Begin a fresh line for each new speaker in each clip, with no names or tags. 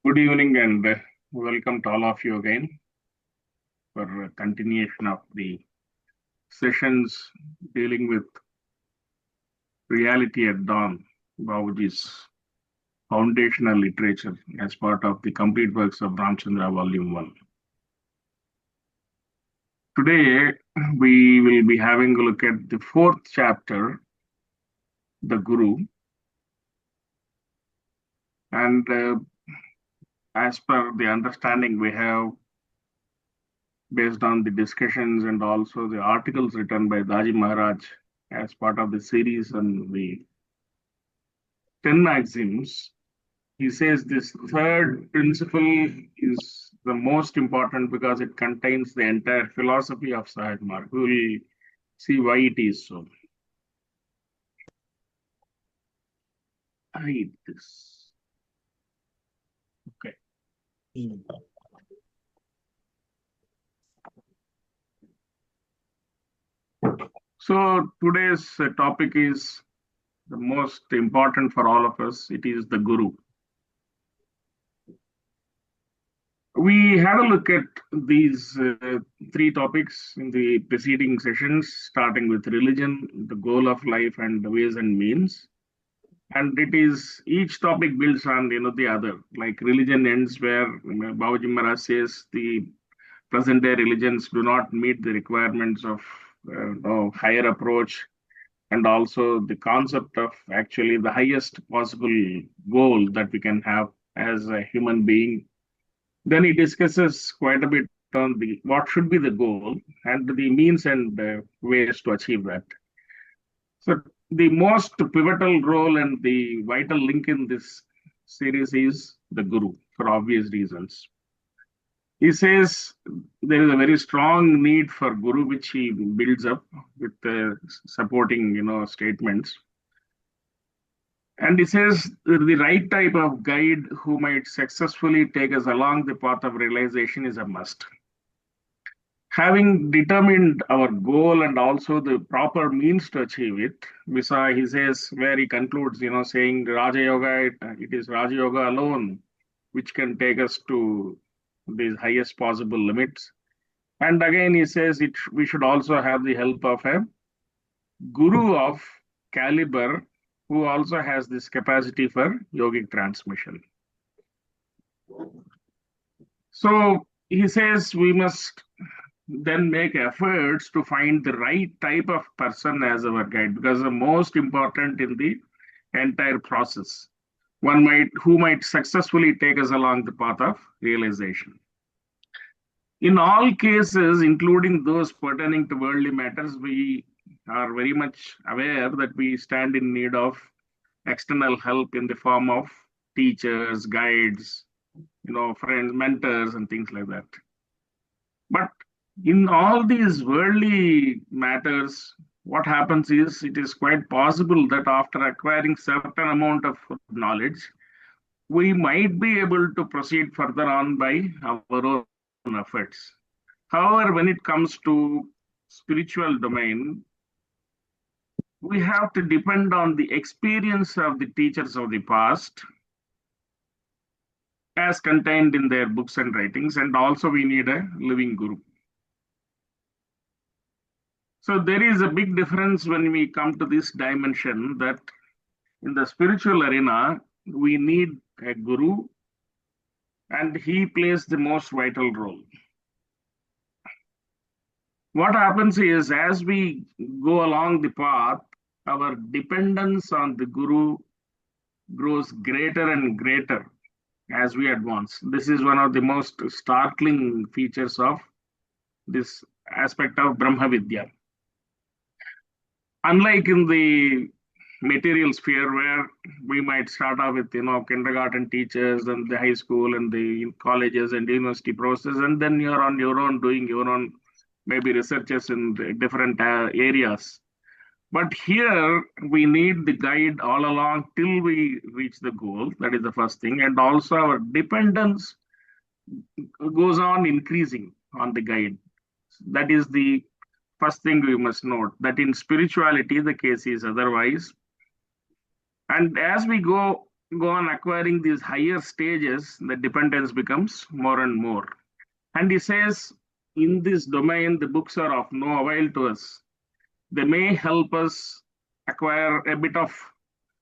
Good evening and welcome to all of you again for a continuation of the sessions dealing with reality at dawn, Babuji's foundational literature as part of the complete works of Ramchandra Volume 1. Today, we will be having a look at the fourth chapter, The Guru. And as per the understanding we have based on the discussions and also the articles written by Daji Maharaj as part of the series on the 10 maxims, he says this third principle is the most important because it contains the entire philosophy of Sahaj Marg. We will see why it is so. Hide this. Okay. So today's topic is the most important for all of us. It is the Guru. We had a look at these three topics in the preceding sessions, starting with religion, the goal of life, and the ways and means. And it is each topic builds on the other. Like religion ends where Babaji Maharaj says the present day religions do not meet the requirements of higher approach, and also the concept of actually the highest possible goal that we can have as a human being. Then he discusses quite a bit on the what should be the goal and the means and ways to achieve that. So the most pivotal role and the vital link in this series is the Guru for obvious reasons. He says there is a very strong need for Guru, which he builds up with supporting statements. And he says the right type of guide who might successfully take us along the path of realization is a must. Having determined our goal and also the proper means to achieve it, we saw, he says, where he concludes, saying Raja Yoga, it is Raja Yoga alone which can take us to the highest possible limits. And again, he says we should also have the help of a Guru of caliber who also has this capacity for yogic transmission. So he says we must then make efforts to find the right type of person as our guide, because the most important in the entire process, who might successfully take us along the path of realization. In all cases, including those pertaining to worldly matters, we are very much aware that we stand in need of external help in the form of teachers, guides, friends, mentors, and things like that. But in all these worldly matters, what happens is it is quite possible that after acquiring certain amount of knowledge, we might be able to proceed further on by our own efforts. However, when it comes to spiritual domain, we have to depend on the experience of the teachers of the past as contained in their books and writings, and also we need a living Guru. So there is a big difference when we come to this dimension that in the spiritual arena, we need a Guru, and he plays the most vital role. What happens is as we go along the path, our dependence on the Guru grows greater and greater as we advance. This is one of the most startling features of this aspect of Brahma Vidya. Unlike in the material sphere where we might start off with kindergarten teachers and the high school and the colleges and university process, and then you're on your own doing your own maybe researches in the different areas. But here we need the guide all along till we reach the goal. That is the first thing. And also our dependence goes on increasing on the guide. That is the first thing we must note, that in spirituality, the case is otherwise. And as we go go on acquiring these higher stages, the dependence becomes more and more. And he says, in this domain, the books are of no avail to us. They may help us acquire a bit of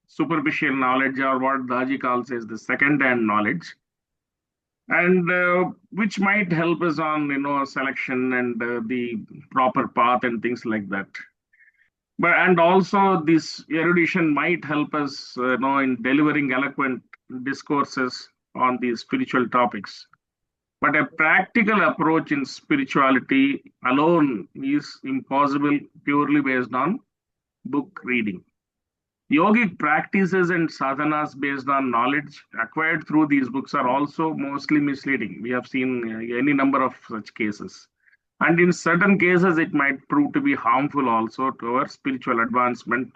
superficial knowledge, or what Daji calls as the second-hand knowledge, and which might help us on selection and the proper path and things like that. But and also this erudition might help us in delivering eloquent discourses on these spiritual topics. But a practical approach in spirituality alone is impossible purely based on book reading. Yogic practices and sadhanas based on knowledge acquired through these books are also mostly misleading. We have seen any number of such cases. And in certain cases, it might prove to be harmful also to our spiritual advancement,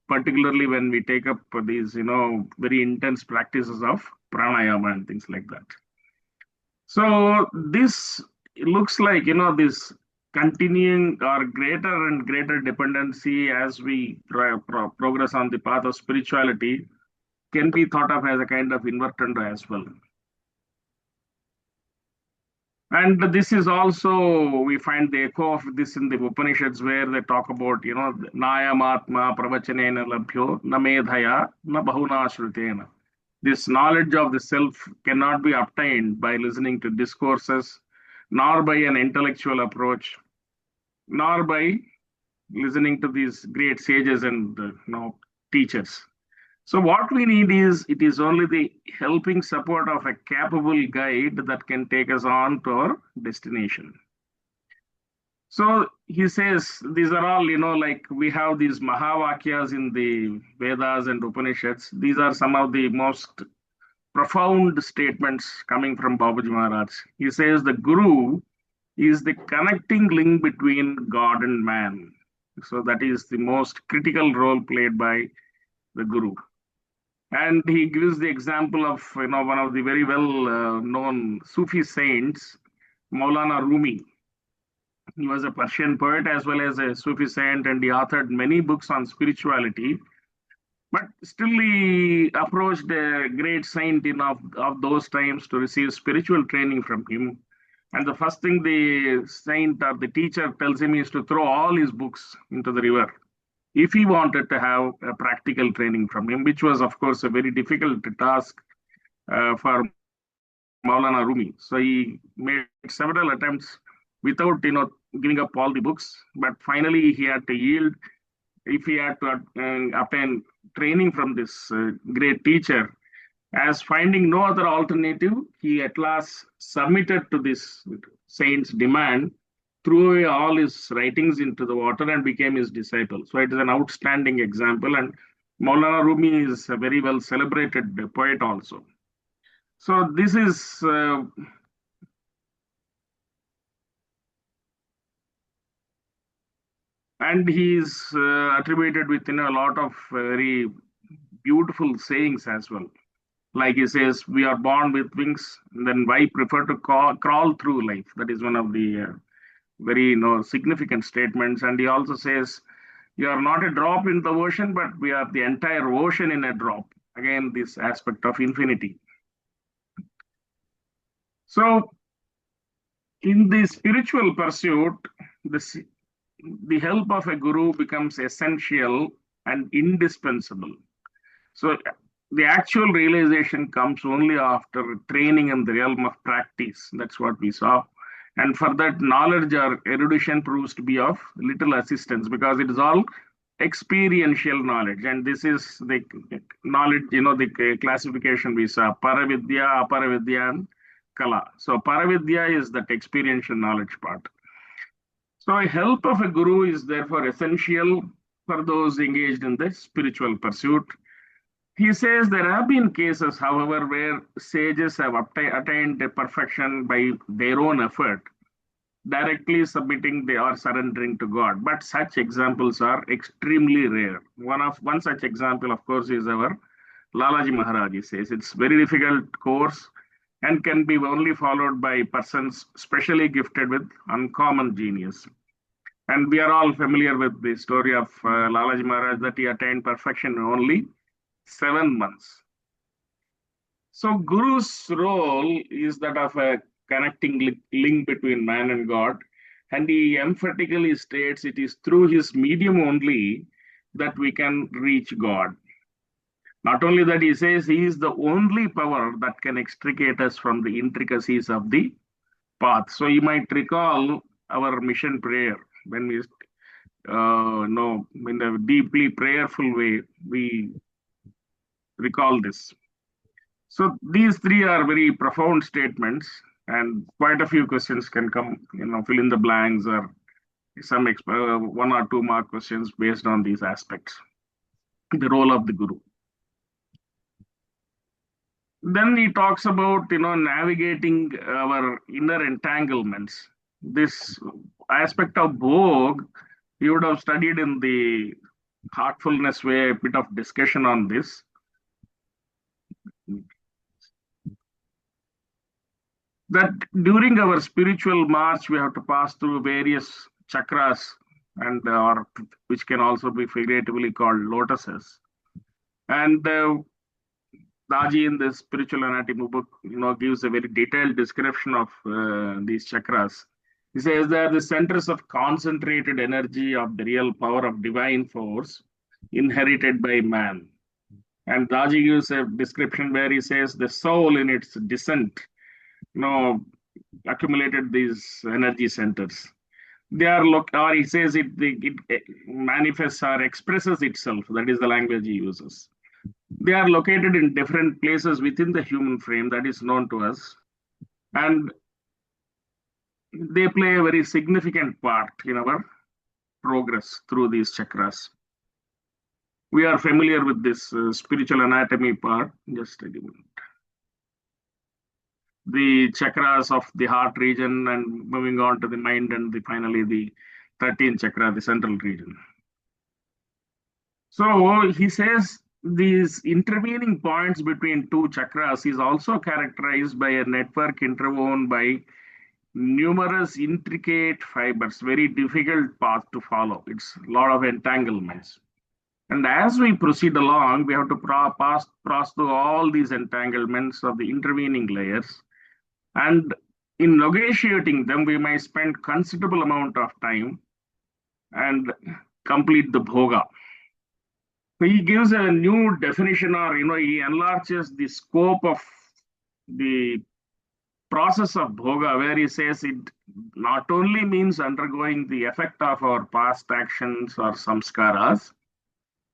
particularly when we take up these, very intense practices of pranayama and things like that. So this looks like, this continuing or greater and greater dependency as we progress on the path of spirituality can be thought of as a kind of invertendo as well. And this is also, we find the echo of this in the Upanishads, where they talk about, Nayamatma pravachanena labhyo na medhaya na bahuna shrutena. This knowledge of the self cannot be obtained by listening to discourses, nor by an intellectual approach, nor by listening to these great sages and teachers. So what we need is, it is only the helping support of a capable guide that can take us on to our destination. So he says these are all, like we have these Mahavakyas in the Vedas and Upanishads. These are some of the most profound statements coming from Babaji Maharaj. He says the Guru is the connecting link between God and man. So that is the most critical role played by the Guru. And he gives the example of one of the very well known Sufi saints, Maulana Rumi. He was a Persian poet as well as a Sufi saint, and he authored many books on spirituality. But still, he approached a great saint of those times to receive spiritual training from him. And the first thing the saint or the teacher tells him is to throw all his books into the river if he wanted to have a practical training from him, which was, of course, a very difficult task for Maulana Rumi. So he made several attempts without, giving up all the books. But finally, he had to yield. If he had to obtain training from this great teacher, as finding no other alternative, he at last submitted to this saint's demand, threw away all his writings into the water and became his disciple. So it is an outstanding example. And Maulana Rumi is a very well celebrated poet also. So this is and he is attributed with a lot of very beautiful sayings as well. Like he says, we are born with wings, then why prefer to crawl through life? That is one of the very significant statements. And he also says, you are not a drop in the ocean, but we are the entire ocean in a drop. Again, this aspect of infinity. So in the spiritual pursuit, the help of a guru becomes essential and indispensable. So the actual realization comes only after training in the realm of practice. That's what we saw. And for that, knowledge or erudition proves to be of little assistance, because it is all experiential knowledge. And this is the knowledge, the classification we saw: Paravidya, Aparavidya, and Kala. So Paravidya is that experiential knowledge part. So help of a guru is therefore essential for those engaged in the spiritual pursuit. He says there have been cases, however, where sages have attained perfection by their own effort, directly submitting or surrendering to God. But such examples are extremely rare. One such example, of course, is our Lalaji Maharaj. He says it's very difficult course and can be only followed by persons specially gifted with uncommon genius. And we are all familiar with the story of Lalaji Maharaj, that he attained perfection in only 7 months. So Guru's role is that of a connecting link between man and God, and he emphatically states it is through his medium only that we can reach God. Not only that, he says he is the only power that can extricate us from the intricacies of the path. So you might recall our mission prayer when we know in a deeply prayerful way we recall this. So these three are very profound statements, and quite a few questions can come, fill in the blanks or some 1 or 2 mark questions based on these aspects. The role of the guru. Then he talks about navigating our inner entanglements. This aspect of bhog, you would have studied in the heartfulness way a bit of discussion on this. That during our spiritual march, we have to pass through various chakras, and or which can also be figuratively called lotuses. And Daji in the spiritual anatomy book, gives a very detailed description of these chakras. He says they are the centers of concentrated energy of the real power of divine force inherited by man. And Daji gives a description where he says the soul in its descent, you know, accumulated these energy centers. They are or he says it manifests or expresses itself. That is the language he uses. They are located in different places within the human frame that is known to us, and they play a very significant part in our progress through these chakras. We are familiar with this spiritual anatomy part. Just a moment. The chakras of the heart region and moving on to the mind and finally the 13th chakra, the central region. So he says these intervening points between two chakras is also characterized by a network interwoven by numerous intricate fibers, very difficult path to follow. It's a lot of entanglements. And as we proceed along, we have to pass through all these entanglements of the intervening layers. And in negotiating them, we may spend considerable amount of time and complete the bhoga. So he gives a new definition, or he enlarges the scope of the process of bhoga, where he says it not only means undergoing the effect of our past actions or samskaras,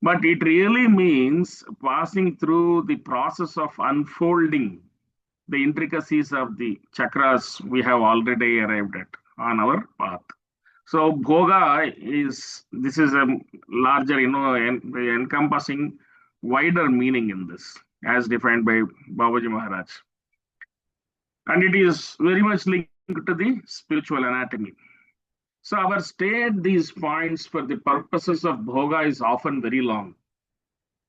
but it really means passing through the process of unfolding the intricacies of the chakras we have already arrived at on our path. So bhoga this is a larger, encompassing wider meaning in this, as defined by Babaji Maharaj. And it is very much linked to the spiritual anatomy. So our stay at these points for the purposes of bhoga is often very long.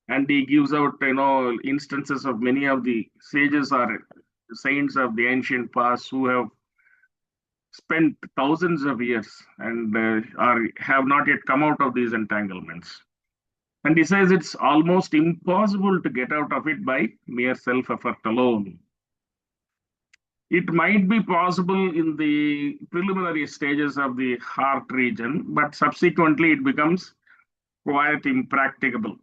And he gives out, instances of many of the sages or saints of the ancient past who have spent thousands of years and have not yet come out of these entanglements. And he says it's almost impossible to get out of it by mere self-effort alone. It might be possible in the preliminary stages of the heart region, but subsequently it becomes quite impracticable.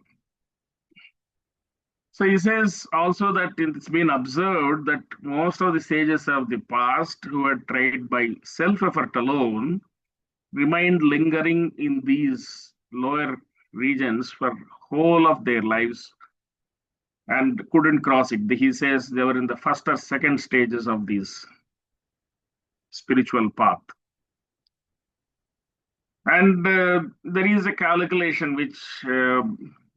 So he says also that it's been observed that most of the sages of the past who had tried by self-effort alone remained lingering in these lower regions for whole of their lives and couldn't cross it. He says they were in the first or second stages of this spiritual path. And there is a calculation which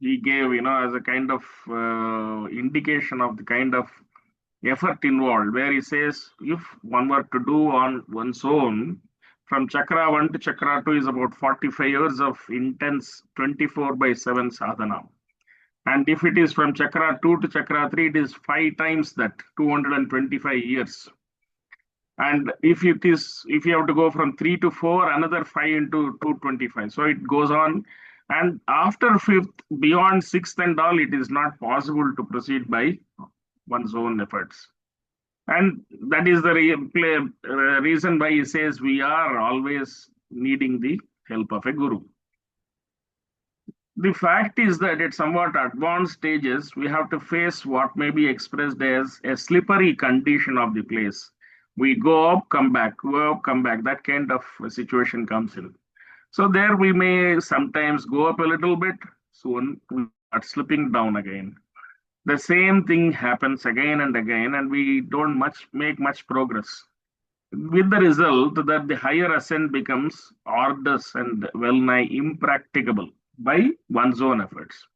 he gave, as a kind of indication of the kind of effort involved, where he says if one were to do on one's own, from chakra 1 to chakra 2 is about 45 years of intense 24/7 sadhana. And if it is from chakra 2 to chakra 3, it is 5 times that, 225 years. And if you have to go from 3 to 4, another 5 into 225. So it goes on. And after 5th, beyond 6th and all, it is not possible to proceed by one's own efforts. And that is the reason why he says we are always needing the help of a guru. The fact is that at somewhat advanced stages, we have to face what may be expressed as a slippery condition of the place. We go up, come back, go up, come back. That kind of situation comes in. So there we may sometimes go up a little bit, soon we start slipping down again. The same thing happens again and again, and we don't make much progress. With the result that the higher ascent becomes arduous and well nigh impracticable by one's own efforts.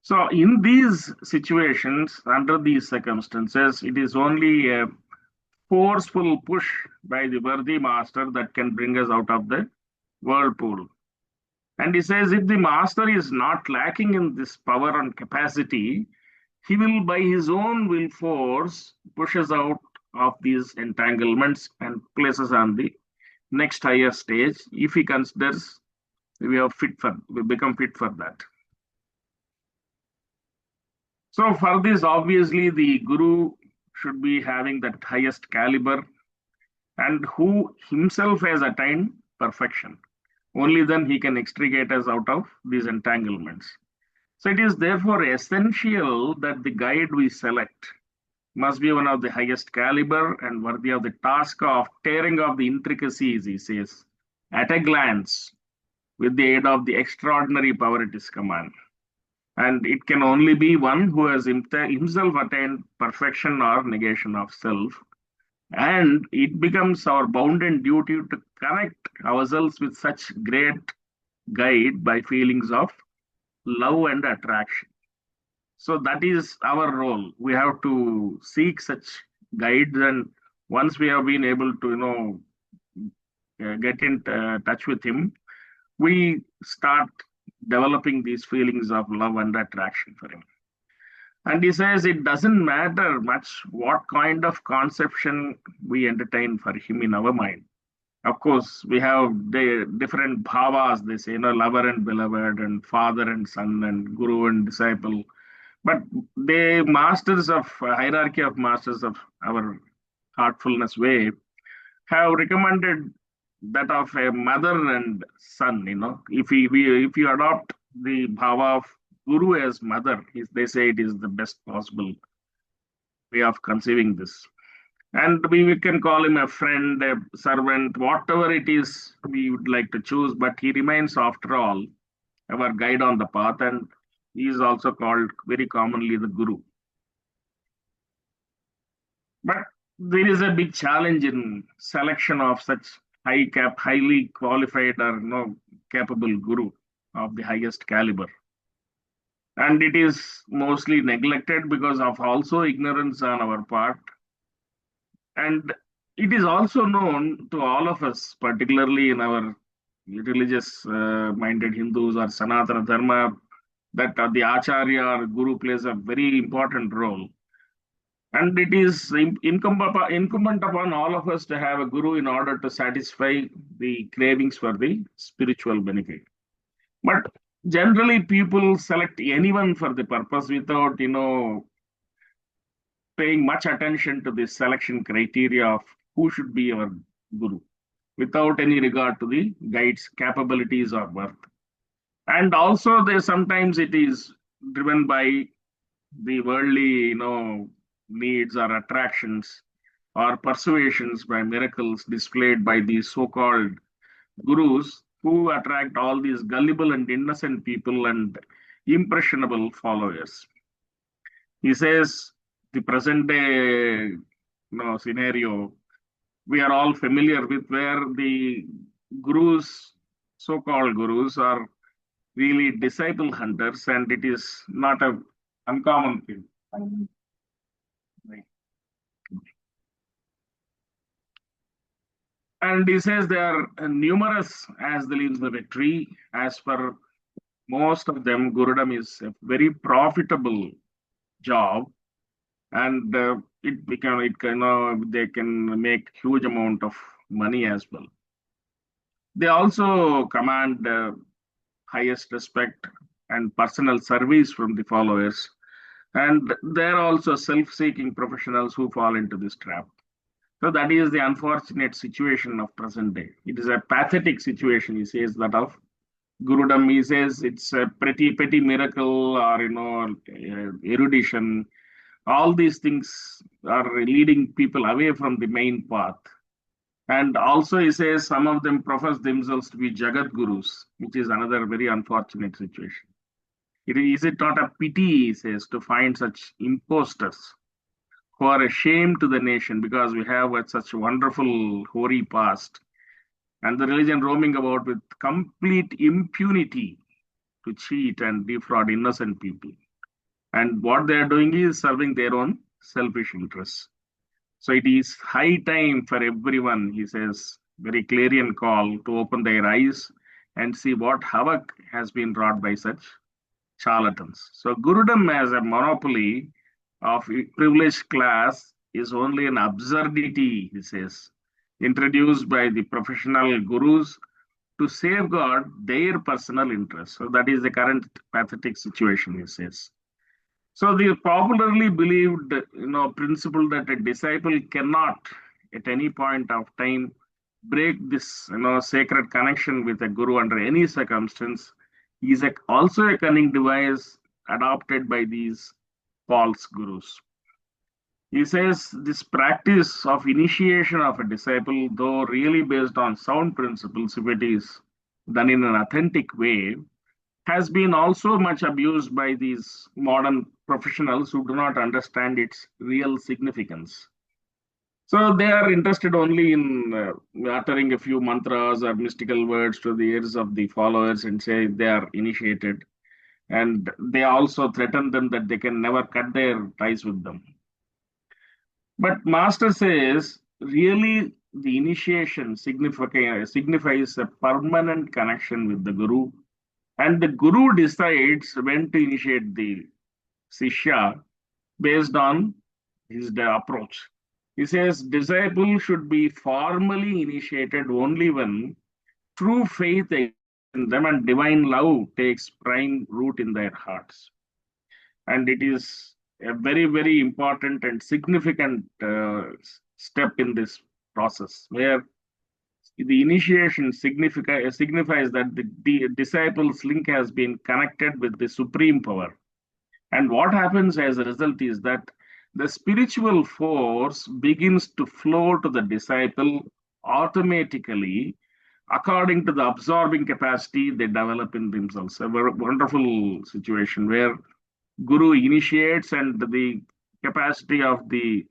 So, in these situations, under these circumstances, it is only a forceful push by the worthy master that can bring us out of the whirlpool. And he says if the master is not lacking in this power and capacity, he will, by his own will force, push us out of these entanglements and places on the next higher stage if he considers we become fit for that. So for this, obviously, the guru should be having that highest caliber and who himself has attained perfection. Only then he can extricate us out of these entanglements. So it is therefore essential that the guide we select must be one of the highest caliber and worthy of the task of tearing off the intricacies, he says, at a glance with the aid of the extraordinary power at his command. And it can only be one who has himself attained perfection or negation of self. And it becomes our bounden duty to connect ourselves with such great guide by feelings of love and attraction. So that is our role. We have to seek such guides, and once we have been able to, get in touch with him, we start developing these feelings of love and attraction for him. And he says it doesn't matter much what kind of conception we entertain for him in our mind. Of course, we have the different bhavas, they say, lover and beloved, and father and son, and guru and disciple. But the masters of hierarchy of masters of our heartfulness way have recommended that of a mother and son. If you adopt the bhava of guru as mother, they say it is the best possible way of conceiving this. And we can call him a friend, a servant, whatever it is we would like to choose, but he remains, after all, our guide on the path, and he is also called very commonly the guru. But there is a big challenge in selection of such highly qualified or capable guru of the highest caliber. And it is mostly neglected because of also ignorance on our part. And it is also known to all of us, particularly in our religious minded Hindus or Sanatana Dharma, that the Acharya or Guru plays a very important role. And it is incumbent upon all of us to have a Guru in order to satisfy the cravings for the spiritual benefit. But generally, people select anyone for the purpose without, paying much attention to the selection criteria of who should be our Guru, without any regard to the guide's capabilities or worth. And also, sometimes it is driven by the worldly, needs or attractions or persuasions by miracles displayed by these so-called gurus who attract all these gullible and innocent people and impressionable followers. He says the present day scenario we are all familiar with, where the gurus, so-called gurus, are really disciple hunters, and it is not a uncommon thing. And he says they are numerous as the leaves of a tree. As for most of them, Gurudom is a very profitable job, and they can make huge amount of money as well. They also command highest respect and personal service from the followers. And there are also self-seeking professionals who fall into this trap. So that is the unfortunate situation of present day. It is a pathetic situation, he says, that of Gurudom. He says it's a pretty petty miracle or erudition. All these things are leading people away from the main path. And also, he says some of them profess themselves to be Jagat Gurus, which is another very unfortunate situation. Is it not a pity, he says, to find such imposters who are a shame to the nation because we have such a wonderful hoary past and the religion roaming about with complete impunity to cheat and defraud innocent people. And what they are doing is serving their own selfish interests. So it is high time for everyone, he says, very clarion call to open their eyes and see what havoc has been wrought by such charlatans. So Gurudom as a monopoly of privileged class is only an absurdity, he says, introduced by the professional gurus to safeguard their personal interests. So that is the current pathetic situation, he says. So the popularly believed, principle that a disciple cannot, at any point of time, break this, sacred connection with a guru under any circumstance, is also a cunning device adopted by these false gurus. He says this practice of initiation of a disciple, though really based on sound principles, if it is done in an authentic way, has been also much abused by these modern professionals who do not understand its real significance. So they are interested only in uttering a few mantras or mystical words to the ears of the followers and say they are initiated. And they also threaten them that they can never cut their ties with them. But Master says, really, the initiation signifies a permanent connection with the Guru, and the Guru decides when to initiate the Sishya based on his approach. He says, disciple should be formally initiated only when true faith in them and divine love takes prime root in their hearts. And it is a very, very important and significant step in this process where the initiation signifies that the disciple's link has been connected with the supreme power. And what happens as a result is that the spiritual force begins to flow to the disciple automatically according to the absorbing capacity they develop in themselves. A wonderful situation where Guru initiates and the capacity of the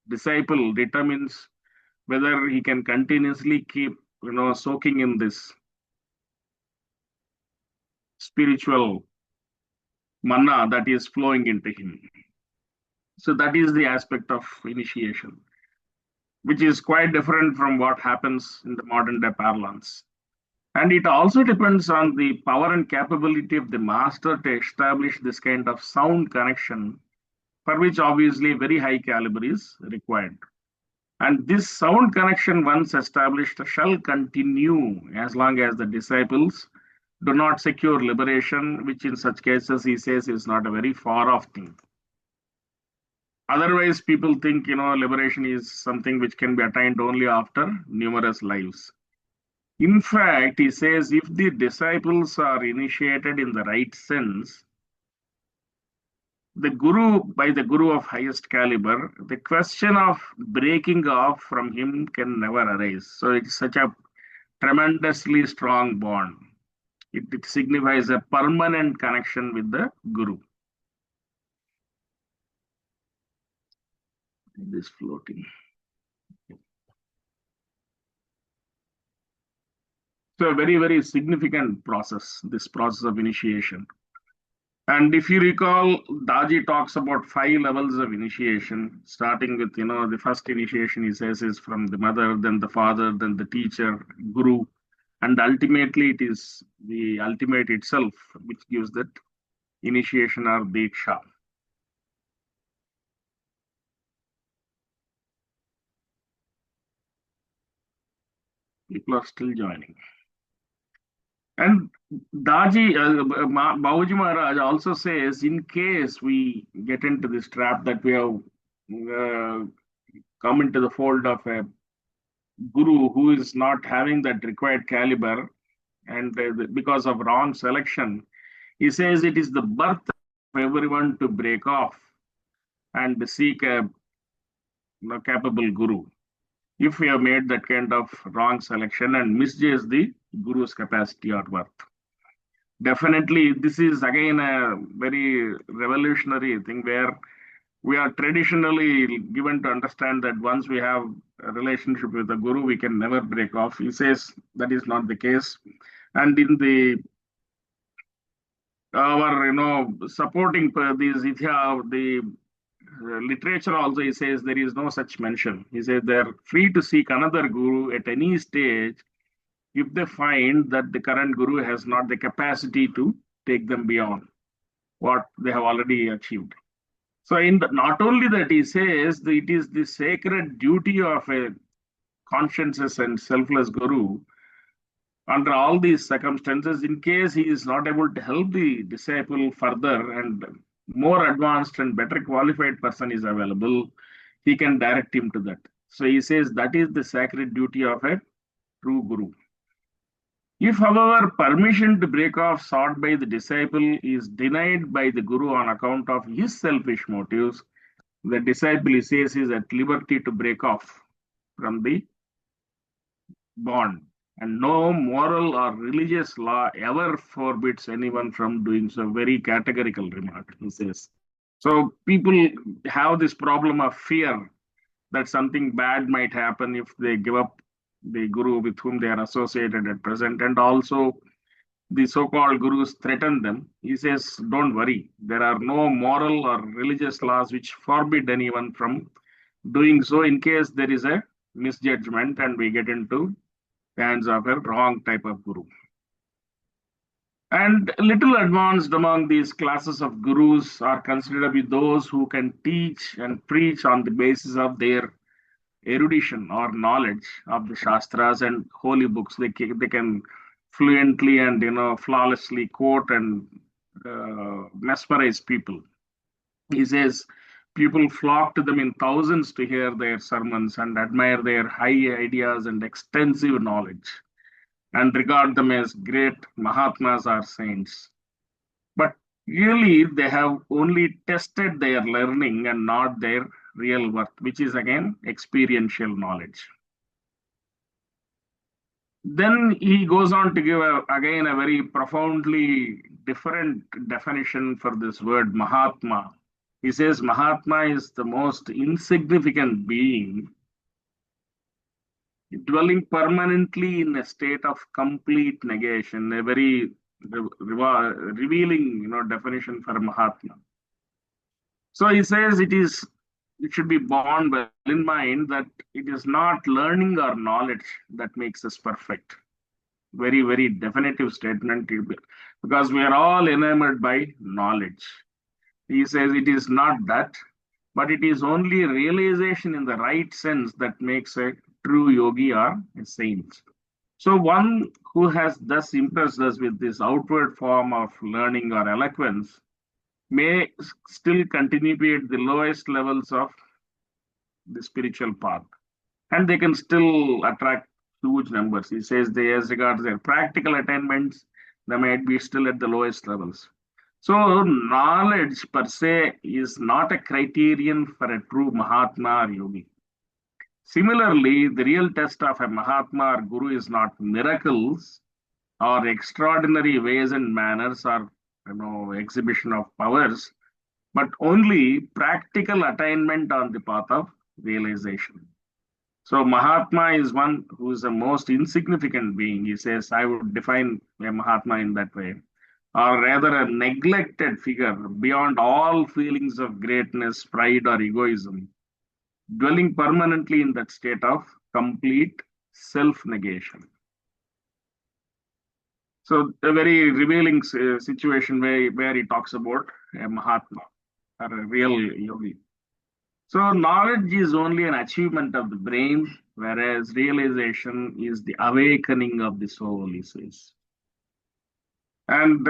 disciple determines whether he can continuously keep, soaking in this spiritual manna that is flowing into him. So that is the aspect of initiation, which is quite different from what happens in the modern day parlance. And it also depends on the power and capability of the master to establish this kind of sound connection, for which obviously very high caliber is required. And this sound connection, once established, shall continue as long as the disciples do not secure liberation, which in such cases, he says, is not a very far off thing. Otherwise, people think, liberation is something which can be attained only after numerous lives. In fact, he says if the disciples are initiated in the right sense, by the guru of highest caliber, the question of breaking off from him can never arise. So it's such a tremendously strong bond. It signifies a permanent connection with the guru. This floating. So a very, very significant process, this process of initiation. And if you recall, Daji talks about 5 levels of initiation, starting with, the first initiation he says is from the mother, then the father, then the teacher, guru, and ultimately it is the ultimate itself which gives that initiation or diksha. People are still joining. And Bauji Maharaj also says, in case we get into this trap that we have come into the fold of a guru who is not having that required caliber, and because of wrong selection, he says it is the birth of everyone to break off and seek a capable guru. If we have made that kind of wrong selection and misjudge the guru's capacity or worth. Definitely, this is again a very revolutionary thing where we are traditionally given to understand that once we have a relationship with the guru, we can never break off. He says that is not the case. And in the our supporting these the literature also, he says there is no such mention. He says they're free to seek another guru at any stage if they find that the current guru has not the capacity to take them beyond what they have already achieved. So, not only that, he says that it is the sacred duty of a conscientious and selfless guru under all these circumstances, in case he is not able to help the disciple further and more advanced and better qualified person is available, he can direct him to that. So he says that is the sacred duty of a true guru. If, however, permission to break off sought by the disciple is denied by the guru on account of his selfish motives, the disciple, he says, is at liberty to break off from the bond. And no moral or religious law ever forbids anyone from doing so. Very categorical remark, he says. So people have this problem of fear that something bad might happen if they give up the guru with whom they are associated at present. And also the so-called gurus threaten them. He says, don't worry. There are no moral or religious laws which forbid anyone from doing so in case there is a misjudgment and we get into the hands of a wrong type of guru. And little advanced among these classes of gurus are considered to be those who can teach and preach on the basis of their erudition or knowledge of the shastras and holy books. They can fluently and flawlessly quote and mesmerize people. He says people flock to them in thousands to hear their sermons and admire their high ideas and extensive knowledge and regard them as great Mahatmas or saints. But really, they have only tested their learning and not their real worth, which is again experiential knowledge. Then he goes on to give again a very profoundly different definition for this word Mahatma. He says Mahatma is the most insignificant being dwelling permanently in a state of complete negation, a very revealing definition for Mahatma. So he says it should be borne well in mind that it is not learning or knowledge that makes us perfect. Very, very definitive statement because we are all enamored by knowledge. He says it is not that, but it is only realization in the right sense that makes a true yogi or a saint. So one who has thus impressed us with this outward form of learning or eloquence may still continue to be at the lowest levels of the spiritual path. And they can still attract huge numbers. He says they, as regards their practical attainments, they might be still at the lowest levels. So knowledge per se is not a criterion for a true Mahatma or yogi. Similarly, the real test of a Mahatma or Guru is not miracles or extraordinary ways and manners or exhibition of powers, but only practical attainment on the path of realization. So Mahatma is one who is the most insignificant being. He says, I would define a Mahatma in that way, or rather a neglected figure beyond all feelings of greatness, pride, or egoism, dwelling permanently in that state of complete self-negation. So a very revealing situation where he talks about a Mahatma or a real yogi. So knowledge is only an achievement of the brain, whereas realization is the awakening of the soul, he says. And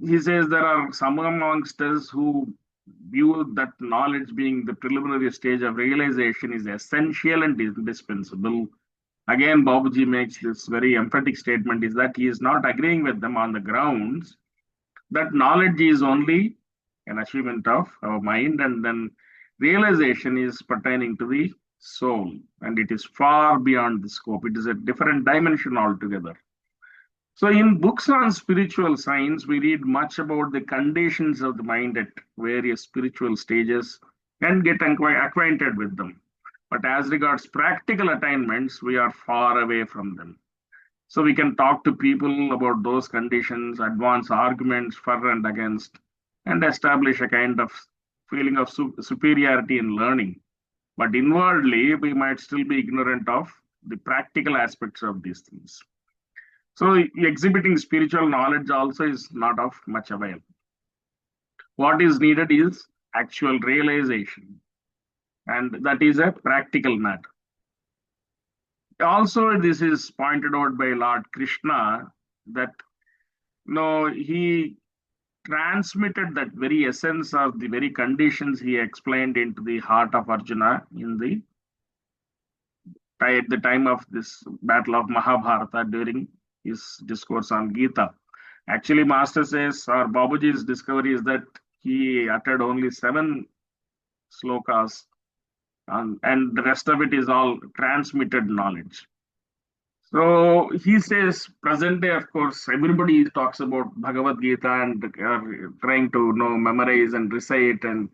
he says there are some amongst us who view that knowledge being the preliminary stage of realization is essential and indispensable. Again, Babuji makes this very emphatic statement is that he is not agreeing with them on the grounds that knowledge is only an achievement of our mind, and then realization is pertaining to the soul, and it is far beyond the scope. It is a different dimension altogether. So, in books on spiritual science, we read much about the conditions of the mind at various spiritual stages and get acquainted with them. But as regards practical attainments, we are far away from them. So, we can talk to people about those conditions, advance arguments for and against, and establish a kind of feeling of superiority in learning. But inwardly, we might still be ignorant of the practical aspects of these things. So exhibiting spiritual knowledge also is not of much avail. What is needed is actual realization, and that is a practical matter. Also, this is pointed out by Lord Krishna that he transmitted that very essence of the very conditions he explained into the heart of Arjuna at the time of this battle of Mahabharata during his discourse on Gita. Actually, Master says, or Babuji's discovery is that he uttered only 7 slokas, and the rest of it is all transmitted knowledge. So he says, present day, of course, everybody talks about Bhagavad Gita and are trying to memorize and recite and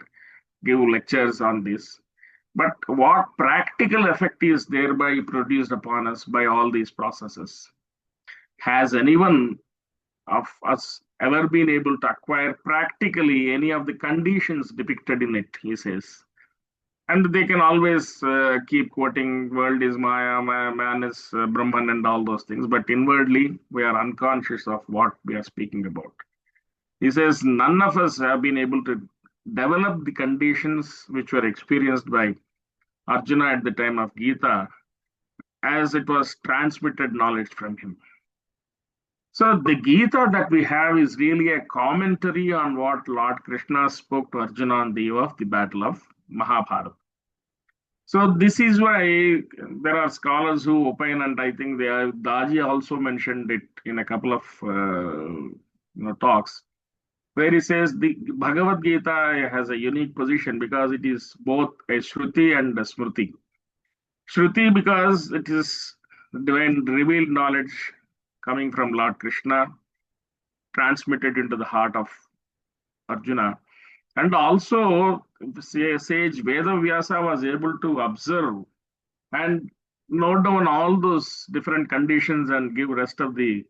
give lectures on this. But what practical effect is thereby produced upon us by all these processes? Has anyone of us ever been able to acquire practically any of the conditions depicted in it, he says. And they can always keep quoting, world is Maya, man is Brahman, and all those things. But inwardly, we are unconscious of what we are speaking about. He says, none of us have been able to develop the conditions which were experienced by Arjuna at the time of Gita, as it was transmitted knowledge from him. So the Gita that we have is really a commentary on what Lord Krishna spoke to Arjuna on the eve of the battle of Mahabharata. So this is why there are scholars who opine, and I think Daji also mentioned it in a couple of talks, where he says the Bhagavad Gita has a unique position because it is both a Shruti and a Smriti. Shruti because it is divine revealed knowledge coming from Lord Krishna, transmitted into the heart of Arjuna. And also, sage Veda Vyasa was able to observe and note down all those different conditions and give rest of the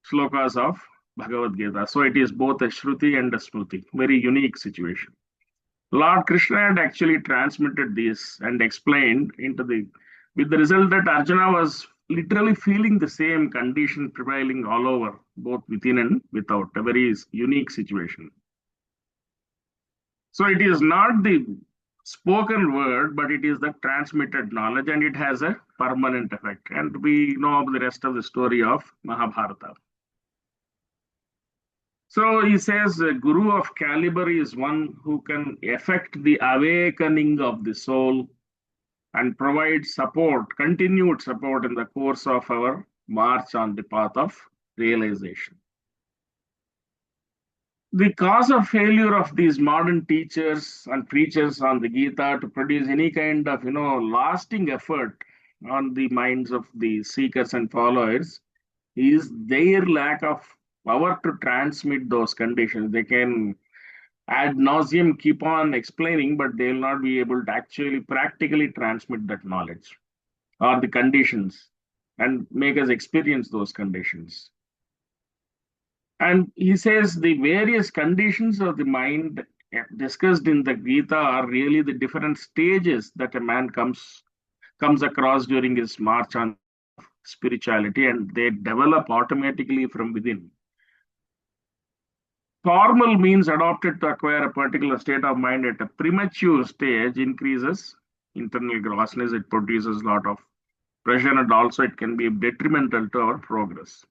slokas of Bhagavad Gita. So it is both a Shruti and a Smriti. Very unique situation. Lord Krishna had actually transmitted this and explained with the result that Arjuna was literally feeling the same condition prevailing all over, both within and without, a very unique situation. So it is not the spoken word, but it is the transmitted knowledge, and it has a permanent effect. And we know the rest of the story of Mahabharata. So he says, a guru of caliber is one who can effect the awakening of the soul and provide support, continued support in the course of our march on the path of realization. The cause of failure of these modern teachers and preachers on the Gita to produce any kind of lasting effort on the minds of the seekers and followers is their lack of power to transmit those conditions. They can ad nauseum keep on explaining, but they will not be able to actually practically transmit that knowledge or the conditions and make us experience those conditions. And he says the various conditions of the mind discussed in the Gita are really the different stages that a man comes across during his march on spirituality, and they develop automatically from within. Formal means adopted to acquire a particular state of mind at a premature stage increases internal grossness. It produces a lot of pressure, and also it can be detrimental to our progress.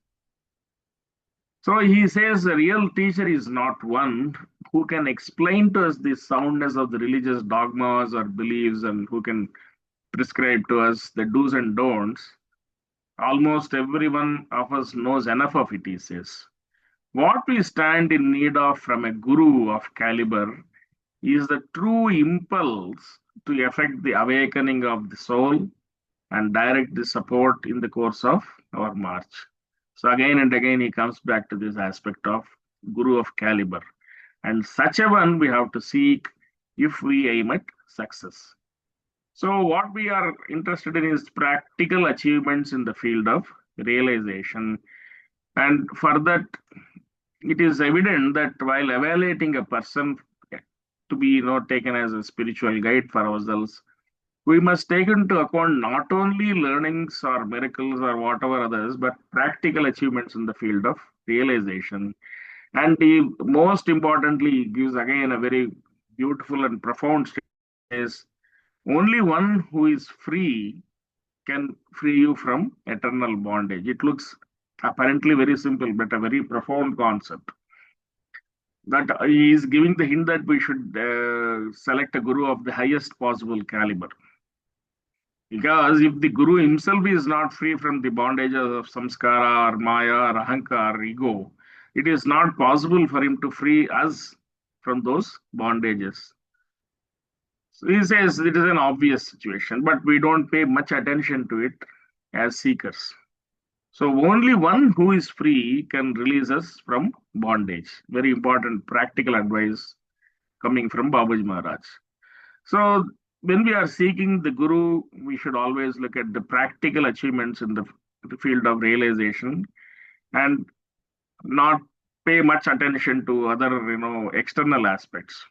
So he says the real teacher is not one who can explain to us the soundness of the religious dogmas or beliefs and who can prescribe to us the do's and don'ts. Almost everyone of us knows enough of it, he says. What we stand in need of from a guru of caliber is the true impulse to effect the awakening of the soul and direct the support in the course of our march. So again and again he comes back to this aspect of guru of caliber. And such a one we have to seek if we aim at success. So what we are interested in is practical achievements in the field of realization. And for that, it is evident that while evaluating a person to be taken as a spiritual guide for ourselves, we must take into account not only learnings or miracles or whatever others, but practical achievements in the field of realization. And he most importantly gives again a very beautiful and profound statement is only one who is free can free you from eternal bondage. It looks apparently very simple, but a very profound concept. That he is giving the hint that we should select a guru of the highest possible caliber. Because if the Guru himself is not free from the bondages of samskara or maya or ahankar or ego, it is not possible for him to free us from those bondages. So he says it is an obvious situation, but we don't pay much attention to it as seekers. So only one who is free can release us from bondage. Very important practical advice coming from Babaji Maharaj. So when we are seeking the guru, we should always look at the practical achievements in the field of realization and not pay much attention to other, external aspects.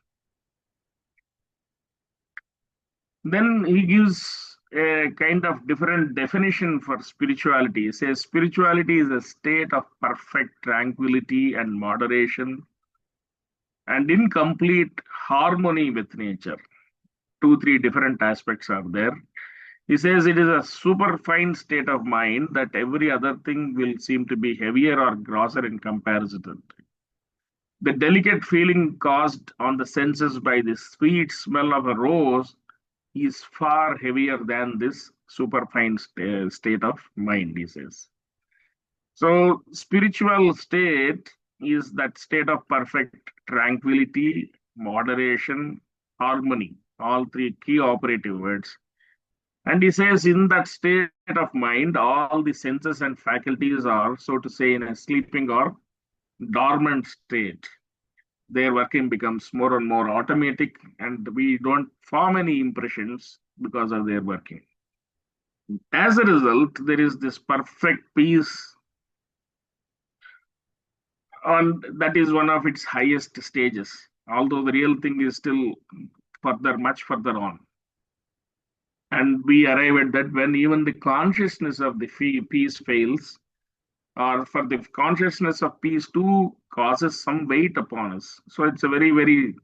Then he gives a kind of different definition for spirituality. He says spirituality is a state of perfect tranquility and moderation and in complete harmony with nature. Two, three different aspects are there. He says it is a superfine state of mind that every other thing will seem to be heavier or grosser in comparison. The delicate feeling caused on the senses by the sweet smell of a rose is far heavier than this superfine state of mind, he says. So, spiritual state is that state of perfect tranquility, moderation, harmony, all three key operative words. And he says, in that state of mind, all the senses and faculties are, so to say, in a sleeping or dormant state. Their working becomes more and more automatic, and we don't form any impressions because of their working. As a result, there is this perfect peace, and that is one of its highest stages, although the real thing is still further, much further on. And we arrive at that when even the consciousness of the peace fails, or for the consciousness of peace too causes some weight upon us. So it's a very, very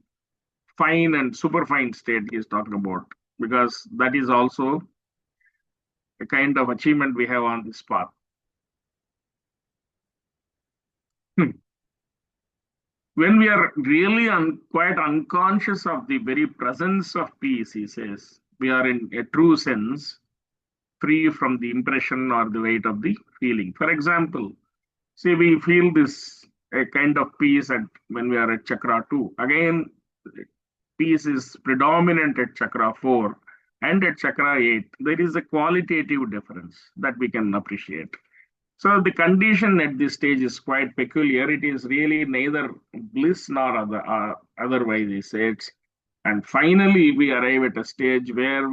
fine and superfine state he is talking about, because that is also a kind of achievement we have on this path. When we are really quite unconscious of the very presence of peace, he says, we are in a true sense free from the impression or the weight of the feeling. For example, see, we feel this a kind of peace when we are at chakra 2. Again, peace is predominant at chakra 4 and at chakra 8. There is a qualitative difference that we can appreciate. So the condition at this stage is quite peculiar. It is really neither bliss nor otherwise, he says. And finally, we arrive at a stage where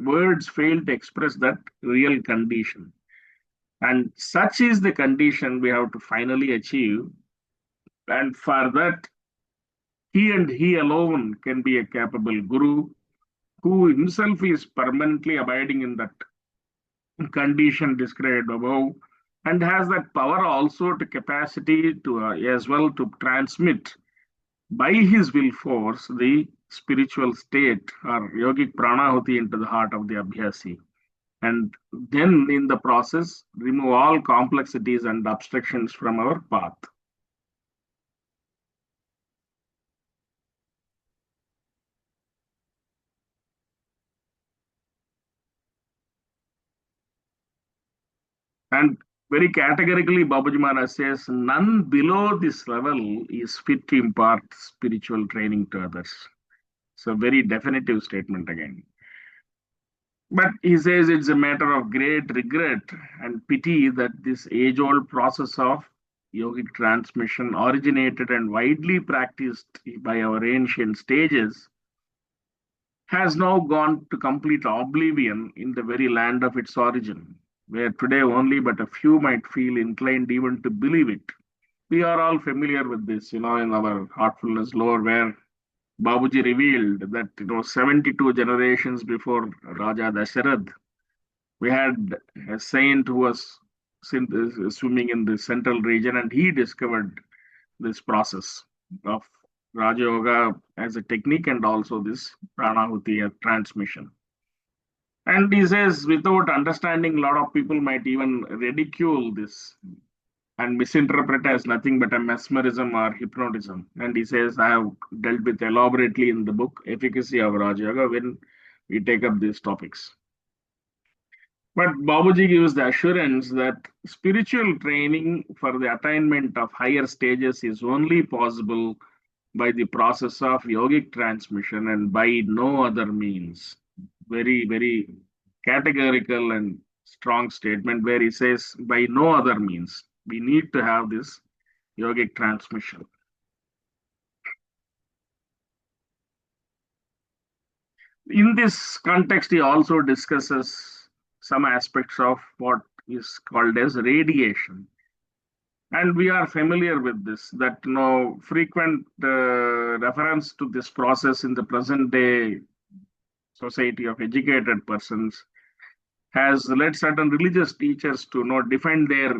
words fail to express that real condition. And such is the condition we have to finally achieve. And for that, he and he alone can be a capable guru who himself is permanently abiding in that condition described above and has that power also to capacity to as well to transmit by his will force the spiritual state or yogic pranahuti into the heart of the abhyasi, and then in the process remove all complexities and obstructions from our path. And very categorically, Babuji Maharaj says, none below this level is fit to impart spiritual training to others. It's a very definitive statement again. But he says it's a matter of great regret and pity that this age old process of yogic transmission originated and widely practiced by our ancient sages has now gone to complete oblivion in the very land of its origin, where today only but a few might feel inclined even to believe it. We are all familiar with this, in our Heartfulness lore, where Babuji revealed that 72 generations before Raja Dasharad, we had a saint who was swimming in the central region, and he discovered this process of Raja Yoga as a technique and also this Pranahuti transmission. And he says, without understanding, a lot of people might even ridicule this and misinterpret as nothing but a mesmerism or hypnotism. And he says, I have dealt with elaborately in the book Efficacy of Raja Yoga when we take up these topics. But Babuji gives the assurance that spiritual training for the attainment of higher stages is only possible by the process of yogic transmission and by no other means. Very, very categorical and strong statement where he says, by no other means. We need to have this yogic transmission. In this context, he also discusses some aspects of what is called as radiation. And we are familiar with this, that frequent reference to this process in the present day society of educated persons has led certain religious teachers to defend their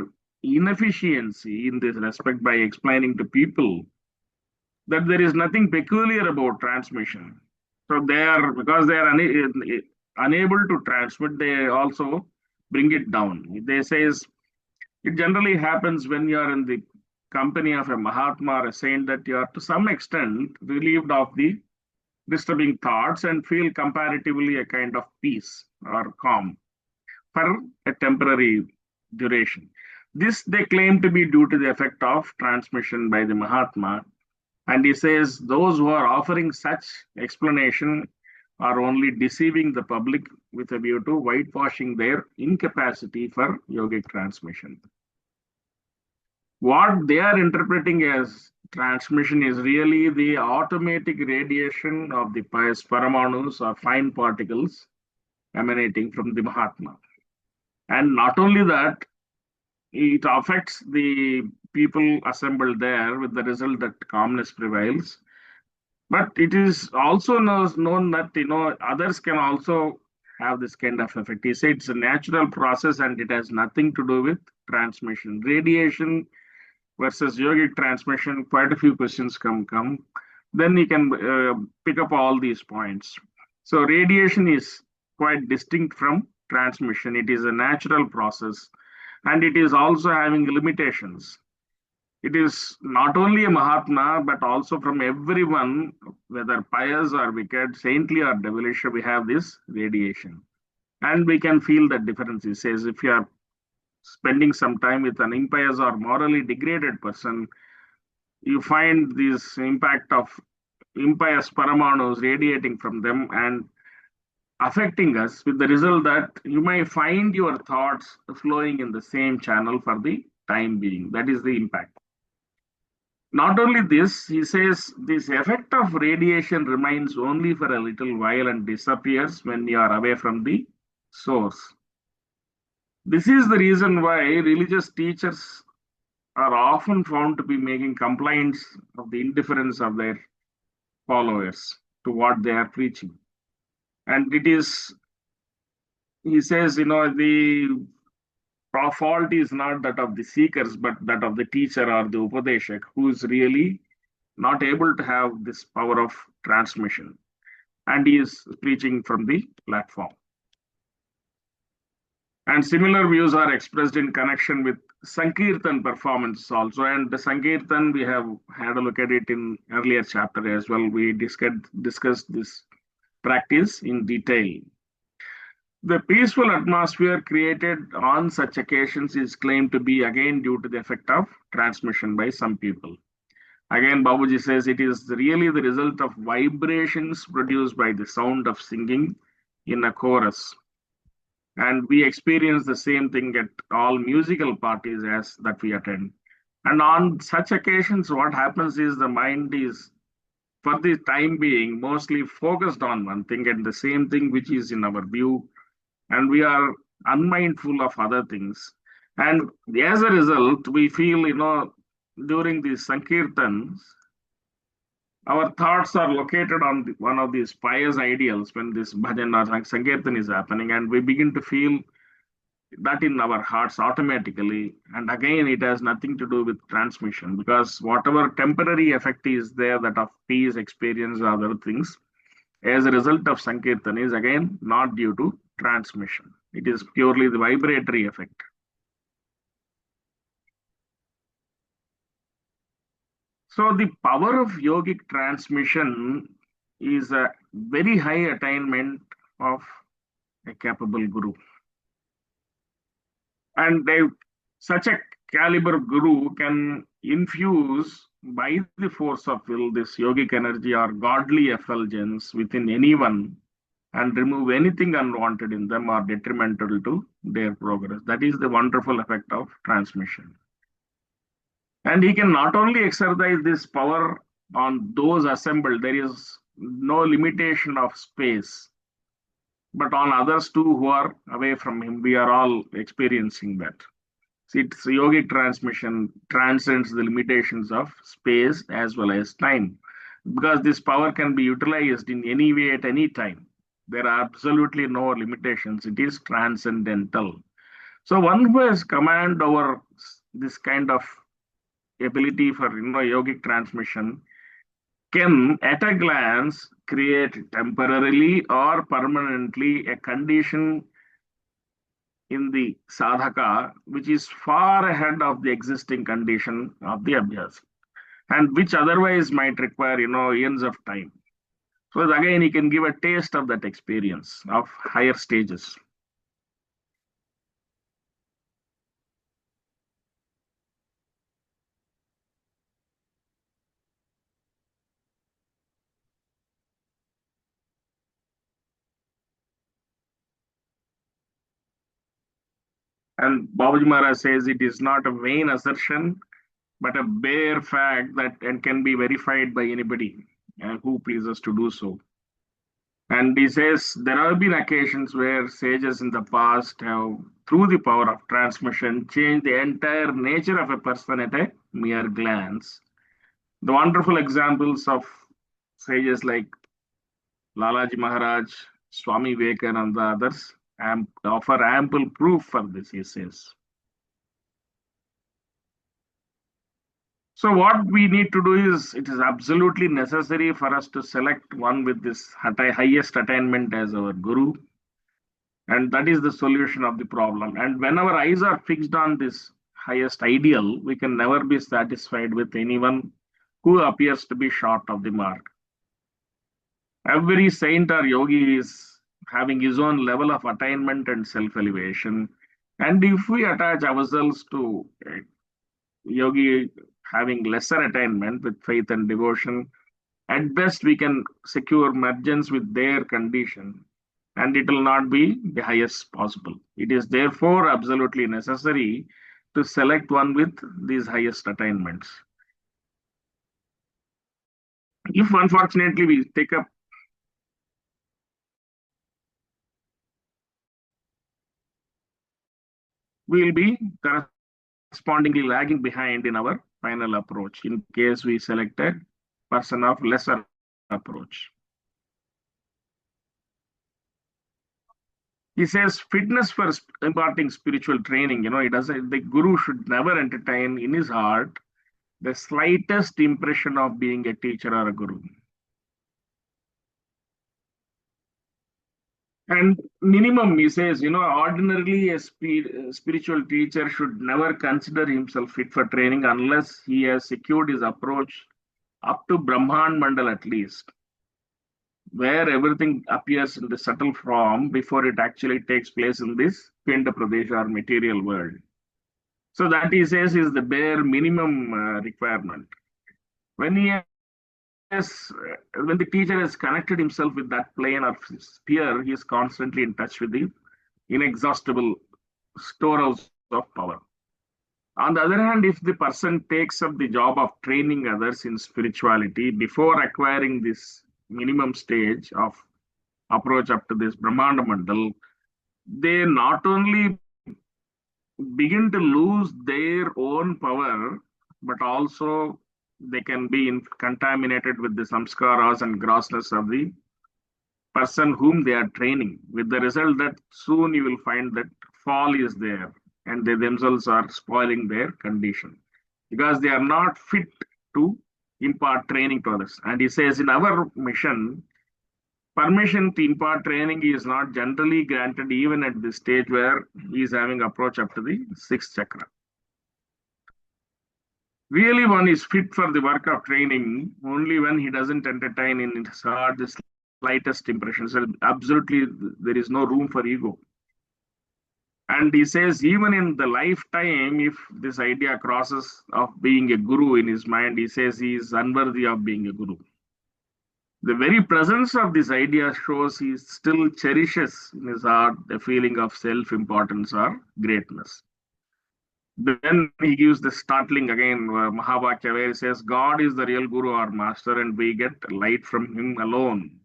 inefficiency in this respect by explaining to people that there is nothing peculiar about transmission. So because they are unable to transmit, they also bring it down. They says it generally happens when you are in the company of a Mahatma or a saint that you are to some extent relieved of the disturbing thoughts and feel comparatively a kind of peace or calm for a temporary duration. This they claim to be due to the effect of transmission by the Mahatma. And he says those who are offering such explanation are only deceiving the public with a view to whitewashing their incapacity for yogic transmission. What they are interpreting as transmission is really the automatic radiation of the pious paramanus or fine particles emanating from the Mahatma. And not only that, it affects the people assembled there with the result that calmness prevails. But it is also known that others can also have this kind of effect. He said it's a natural process and it has nothing to do with transmission. Radiation versus yogic transmission, quite a few questions come. Then you can pick up all these points. So radiation is quite distinct from transmission. It is a natural process and it is also having limitations. It is not only a Mahatma, but also from everyone, whether pious or wicked, saintly or devilish, we have this radiation. And we can feel that difference. He says if you are spending some time with an impious or morally degraded person, you find this impact of impious paramanus radiating from them and affecting us, with the result that you may find your thoughts flowing in the same channel for the time being. That is the impact. Not only this, he says this effect of radiation remains only for a little while and disappears when you are away from the source. This is the reason why religious teachers are often found to be making complaints of the indifference of their followers to what they are preaching. And it is, he says, the fault is not that of the seekers, but that of the teacher or the Upadeshak, who is really not able to have this power of transmission. And he is preaching from the platform. And similar views are expressed in connection with Sankirtan performance also. And the Sankirtan, we have had a look at it in earlier chapter as well. We discussed this practice in detail. The peaceful atmosphere created on such occasions is claimed to be again due to the effect of transmission by some people. Again, Babuji says it is really the result of vibrations produced by the sound of singing in a chorus. And we experience the same thing at all musical parties as that we attend. And on such occasions, what happens is the mind is, for the time being, mostly focused on one thing and the same thing which is in our view, and we are unmindful of other things. And as a result, we feel, during these Sankirtans, our thoughts are located on one of these pious ideals when this bhajan or Sankirtan is happening, and we begin to feel that in our hearts automatically. And again, it has nothing to do with transmission because whatever temporary effect is there, that of peace, experience, or other things, as a result of Sankirtan, is again not due to transmission. It is purely the vibratory effect. So, the power of yogic transmission is a very high attainment of a capable guru. And such a caliber guru can infuse by the force of will this yogic energy or godly effulgence within anyone and remove anything unwanted in them or detrimental to their progress. That is the wonderful effect of transmission. And he can not only exercise this power on those assembled, there is no limitation of space, but on others too who are away from him. We are all experiencing that. Its yogic transmission transcends the limitations of space as well as time, because this power can be utilized in any way at any time. There are absolutely no limitations. It is transcendental. So one who has command over this kind of ability for yogic transmission can at a glance create temporarily or permanently a condition in the sadhaka which is far ahead of the existing condition of the abhyas and which otherwise might require years of time. So again he can give a taste of that experience of higher stages. And Babaji Maharaj says it is not a vain assertion, but a bare fact that and can be verified by anybody who pleases to do so. And he says there have been occasions where sages in the past have, through the power of transmission, changed the entire nature of a person at a mere glance. The wonderful examples of sages like Lalaji Maharaj, Swami Vivekananda, and the others offer ample proof for this, he says. So what we need to do is, it is absolutely necessary for us to select one with this highest attainment as our guru. And that is the solution of the problem. And when our eyes are fixed on this highest ideal, we can never be satisfied with anyone who appears to be short of the mark. Every saint or yogi is having his own level of attainment and self-elevation. And if we attach ourselves to a yogi having lesser attainment with faith and devotion, at best we can secure mergence with their condition, and it will not be the highest possible. It is therefore absolutely necessary to select one with these highest attainments. If unfortunately we take up we will be correspondingly lagging behind in our final approach in case we select a person of lesser approach. He says fitness for imparting spiritual training, the guru should never entertain in his heart the slightest impression of being a teacher or a guru. And minimum, he says, ordinarily a spiritual teacher should never consider himself fit for training unless he has secured his approach up to Brahman Mandal at least. where everything appears in the subtle form before it actually takes place in this Pinda Pradesh or material world. So that he says is the bare minimum requirement. When he when the teacher has connected himself with that plane or sphere, he is constantly in touch with the inexhaustible storehouse of power. On the other hand, if the person takes up the job of training others in spirituality before acquiring this minimum stage of approach up to this Brahmanda Mandal, they not only begin to lose their own power, but also they can be contaminated with the samskaras and grossness of the person whom they are training, with the result that soon you will find that fall is there and they themselves are spoiling their condition because they are not fit to impart training to others. And he says, in our mission, permission to impart training is not generally granted even at the stage where he is having approach up to the sixth chakra. Really, one is fit for the work of training only when he doesn't entertain in his heart the slightest impressions. Absolutely, there is no room for ego. And he says, even in the lifetime, if this idea crosses of being a guru in his mind, he says he is unworthy of being a guru. The very presence of this idea shows he still cherishes in his heart the feeling of self-importance or greatness. Then he gives the startling again Mahavakya where he says, God is the real guru or master, and we get light from him alone.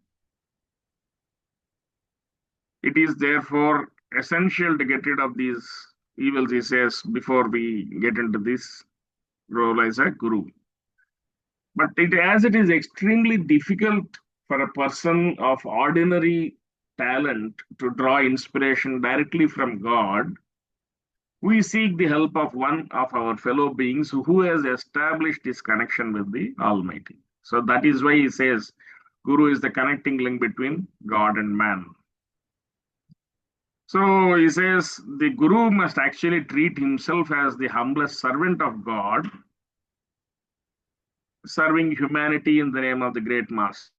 It is therefore essential to get rid of these evils, he says, before we get into this role as a guru. But as it is extremely difficult for a person of ordinary talent to draw inspiration directly from God, we seek the help of one of our fellow beings who has established his connection with the Almighty. So that is why he says Guru is the connecting link between God and man. So he says the Guru must actually treat himself as the humblest servant of God, serving humanity in the name of the great Master.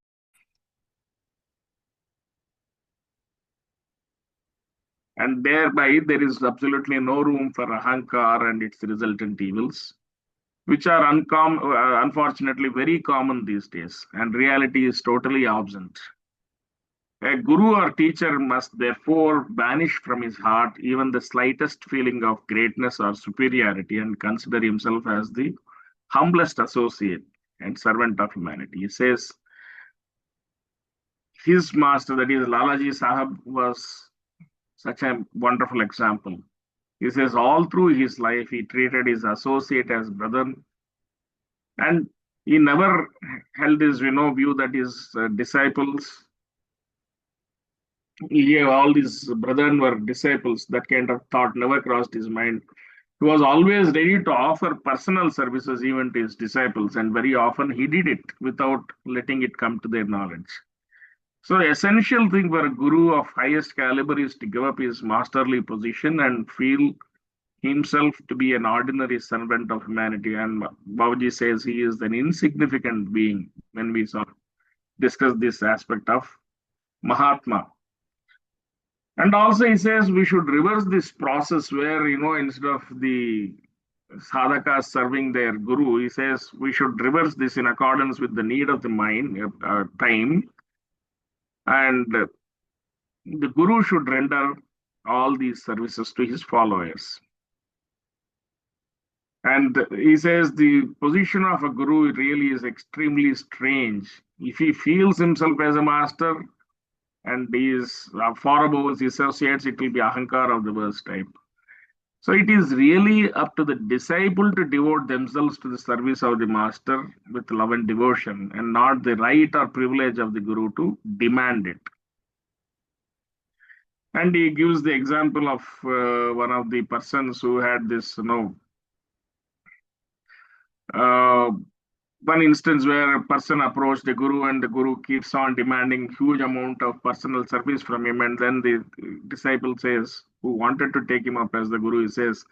And thereby there is absolutely no room for Ahankar and its resultant evils, which are unfortunately very common these days, and reality is totally absent. A guru or teacher must therefore banish from his heart even the slightest feeling of greatness or superiority and consider himself as the humblest associate and servant of humanity. He says his master, that is Lalaji Sahab, was such a wonderful example. He says all through his life, he treated his associate as brother, and he never held his view that his disciples, all these brethren were disciples. That kind of thought never crossed his mind. He was always ready to offer personal services even to his disciples, and very often he did it without letting it come to their knowledge. So, the essential thing for a guru of highest caliber is to give up his masterly position and feel himself to be an ordinary servant of humanity. And Babaji says he is an insignificant being when we discuss this aspect of Mahatma. And also, he says we should reverse this process where, instead of the sadhakas serving their guru, he says we should reverse this in accordance with the need of the mind, time, and the guru should render all these services to his followers. And he says the position of a guru really is extremely strange. If he feels himself as a master and he is far above his associates, it will be ahankar of the worst type. So it is really up to the disciple to devote themselves to the service of the master with love and devotion, and not the right or privilege of the guru to demand it. And he gives the example of one of the persons who had this, one instance where a person approached the guru and the guru keeps on demanding huge amount of personal service from him, and then the disciple says, who wanted to take him up as the guru, he says,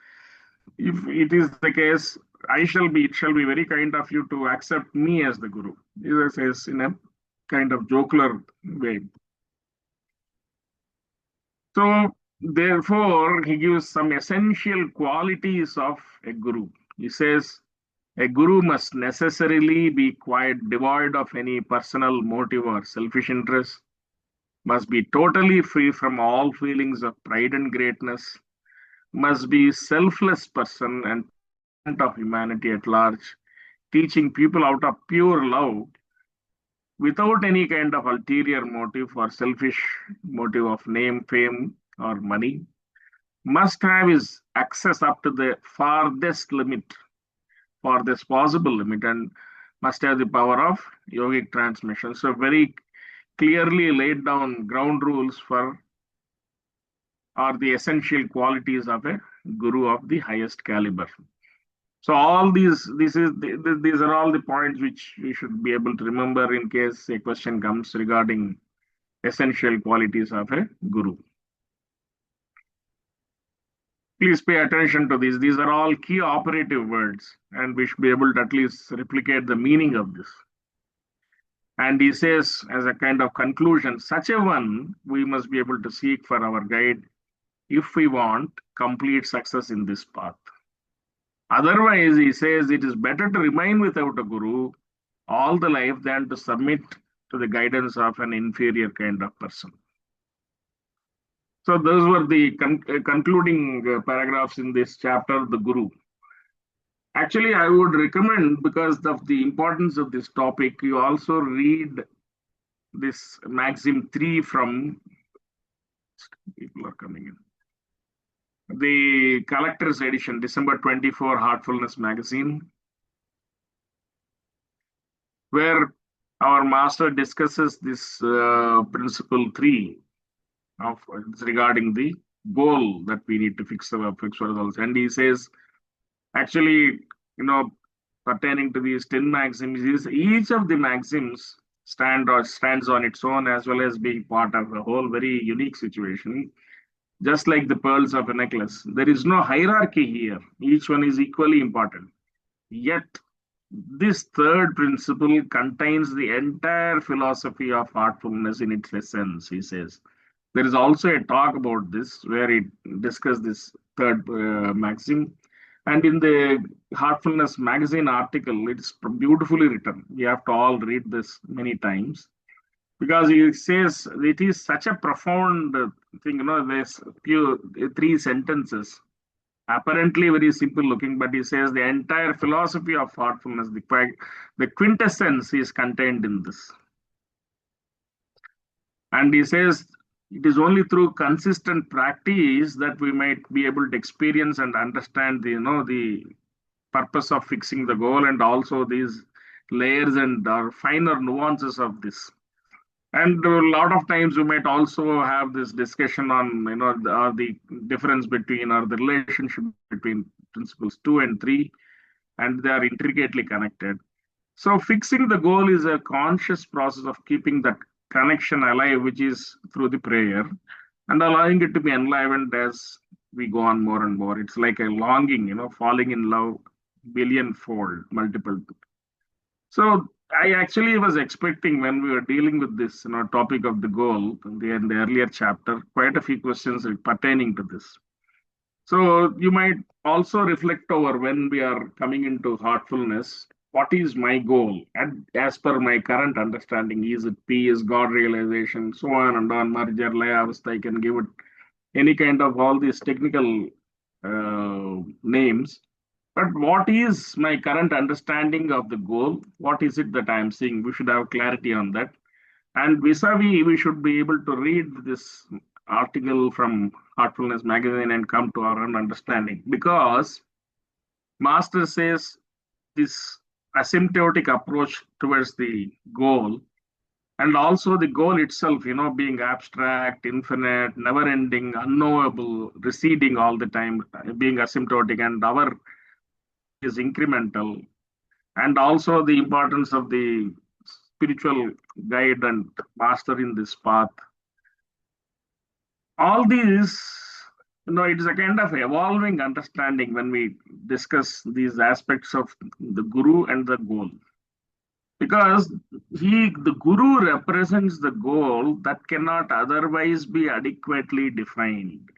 if it is the case, it shall be very kind of you to accept me as the guru. He says, kind of jocular way. So, therefore, he gives some essential qualities of a guru. He says, a guru must necessarily be quite devoid of any personal motive or selfish interest, must be totally free from all feelings of pride and greatness, must be selfless person and of humanity at large, teaching people out of pure love without any kind of ulterior motive or selfish motive of name, fame, or money, must have his access up to the farthest limit, farthest possible limit, and must have the power of yogic transmission. So, very clearly laid down ground rules for are the essential qualities of a guru of the highest caliber. So all these are all the points which we should be able to remember in case a question comes regarding essential qualities of a guru. Please pay attention to these. These are all key operative words, and we should be able to at least replicate the meaning of this. And he says, as a kind of conclusion, such a one we must be able to seek for our guide if we want complete success in this path. Otherwise, he says it is better to remain without a guru all the life than to submit to the guidance of an inferior kind of person. So, those were the concluding paragraphs in this chapter, the guru. Actually, I would recommend, because of the importance of this topic, you also read this Maxim 3 from people are coming in. The collector's edition, December 24, Heartfulness magazine, where our master discusses this principle 3 of regarding the goal that we need to fix for ourselves. And he says, actually, pertaining to these 10 maxims, each of the maxims stands on its own as well as being part of a whole very unique situation. Just like the pearls of a necklace, there is no hierarchy here. Each one is equally important. Yet, this third principle contains the entire philosophy of heartfulness in its essence, he says. There is also a talk about this where he discussed this third maxim. And in the Heartfulness magazine article, it's beautifully written. We have to all read this many times because he says it is such a profound thing. There's few 3 sentences, apparently very simple looking, but he says the entire philosophy of heartfulness, the quintessence is contained in this. And he says it is only through consistent practice that we might be able to experience and understand the purpose of fixing the goal and also these layers and finer nuances of this. And a lot of times we might also have this discussion on the difference between or the relationship between principles 2 and 3, and they are intricately connected. So fixing the goal is a conscious process of keeping that connection alive, which is through the prayer, and allowing it to be enlivened as we go on more and more. It's like a longing, falling in love billionfold, multiple. So I actually was expecting when we were dealing with this topic of the goal in the earlier chapter, quite a few questions pertaining to this. So you might also reflect over when we are coming into heartfulness. What is my goal? And as per my current understanding, is it peace, God realization, so on, merger, layavastha, I can give it any kind of all these technical names. But what is my current understanding of the goal? What is it that I am seeing? We should have clarity on that. And vis-a-vis, we should be able to read this article from Heartfulness magazine and come to our own understanding. Because Master says this asymptotic approach towards the goal, and also the goal itself, being abstract, infinite, never-ending, unknowable, receding all the time, being asymptotic, and our is incremental, and also the importance of the spiritual guide and master in this path. All these, it is a kind of evolving understanding when we discuss these aspects of the guru and the goal. because the guru represents the goal that cannot otherwise be adequately defined.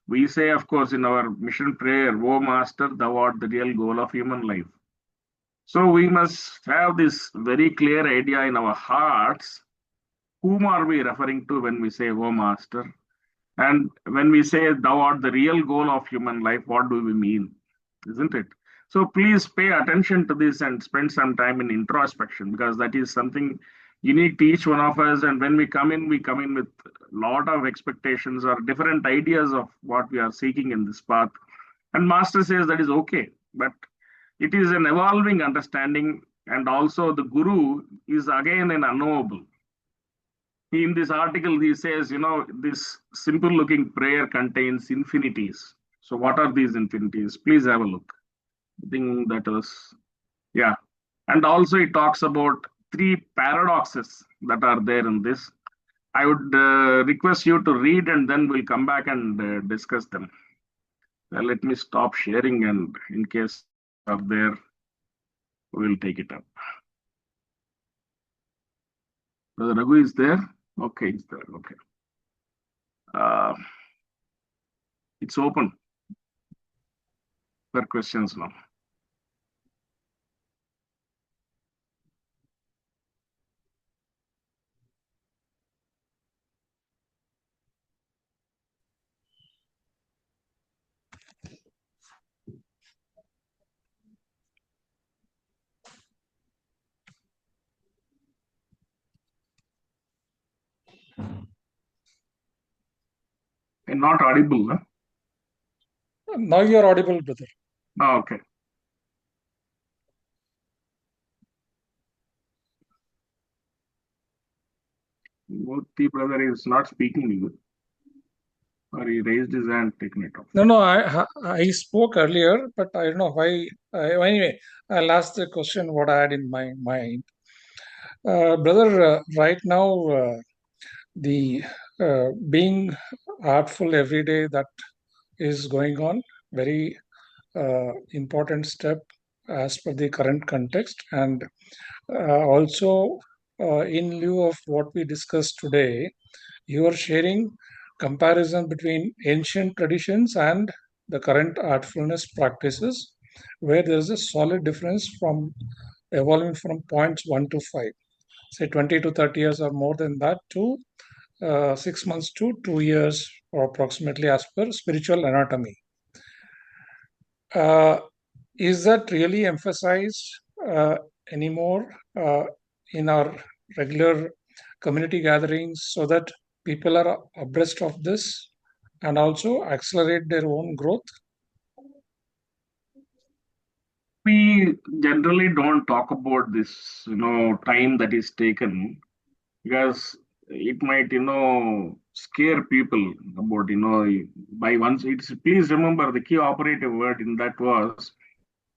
We say, of course, in our mission prayer, "O Master, thou art the real goal of human life." So we must have this very clear idea in our hearts. Whom are we referring to when we say, "O Master"? And when we say, "Thou art the real goal of human life," what do we mean? Isn't it? So please pay attention to this and spend some time in introspection, because that is something unique to each one of us. And when we come in with a lot of expectations or different ideas of what we are seeking in this path. And Master says that is okay, but it is an evolving understanding. And also, the Guru is again an unknowable. In this article, he says, this simple looking prayer contains infinities. So, what are these infinities? Please have a look. I think that was, yeah. And also, it talks about three paradoxes that are there in this. I would request you to read, and then we'll come back and discuss them. Let me stop sharing, and in case of there, we'll take it up. Brother Raghu is there? Okay, he's there. Okay. Uh, it's open for questions now. And not audible, huh?
Now you are audible, brother.
Oh, okay. Murthy brother is not speaking good. Or he raised his hand, taking it off.
No, I spoke earlier, but I don't know why. Anyway, I'll ask the question what I had in my mind. Brother, right now, the being artful every day that is going on, very important step as per the current context. And also, in lieu of what we discussed today, you are sharing comparison between ancient traditions and the current artfulness practices, where there is a solid difference from evolving from points 1 to 5, say 20 to 30 years or more than that, to 6 months to 2 years, or approximately, as per spiritual anatomy. Uh, is that really emphasized anymore in our regular community gatherings, so that people are abreast of this and also accelerate their own growth?
We generally don't talk about this, time that is taken, because it might, scare people about, by one's. It's please remember the key operative word in that was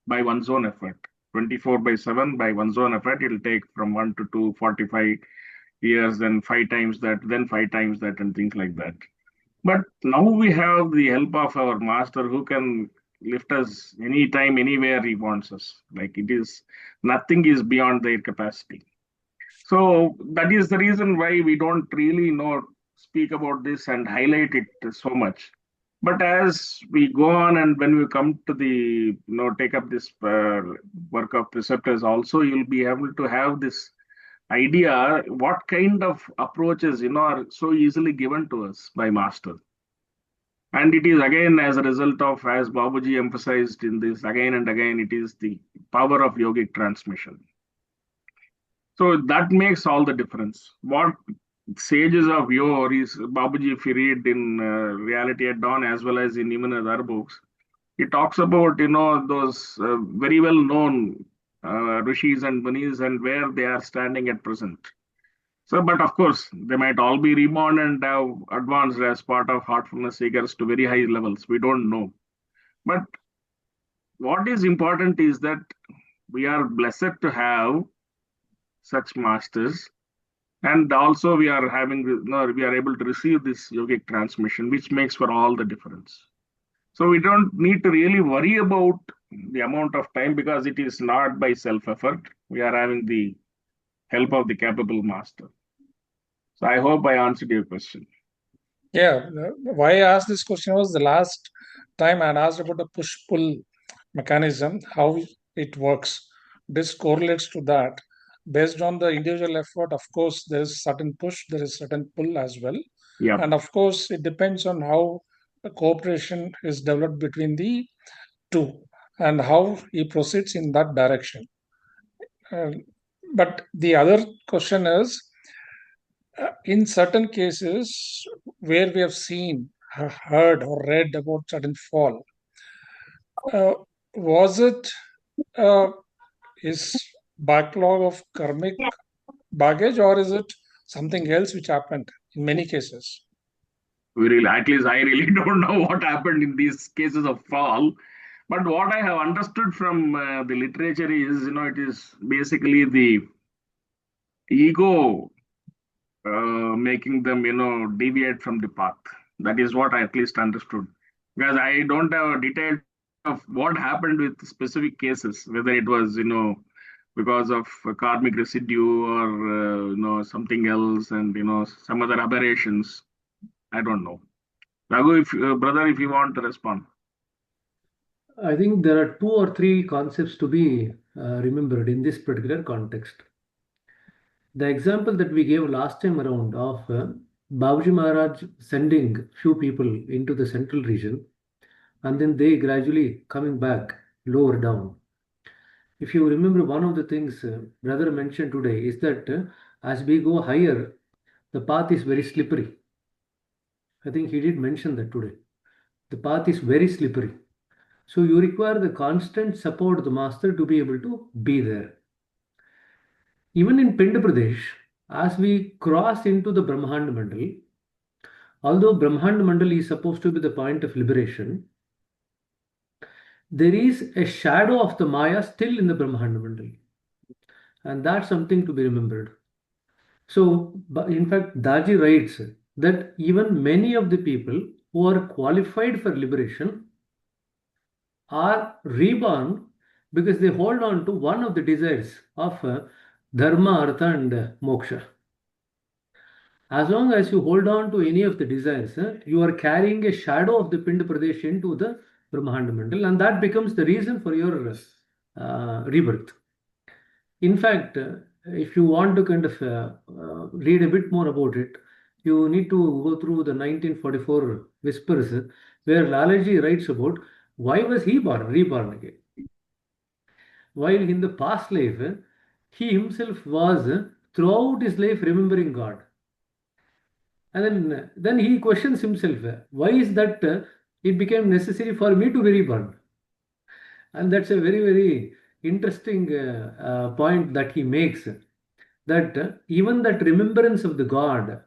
by one's own effort. 24/7 by one's own effort. It'll take from 1 to 2, 45 years, then five times that, then five times that, and things like that. But now we have the help of our master who can lift us anytime, anywhere he wants us. Like it is, nothing is beyond their capacity. So that is the reason why we don't really speak about this and highlight it so much. But as we go on and when we come to the, take up this work of preceptors also, you'll be able to have this idea what kind of approaches, are so easily given to us by master. And it is again as a result of, as Babuji emphasized in this again and again, it is the power of yogic transmission. So that makes all the difference. What sages of yore is Babuji, if you read in Reality at Dawn as well as in even other books, he talks about, those very well known rishis and munis and where they are standing at present. So, but of course, they might all be reborn and have advanced as part of heartfulness seekers to very high levels. We don't know. But what is important is that we are blessed to have such masters, and also we are having, we are able to receive this yogic transmission, which makes for all the difference. So we don't need to really worry about the amount of time, because it is not by self effort. We are having the help of the capable master. So I hope I answered your question.
Yeah, why I asked this question was the last time I had asked about the push-pull mechanism, how it works. This correlates to that. Based on the individual effort, of course, there is certain push, there is certain pull as well.
Yeah.
And of course, it depends on how the cooperation is developed between the two and how he proceeds in that direction. But the other question is, in certain cases where we have seen, heard, or read about sudden fall, uh, was it uh, his backlog of karmic baggage, or is it something else which happened in many cases?
We really, at least I really don't know what happened in these cases of fall. But what I have understood from the literature is, it is basically the ego making them, deviate from the path. That is what I at least understood. Because I don't have a detail of what happened with specific cases, whether it was, because of a karmic residue or, something else and, some other aberrations. I don't know. Raghu, if brother, if you want to respond.
I think there are two or three concepts to be remembered in this particular context. The example that we gave last time around of Babuji Maharaj sending few people into the central region and then they gradually coming back lower down. If you remember, one of the things brother mentioned today is that as we go higher, the path is very slippery. I think he did mention that today. The path is very slippery. So you require the constant support of the master to be able to be there. Even in Pinda Pradesh, as we cross into the Brahmanda Mandal, although Brahmanda Mandal is supposed to be the point of liberation, there is a shadow of the Maya still in the Brahmanda Mandal. And that's something to be remembered. So, in fact, Daji writes that even many of the people who are qualified for liberation are reborn because they hold on to one of the desires of dharma, artha, and moksha. As long as you hold on to any of the desires, you are carrying a shadow of the Pinda Pradesh into the Brahmanda Mandal, and that becomes the reason for your rebirth. In fact, if you want to kind of read a bit more about it, you need to go through the 1944 Whispers, where Lalaji writes about why was he reborn again. While in the past life, he himself was throughout his life remembering God. And then he questions himself, why is that it became necessary for me to be reborn? And that's a very, very interesting point that he makes, that even that remembrance of the God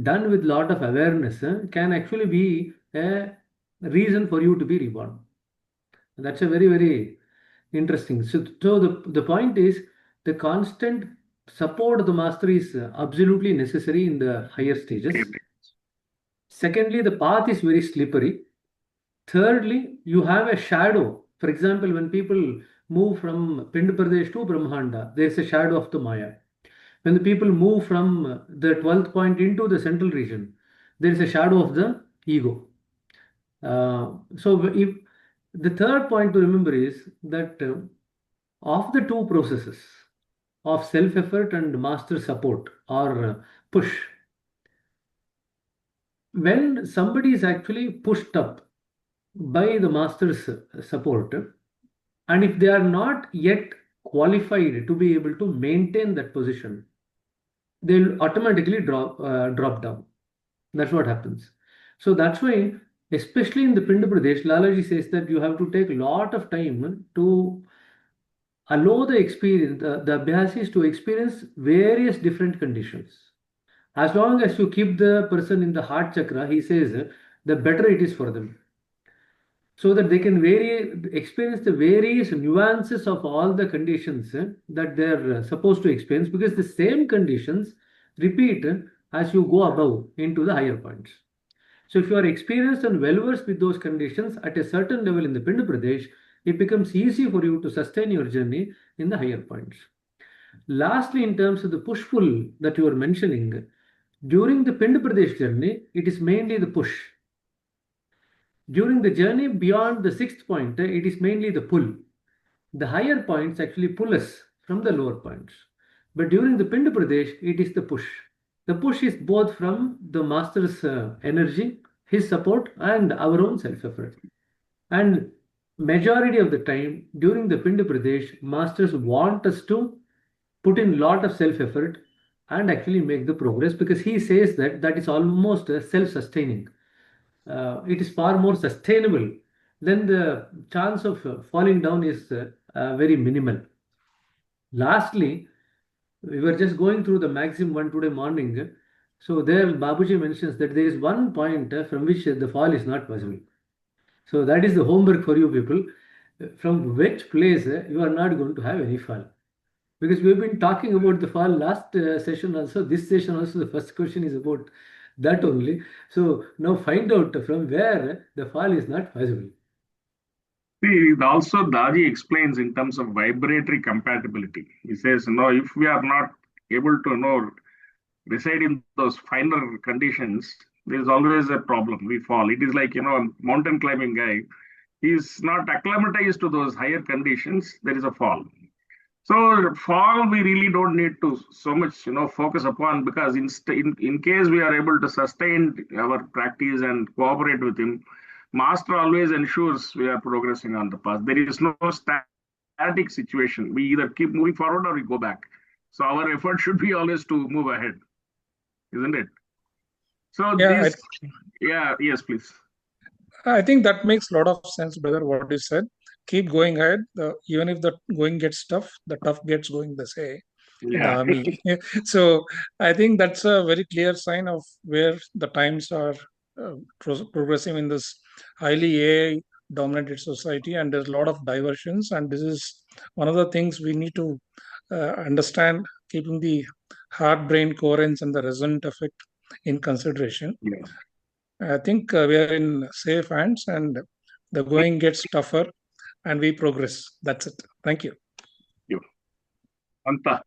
done with lot of awareness can actually be a reason for you to be reborn. That's a very, very interesting. So the point is the constant support of the master is absolutely necessary in the higher stages. Secondly, the path is very slippery. Thirdly, you have a shadow. For example, when people move from Pinda Pradesh to Brahmanda, there is a shadow of the Maya. When the people move from the 12th point into the central region, there is a shadow of the ego. So, if the third point to remember is that of the two processes of self effort and master support or push, when somebody is actually pushed up by the master's support, and if they are not yet qualified to be able to maintain that position, they'll automatically drop down. That's what happens. So that's why, especially in the Pinda Pradesh, Lalaji says that you have to take a lot of time to allow the experience, the Abhyasis to experience various different conditions. As long as you keep the person in the heart chakra, he says, the better it is for them. So that they can experience the various nuances of all the conditions that they're supposed to experience, because the same conditions repeat as you go above into the higher points. So if you are experienced and well versed with those conditions at a certain level in the Pinda Pradesh, it becomes easy for you to sustain your journey in the higher points. Lastly, in terms of the push-pull that you were mentioning, during the Pind Pradesh journey, it is mainly the push. During the journey beyond the sixth point, it is mainly the pull. The higher points actually pull us from the lower points. But during the Pind Pradesh, it is the push. The push is both from the master's energy, his support, and our own self-effort. And majority of the time during the Pind Pradesh, masters want us to put in lot of self-effort and actually make the progress, because he says that that is almost self-sustaining. It is far more sustainable. Then the chance of falling down is very minimal. Lastly, we were just going through the Maxim one today morning. So there Babuji mentions that there is one point from which the fall is not possible. So that is the homework for you people. From which place you are not going to have any fall. Because we've been talking about the fall last session also. This session also, the first question is about that only. So now find out from where the fall is not possible.
See, also Daji explains in terms of vibratory compatibility. He says, no, if we are not able to reside in those finer conditions, there is always a problem. We fall. It is like, a mountain climbing guy. He is not acclimatized to those higher conditions. There is a fall. So fall we really don't need to so much focus upon, because in case we are able to sustain our practice and cooperate with him, master always ensures we are progressing on the path. There is no static situation. We either keep moving forward or we go back. So our effort should be always to move ahead, isn't it? So
Yeah,
yes, please.
I think that makes a lot of sense, brother, what you said. Keep going ahead. Even if the going gets tough, the tough gets going, they say in the
Yeah.
army. So I think that's a very clear sign of where the times are progressing in this highly AI dominated society, and there's a lot of diversions. And this is one of the things we need to understand, keeping the heart brain coherence and the resonant effect in consideration.
Yeah.
I think we are in safe hands, and the going gets tougher and we progress. That's it. Thank you.
You. Anta.
I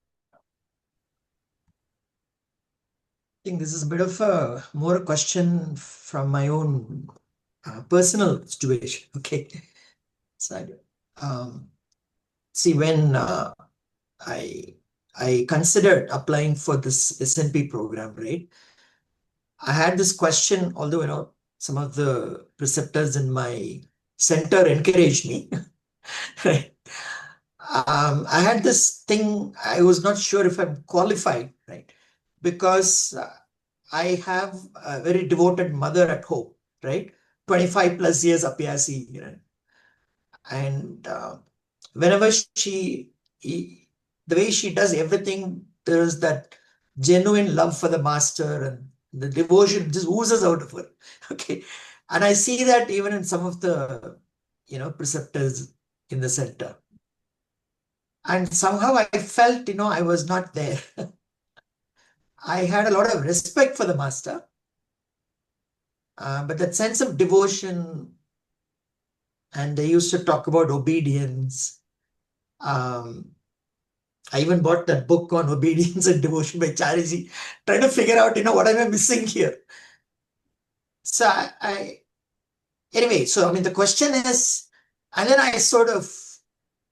think this is a bit of a more question from my own personal situation. Okay. So, see, when I considered applying for this SNP program, right? I had this question, although some of the preceptors in my center encouraged me. Right. I had this thing, I was not sure if I'm qualified, right? Because I have a very devoted mother at home, right? 25 plus years Apyasi, and whenever the way she does everything, there's that genuine love for the master, and the devotion just oozes out of her. Okay. And I see that even in some of the, preceptors in the center. And somehow I felt, I was not there. I had a lot of respect for the master, but that sense of devotion, and they used to talk about obedience. I even bought that book on obedience and devotion by Chariji, trying to figure out, what am I missing here? So anyway, so the question is, and then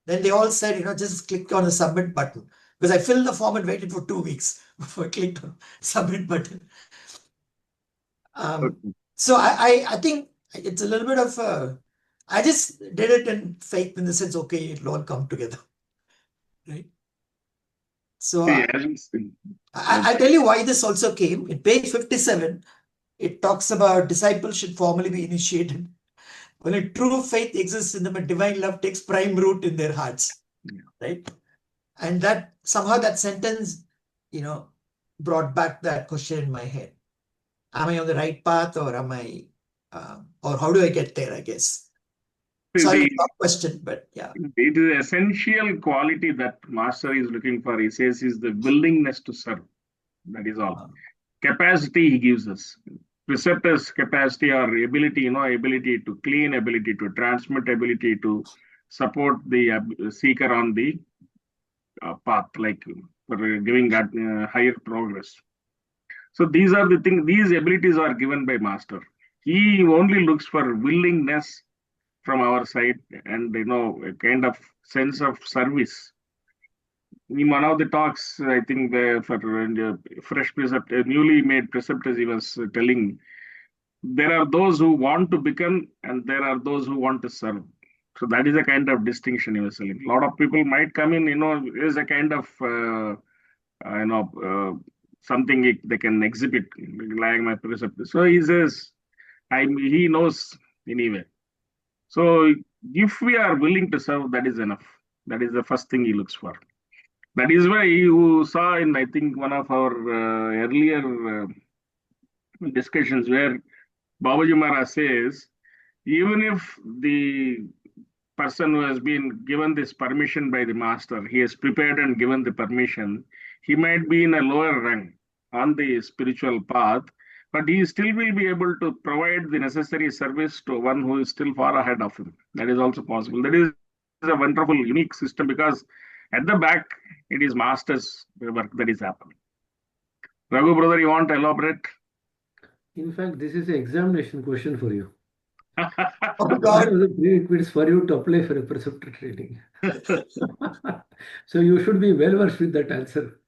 then they all said, just click on the submit button, because I filled the form and waited for 2 weeks before I clicked on submit button. So I think it's a little bit of I just did it in faith, in the sense, okay, it'll all come together, right? So I tell you why this also came. In page 57, it talks about disciples should formally be initiated. When a true faith exists in them, a divine love takes prime root in their hearts, right? And that somehow that sentence, brought back that question in my head. Am I on the right path, or am I, or how do I get there, I guess? Sorry, tough question, but yeah.
It is essential quality that master is looking for. He says is the willingness to serve. That is all. Capacity he gives us. Preceptor's capacity or ability, ability to clean, ability to transmit, ability to support the seeker on the path. Like for giving that higher progress. So these are the things, these abilities are given by master. He only looks for willingness from our side and a kind of sense of service. In one of the talks, I think for fresh preceptor, newly made preceptors, he was telling there are those who want to become and there are those who want to serve. So that is a kind of distinction he was saying. A lot of people might come in, is a kind of something they can exhibit like my preceptor. So he says, he knows anyway. So if we are willing to serve, that is enough. That is the first thing he looks for. That is why you saw in, I think, one of our earlier discussions where Babaji Maharaj says, even if the person who has been given this permission by the master, he has prepared and given the permission, he might be in a lower rank on the spiritual path, but he still will be able to provide the necessary service to one who is still far ahead of him. That is also possible. That is a wonderful, unique system because at the back, it is master's work that is happening. Raghu, brother, you want to elaborate?
In fact, this is an examination question for you.
Oh
What
God.
are the prerequisites for you to apply for a preceptor training? So you should be well versed with that answer.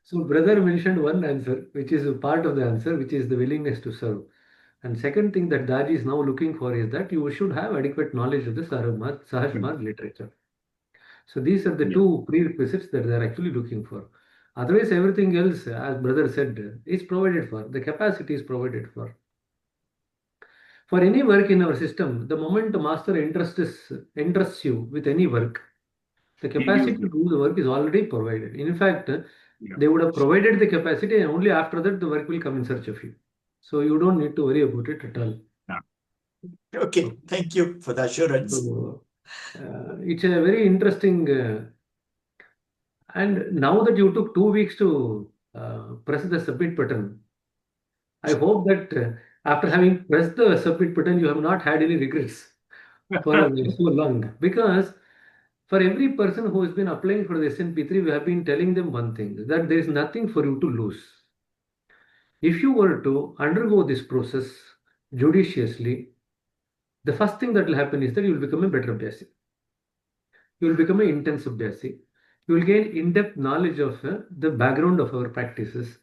So brother mentioned one answer, which is a part of the answer, which is the willingness to serve. And second thing that Daji is now looking for is that you should have adequate knowledge of the Sahajmar literature. So these are the
Yeah.
two prerequisites that they are actually looking for. Otherwise, everything else, as brother said, is provided for. The capacity is provided for. For any work in our system, the moment the master entrusts you with any work, the
He
capacity
gives
to do the work is already provided. In fact,
yeah.
they would have provided the capacity, and only after that the work will come in search of you. So you don't need to worry about it at all.
Okay, thank you for the assurance.
So it's a very interesting. And now that you took 2 weeks to press the submit button, I hope that after having pressed the submit button, you have not had any regrets for so long. Because for every person who has been applying for the SNP3, we have been telling them one thing, that there is nothing for you to lose. If you were to undergo this process judiciously, the first thing that will happen is that you will become a better Abhyasi. You will become an intense Abhyasi. You will gain in-depth knowledge of the background of our practices,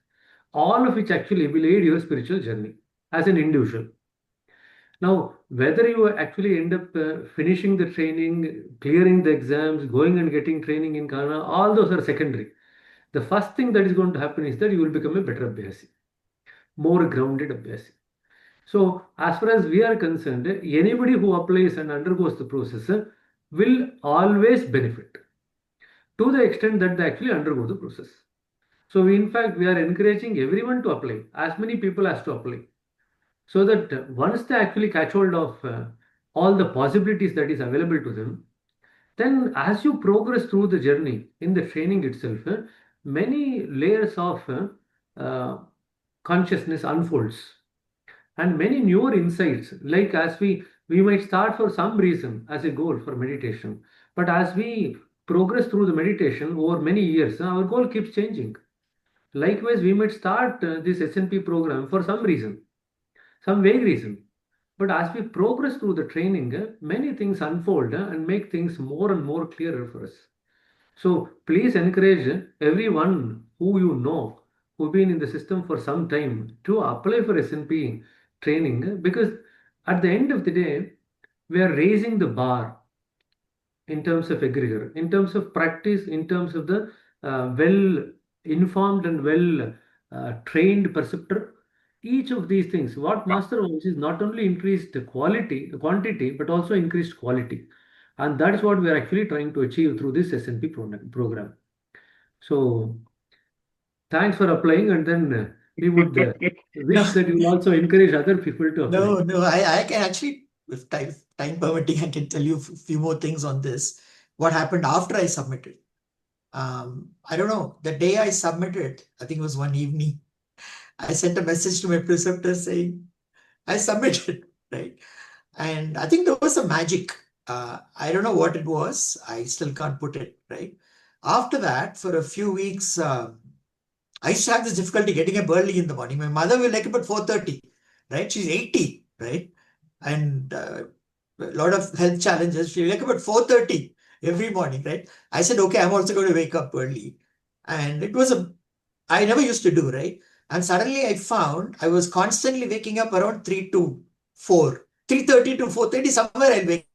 all of which actually will aid your spiritual journey as an individual. Now, whether you actually end up finishing the training, clearing the exams, going and getting training in Kana, all those are secondary. The first thing that is going to happen is that you will become a better Abhyasi, more grounded Abhyasi. So, as far as we are concerned, anybody who applies and undergoes the process will always benefit to the extent that they actually undergo the process. So, in fact, we are encouraging everyone to apply, as many people as to apply, so that once they actually catch hold of all the possibilities that is available to them, then as you progress through the journey in the training itself, many layers of uh, consciousness unfolds and many newer insights, like as we might start for some reason as a goal for meditation, but as we progress through the meditation over many years, our goal keeps changing. Likewise, we might start this SNP program for some reason, some vague reason. But as we progress through the training, many things unfold and make things more and more clearer for us. So please encourage everyone who you know who've been in the system for some time to apply for SNP training, because at the end of the day, we are raising the bar in terms of egregor, in terms of practice, in terms of the well informed and well trained preceptor. Each of these things, what master wants is not only increased quantity, but also increased quality. And that is what we are actually trying to achieve through this SNP program. So thanks for applying, and then we would wish that you will also encourage other people to apply.
No, I can actually, if time permitting, I can tell you a few more things on this. What happened after I submitted? I don't know. The day I submitted, I think it was one evening, I sent a message to my preceptor saying, I submitted, right? And I think there was a magic. I don't know what it was. I still can't put it, right? After that, for a few weeks, I used to have this difficulty getting up early in the morning. My mother will wake up at 4:30, right? She's 80, right? And a lot of health challenges. She wake up at 4:30 every morning, right? I said, okay, I'm also going to wake up early. And it was I never used to do, right? And suddenly I found I was constantly waking up around 3 to 4, 3:30 to 4:30, somewhere I'll wake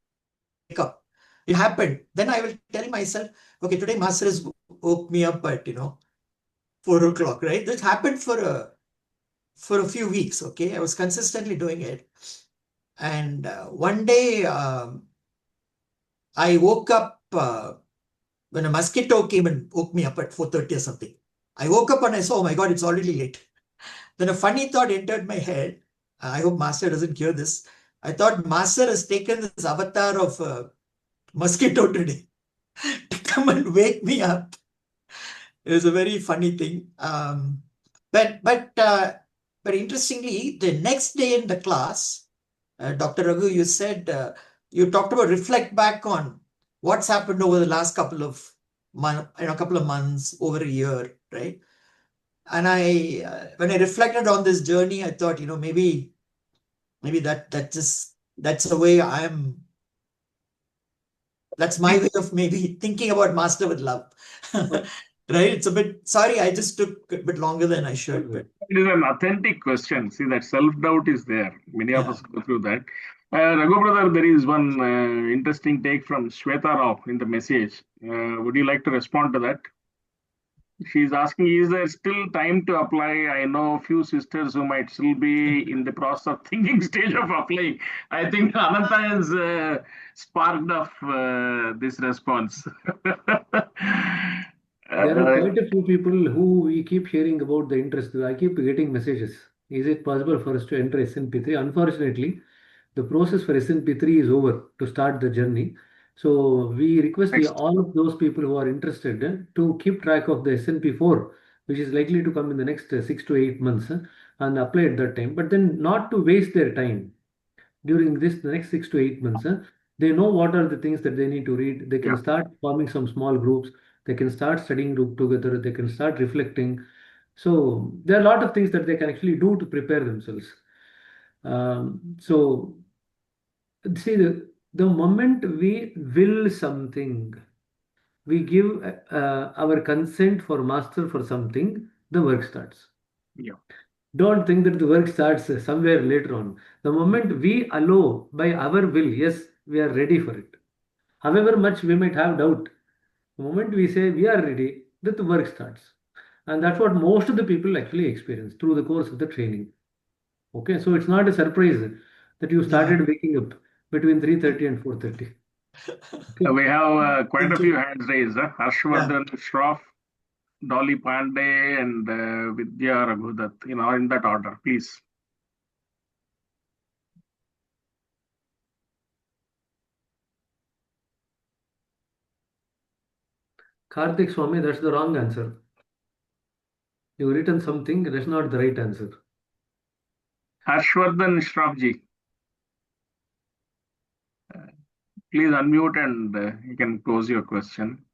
up. It happened. Then I will tell myself, okay, today Master has woke me up at, 4 o'clock, right? This happened for a few weeks, okay? I was consistently doing it. And one day I woke up when a mosquito came and woke me up at 4:30 or something. I woke up and I saw, oh my God, it's already late. Then a funny thought entered my head. I hope Master doesn't hear this. I thought Master has taken this avatar of a mosquito today to come and wake me up. It was a very funny thing. But interestingly, the next day in the class, Dr. Raghu, you said you talked about reflect back on what's happened over the last couple of months, over a year, right? And when I reflected on this journey, I thought, maybe that's the way that's my way of maybe thinking about Master with love. Right? It's a bit, sorry, I just took a bit longer than I should. But
It is an authentic question. See, that self-doubt is there. Many of
yeah.
us go through that. Raghu brother, there is one interesting take from Shweta Rao in the message. Would you like to respond to that? She's asking, is there still time to apply? I know a few sisters who might still be in the process of thinking stage of applying. I think Ananta has sparked off this response.
There are
Uh,
quite a few people who we keep hearing about the interest. I keep getting messages. Is it possible for us to enter SNP3? Unfortunately, the process for SNP3 is over to start the journey. So we request
next.
all of those people who are interested to keep track of the SNP4, which is likely to come in the next 6 to 8 months, and apply at that time. But then not to waste their time during the next 6 to 8 months. They know what are the things that they need to read. They can
Yeah.
start forming some small groups. They can start studying together. They can start reflecting. So there are a lot of things that they can actually do to prepare themselves. So see, the moment we will something, we give our consent for master for something, the work starts.
Yeah.
Don't think that the work starts somewhere later on. The moment we allow by our will, yes, we are ready for it. However much we might have doubt, the moment we say we are ready, that the work starts. And that's what most of the people actually experience through the course of the training. Okay, so it's not a surprise that you
Yeah.
started waking up between 3:30 and 4:30. Okay.
We have quite a
Thank
few
you.
hands raised.
Yeah.
Harshvardhan Shroff, Dolly Pandey, and Vidya Raghudat, in that order, please.
Karthik Swami, that's the wrong answer. You've written something, that's not the right answer.
Harshvardhan Shroffji, please unmute and you can pose your question.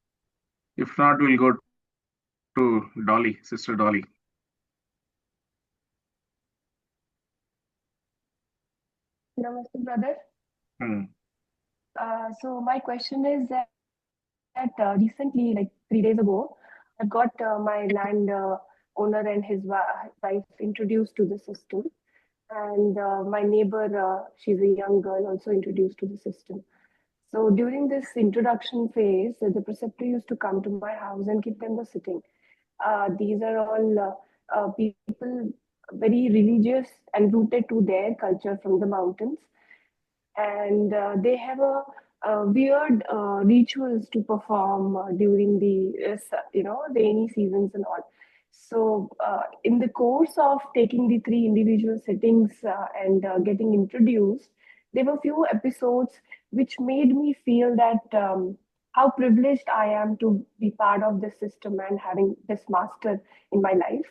If not, we'll go to Dolly, Sister Dolly.
Namaste, brother.
Hmm.
So my question is that recently, like 3 days ago, I got my land owner and his wife introduced to the system, and my neighbor, she's a young girl, also introduced to the system. So during this introduction phase, the preceptor used to come to my house and give them the sitting. These are all people very religious and rooted to their culture from the mountains, and they have a weird rituals to perform during the rainy seasons and all. So in the course of taking the three individual sittings and getting introduced, there were few episodes which made me feel that how privileged I am to be part of this system and having this master in my life,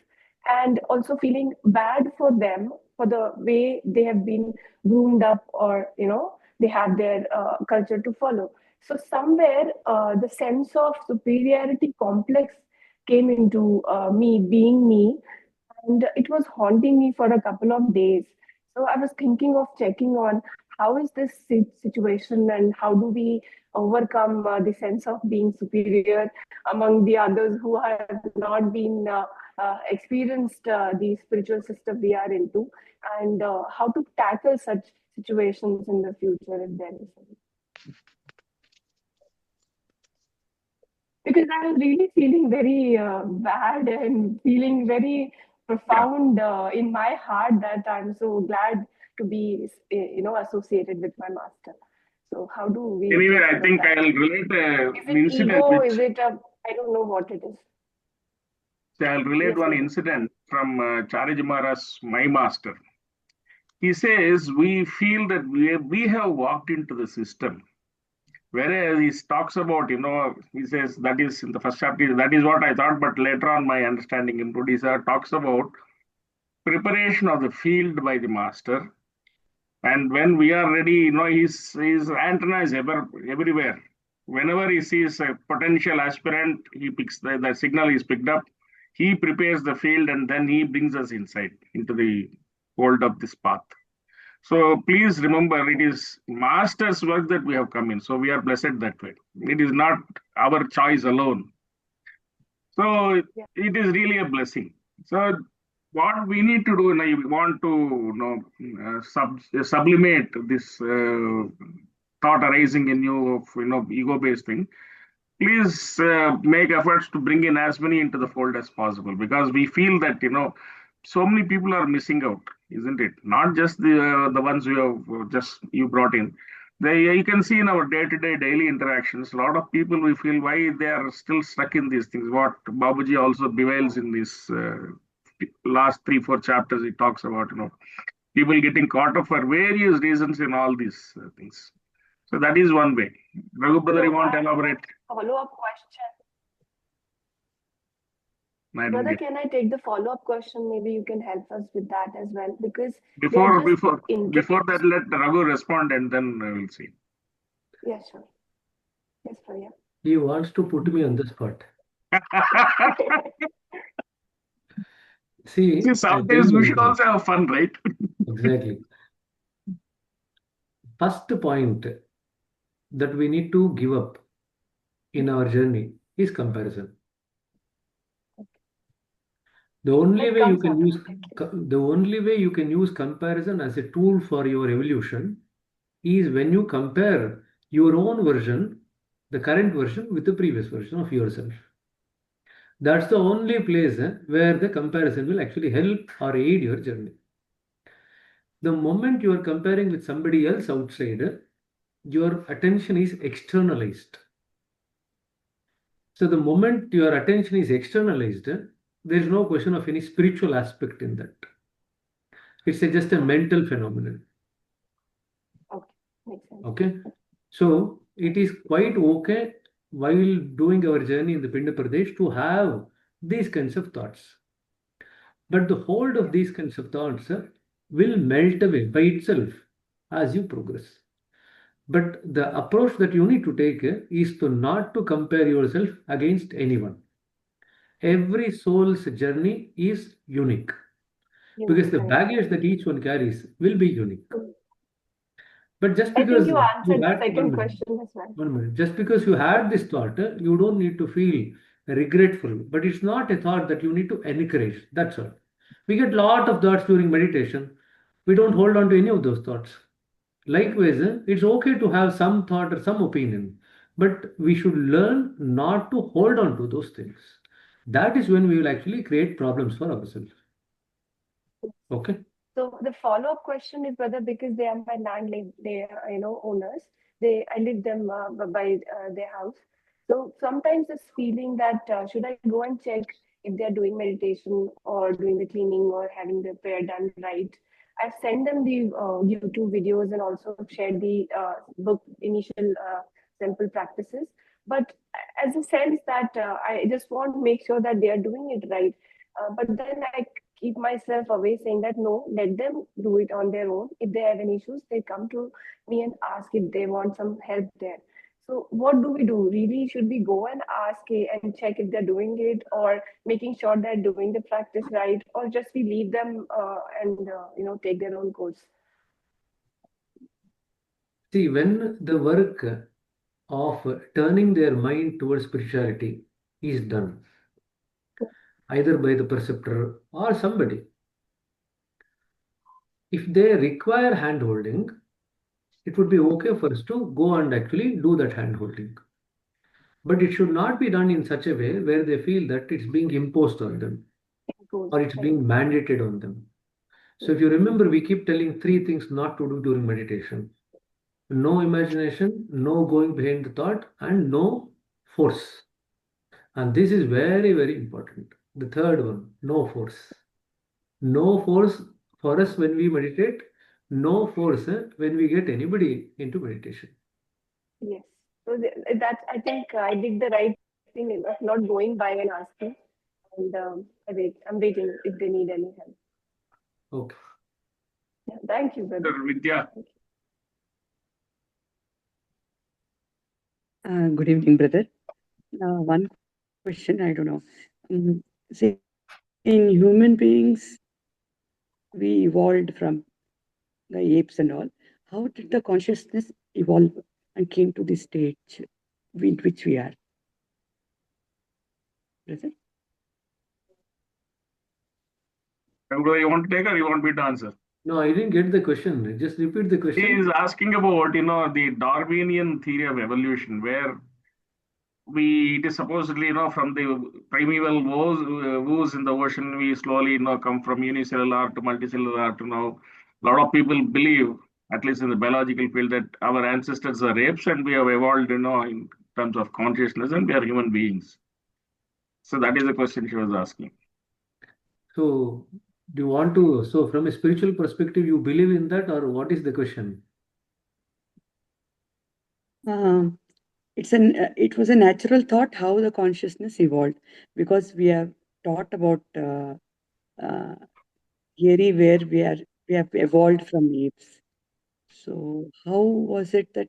and also feeling bad for them for the way they have been groomed up, or they have their culture to follow. So somewhere the sense of superiority complex came into me being me, and it was haunting me for a couple of days. So I was thinking of checking on how is this situation and how do we overcome the sense of being superior among the others who have not been experienced the spiritual system we are into, and how to tackle such situations in the future if there is any. Because I was really feeling very bad and feeling very profound in my heart that I'm so glad to be, associated with my master. So how do we
Anyway,
take
I
care of
think
that?
I'll relate
Is
an
it
incident
ego?
which
Is it I don't know what it is.
I'll relate
Yes,
one
brother.
incident from Chariji Maharaj, my master. He says we feel that we have walked into the system. Whereas he talks about, he says that is in the first chapter, that is what I thought, but later on my understanding improved. He talks about preparation of the field by the master. And when we are ready, his antenna is everywhere. Whenever he sees a potential aspirant, he picks the signal is picked up. He prepares the field and then he brings us inside into the fold of this path. So please remember, it is master's work that we have come in. So we are blessed that way. It is not our choice alone. So
Yeah.
it is really a blessing. So what we need to do, we want to sublimate this thought arising in you of ego-based thing. Please make efforts to bring in as many into the fold as possible, because we feel that so many people are missing out, isn't it? Not just the ones you have just you brought in. You can see in our day-to-day daily interactions, a lot of people we feel why they are still stuck in these things. What Babuji also bewails in this last 3-4 chapters, he talks about people getting caught up for various reasons in all these things. So that is one way. Raghu brother, you want to elaborate?
Follow-up question.
Brother,
can I take the follow-up question? Maybe you can help us with that as well, because
before that, let Raghu respond and then we'll see.
Yeah, sure. Yes, Priya.
He wants to put me on the spot. See,
sometimes we should also have fun, right?
Exactly. First point that we need to give up in our journey is comparison. The only way you can use comparison as a tool for your evolution is when you compare your own version, the current version, with the previous version of yourself. That's the only place where the comparison will actually help or aid your journey. The moment you are comparing with somebody else outside, your attention is externalized. So the moment your attention is externalized, there is no question of any spiritual aspect in that. It's just a mental phenomenon.
Okay, makes sense.
Okay, so it is quite okay while doing our journey in the Pinda Pradesh to have these kinds of thoughts. But the hold of these kinds of thoughts will melt away by itself as you progress. But the approach that you need to take is to not to compare yourself against anyone. Every soul's journey is unique because the baggage that each one carries will be unique. But just
I think
because
you answered the
had
second question as well.
1 minute, just because you had this thought, you don't need to feel regretful. But it's not a thought that you need to encourage. That's all. We get a lot of thoughts during meditation. We don't hold on to any of those thoughts. Likewise, it's okay to have some thought or some opinion, but we should learn not to hold on to those things. That is when we will actually create problems for ourselves. Okay.
So the follow-up question is whether, because they are my landlady, they are, owners. I leave them by their house. So sometimes this feeling that should I go and check if they are doing meditation or doing the cleaning or having the prayer done right. I've sent them the YouTube videos and also shared the book initial simple practices. But as a sense that I just want to make sure that they are doing it right. But then I keep myself away saying that no, let them do it on their own. If they have any issues, they come to me and ask if they want some help there. So what do we do? Really, should we go and ask and check if they're doing it, or making sure they're doing the practice right, or just we leave them and take their own course?
See, when the work of turning their mind towards spirituality is done, either by the preceptor or somebody, if they require hand holding, it would be okay for us to go and actually do that hand holding. But it should not be done in such a way where they feel that it's being imposed on them
Course,
or it's
right.
being mandated on them. So if you remember, we keep telling three things not to do during meditation: no imagination, no going behind the thought, and no force. And this is very, very important. The third one, no force. No force for us when we meditate, no force when we get anybody into meditation.
Yes. So that's, I think I did the right thing of not going by and asking. And I'm waiting if they need any help.
Okay.
Yeah, thank you, brother.
Vidya.
Thank you.
Good evening, brother. One question, I don't know. See, in human beings, we evolved from the apes and all. How did the consciousness evolve and came to this stage with which we are? Brother?
Do you want to take or you want me to answer?
No, I didn't get the question. Just repeat the
He
question.
is asking about, the Darwinian theory of evolution, where it is supposedly, from the primeval woos in the ocean, we slowly, come from unicellular to multicellular to now. A lot of people believe, at least in the biological field, that our ancestors are apes and we have evolved, in terms of consciousness and we are human beings. So that is the question she was asking.
So, do you want to, so from a spiritual perspective, you believe in that, or what is the question?
Um, it was a natural thought how the consciousness evolved, because we have taught about theory where we have evolved from apes. So how was it that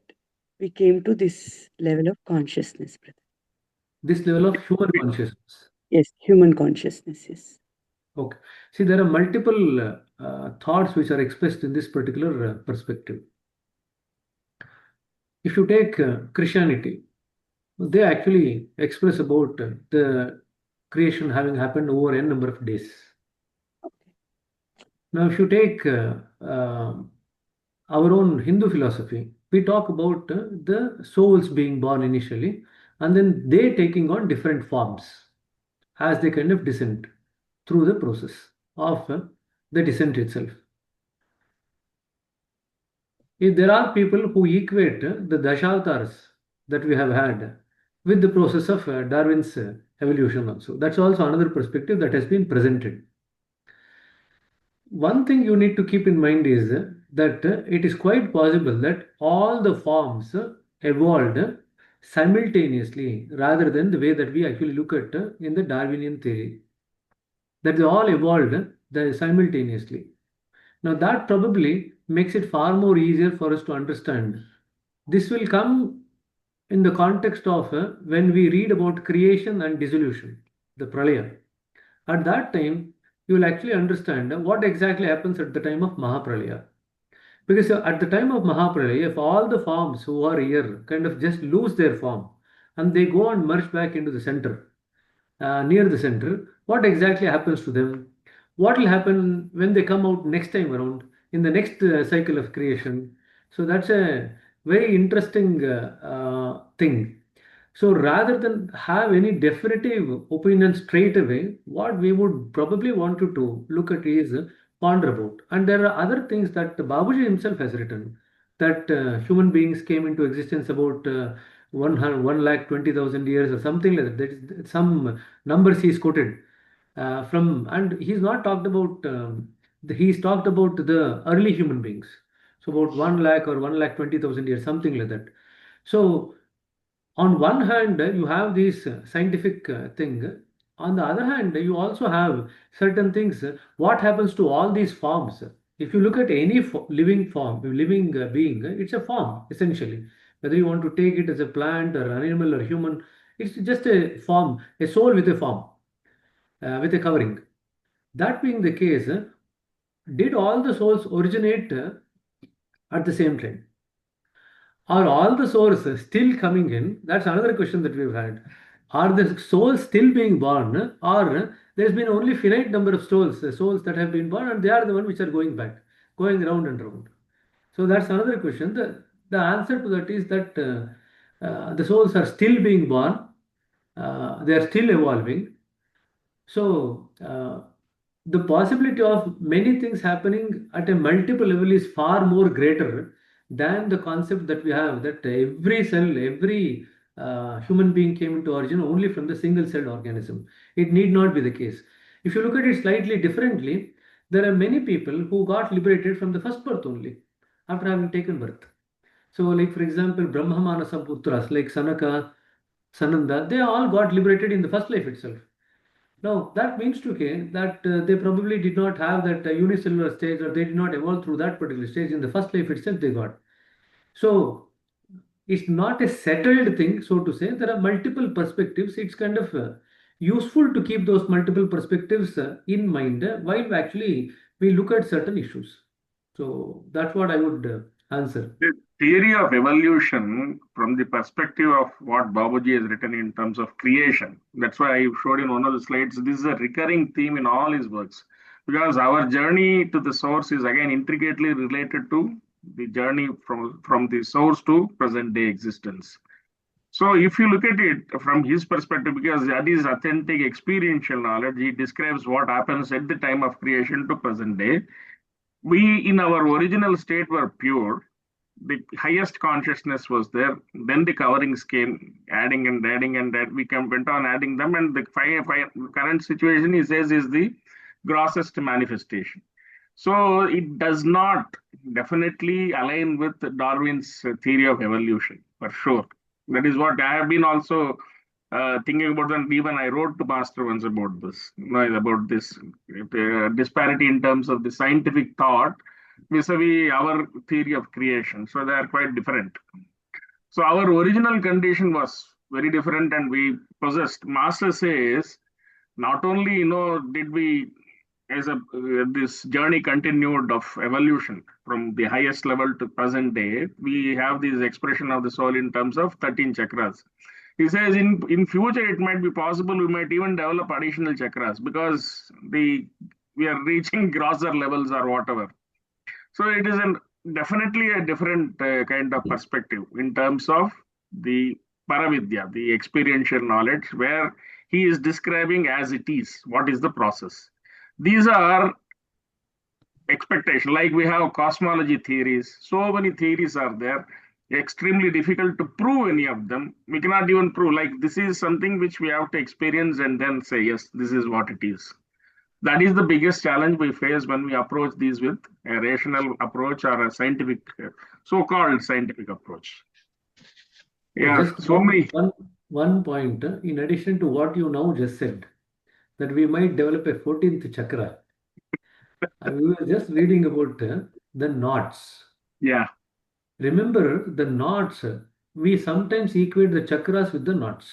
we came to this level of consciousness, brother?
This level of human consciousness.
Yes, human consciousness, yes.
Okay. See, there are multiple thoughts which are expressed in this particular perspective. If you take Christianity, they actually express about the creation having happened over a number of days. Now, if you take our own Hindu philosophy, we talk about the souls being born initially and then they taking on different forms as they kind of descend through the process of the descent itself. If there are people who equate the Dashavatars that we have had with the process of Darwin's evolution also. That's also another perspective that has been presented. One thing you need to keep in mind is that it is quite possible that all the forms evolved simultaneously rather than the way that we actually look at in the Darwinian theory. That they all evolved simultaneously. Now that probably makes it far more easier for us to understand. This will come in the context of when we read about creation and dissolution, the pralaya. At that time, you will actually understand what exactly happens at the time of Mahapralaya. Because at the time of Mahapralaya, if all the forms who are here kind of just lose their form and they go and merge back into the center, near the center, what exactly happens to them? What will happen when they come out next time around in the next cycle of creation? So that's a very interesting thing. So rather than have any definitive opinion straight away, what we would probably want to do, look at is ponder about. And there are other things that Babuji himself has written that human beings came into existence about 1,20,000 years or something like that. That is some numbers he's quoted from, and he's not talked about. He's talked about the early human beings, so about 1 lakh or 1,20,000 years, something like that. So on one hand, you have this scientific thing. On the other hand, you also have certain things. What happens to all these forms? If you look at any living form, living being, it's a form essentially. Whether you want to take it as a plant or an animal or human, it's just a form, a soul with a form, with a covering. That being the case, did all the souls originate at the same time? Are all the souls still coming in? That's another question that we've had. Are the souls still being born, or there's been only finite number of souls that have been born, and they are the ones which are going back, going round and round? So that's another question. The answer to that is that the souls are still being born, they are still evolving. So the possibility of many things happening at a multiple level is far more greater than the concept that we have that every cell, every human being came into origin only from the single celled organism. It need not be the case. If you look at it slightly differently, there are many people who got liberated from the first birth only after having taken birth. So, like for example, Brahmamanasa Putras like Sanaka, Sananda, they all got liberated in the first life itself. Now, that means to say that they probably did not have that unicellular stage, or they did not evolve through that particular stage in the first life itself they got. So, it's not a settled thing, so to say. There are multiple perspectives. It's kind of useful to keep those multiple perspectives in mind while actually we look at certain issues. So, that's what I would answer.
The theory of evolution from the perspective of what Babuji has written in terms of creation. That's why I showed in one of the slides. This is a recurring theme in all his works, because our journey to the source is again intricately related to the journey from the source to present day existence. So if you look at it from his perspective, because that is authentic experiential knowledge, he describes what happens at the time of creation to present day. We in our original state were pure, the highest consciousness was there. Then the coverings came, adding and adding, and that went on adding them. And the current situation, he says, is the grossest manifestation. So it does not definitely align with Darwin's theory of evolution, for sure. That is what I have been also thinking about, and even I wrote to Master once about this, about this disparity in terms of the scientific thought vis-a-vis our theory of creation. So they are quite different. So our original condition was very different, and we possessed. Master says, not only did we, as this journey continued of evolution from the highest level to present day, we have this expression of the soul in terms of 13 chakras. He says in future it might be possible we might even develop additional chakras because we are reaching grosser levels or whatever. So it is definitely a different kind of perspective in terms of the Paravidya, the experiential knowledge, where he is describing as it is, what is the process. These are expectations, like we have cosmology theories, so many theories are there, extremely difficult to prove any of them. We cannot even prove, like this is something which we have to experience and then say, yes, this is what it is. That is the biggest challenge we face when we approach these with a rational approach or a scientific, so-called scientific approach. Yeah,
Just
so many.
one point, in addition to what you now just said, that we might develop a 14th chakra. We were just reading about the knots.
Yeah.
Remember the knots, we sometimes equate the chakras with the knots.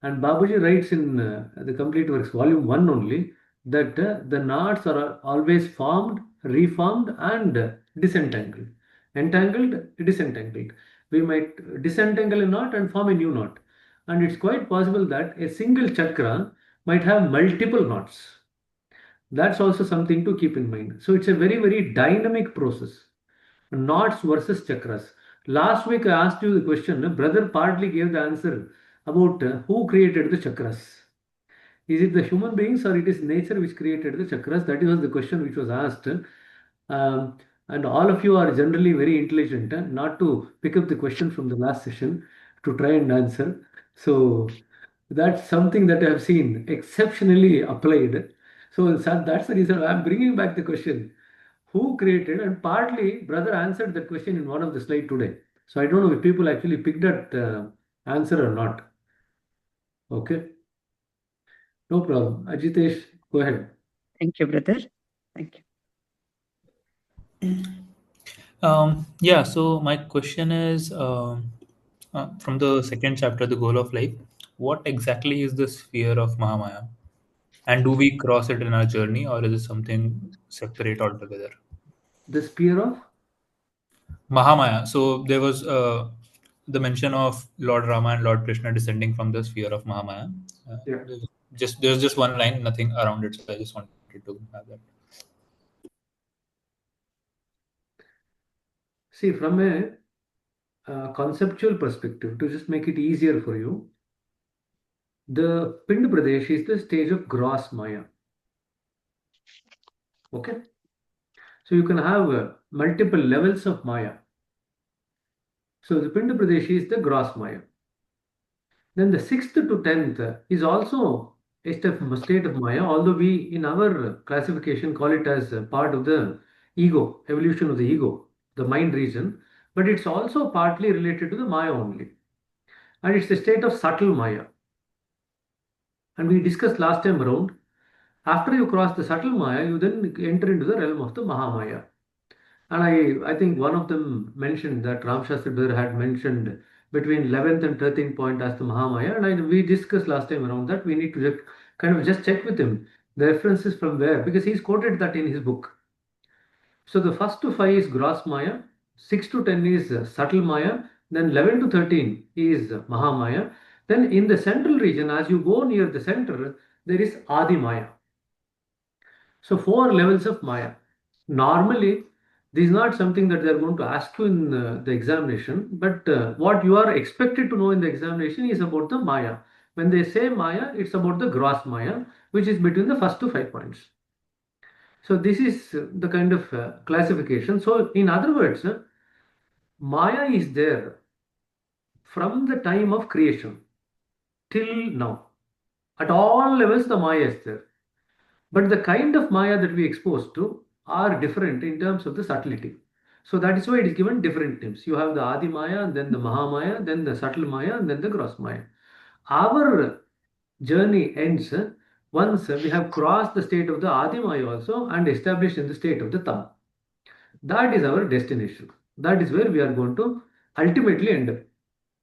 And Babaji writes in the complete works, volume 1 only, that the knots are always formed, reformed, and disentangled. Entangled, disentangled. We might disentangle a knot and form a new knot. And it's quite possible that a single chakra might have multiple knots. That's also something to keep in mind. So it's a very, very dynamic process. Knots versus chakras. Last week I asked you the question, brother partly gave the answer about who created the chakras. Is it the human beings or it is nature which created the chakras? That was the question which was asked. And all of you are generally very intelligent, not to pick up the question from the last session to try and answer. So that's something that I have seen exceptionally applied. So that's the reason I'm bringing back the question. Who created? And partly, brother answered that question in one of the slide today. So I don't know if people actually picked that answer or not. Okay. No problem. Ajitesh, go ahead.
Thank you, brother. Thank you.
Yeah, so my question is from the second chapter, The Goal of Life, what exactly is the sphere of Mahamaya? And do we cross it in our journey, or is it something separate altogether?
The spear of?
Mahamaya. So there was the mention of Lord Rama and Lord Krishna descending from the sphere of Mahamaya.
Yeah.
There's just one line, nothing around it. So I just wanted to have that.
See, from a conceptual perspective, to just make it easier for you, the Pind Pradesh is the stage of gross Maya. Okay? So you can have multiple levels of Maya. So the Pind Pradesh is the gross Maya. Then the 6th to 10th is also a state of Maya, although we in our classification call it as part of the ego, evolution of the ego, the mind region, but it's also partly related to the Maya only. And it's a state of subtle Maya. And we discussed last time around, after you cross the subtle Maya, you then enter into the realm of the Mahamaya. And I think one of them mentioned that Ram Shastri brother had mentioned between 11th and 13th point as the Mahamaya. And we discussed last time around that we need to just check with him the references from where, because he's quoted that in his book. So the first to 5 is gross Maya, 6 to 10 is subtle Maya, then 11 to 13 is Mahamaya. Then in the central region, as you go near the center, there is Adi Maya. So 4 levels of Maya. Normally, this is not something that they are going to ask you in the examination, but what you are expected to know in the examination is about the Maya. When they say Maya, it's about the gross Maya, which is between the first to 5 points. So this is the kind of classification. So in other words, Maya is there from the time of creation till now. At all levels, the Maya is there. But the kind of Maya that we exposed to are different in terms of the subtlety. So that is why it is given different names. You have the Adi Maya, and then the Mahamaya, then the subtle Maya, and then the gross Maya. Our journey ends once we have crossed the state of the Adi Maya also and established in the state of the Tam. That is our destination. That is where we are going to ultimately end up,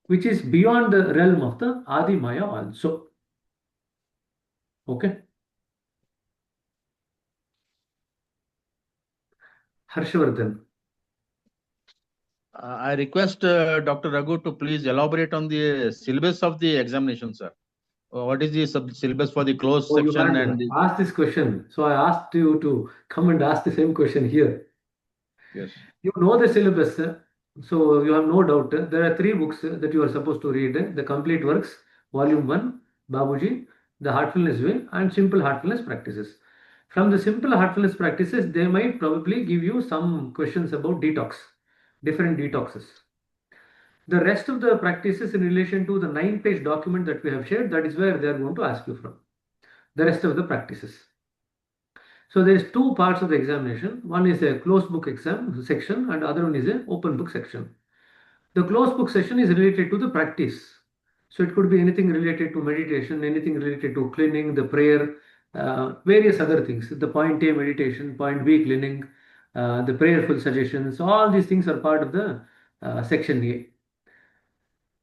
which is beyond the realm of the Adi Maya also. Okay. Harshvardhan.
I request Dr. Raghu to please elaborate on the syllabus of the examination, sir. What is the syllabus for the closed
Oh, you
section
had
and the...
asked this question. So I asked you to come and ask the same question here.
Yes.
You know the syllabus, so you have no doubt. There are 3 books that you are supposed to read. The Complete Works, Volume 1, Babuji, The Heartfulness Way, and Simple Heartfulness Practices. From the Simple Heartfulness Practices, they might probably give you some questions about detox, different detoxes. The rest of the practices in relation to the 9-page document that we have shared, that is where they are going to ask you from. The rest of the practices. So there is 2 parts of the examination. One is a closed book exam section and other one is an open book section. The closed book section is related to the practice. So it could be anything related to meditation, anything related to cleaning, the prayer, various other things. The point A meditation, point B cleaning, the prayerful suggestions, all these things are part of the section A.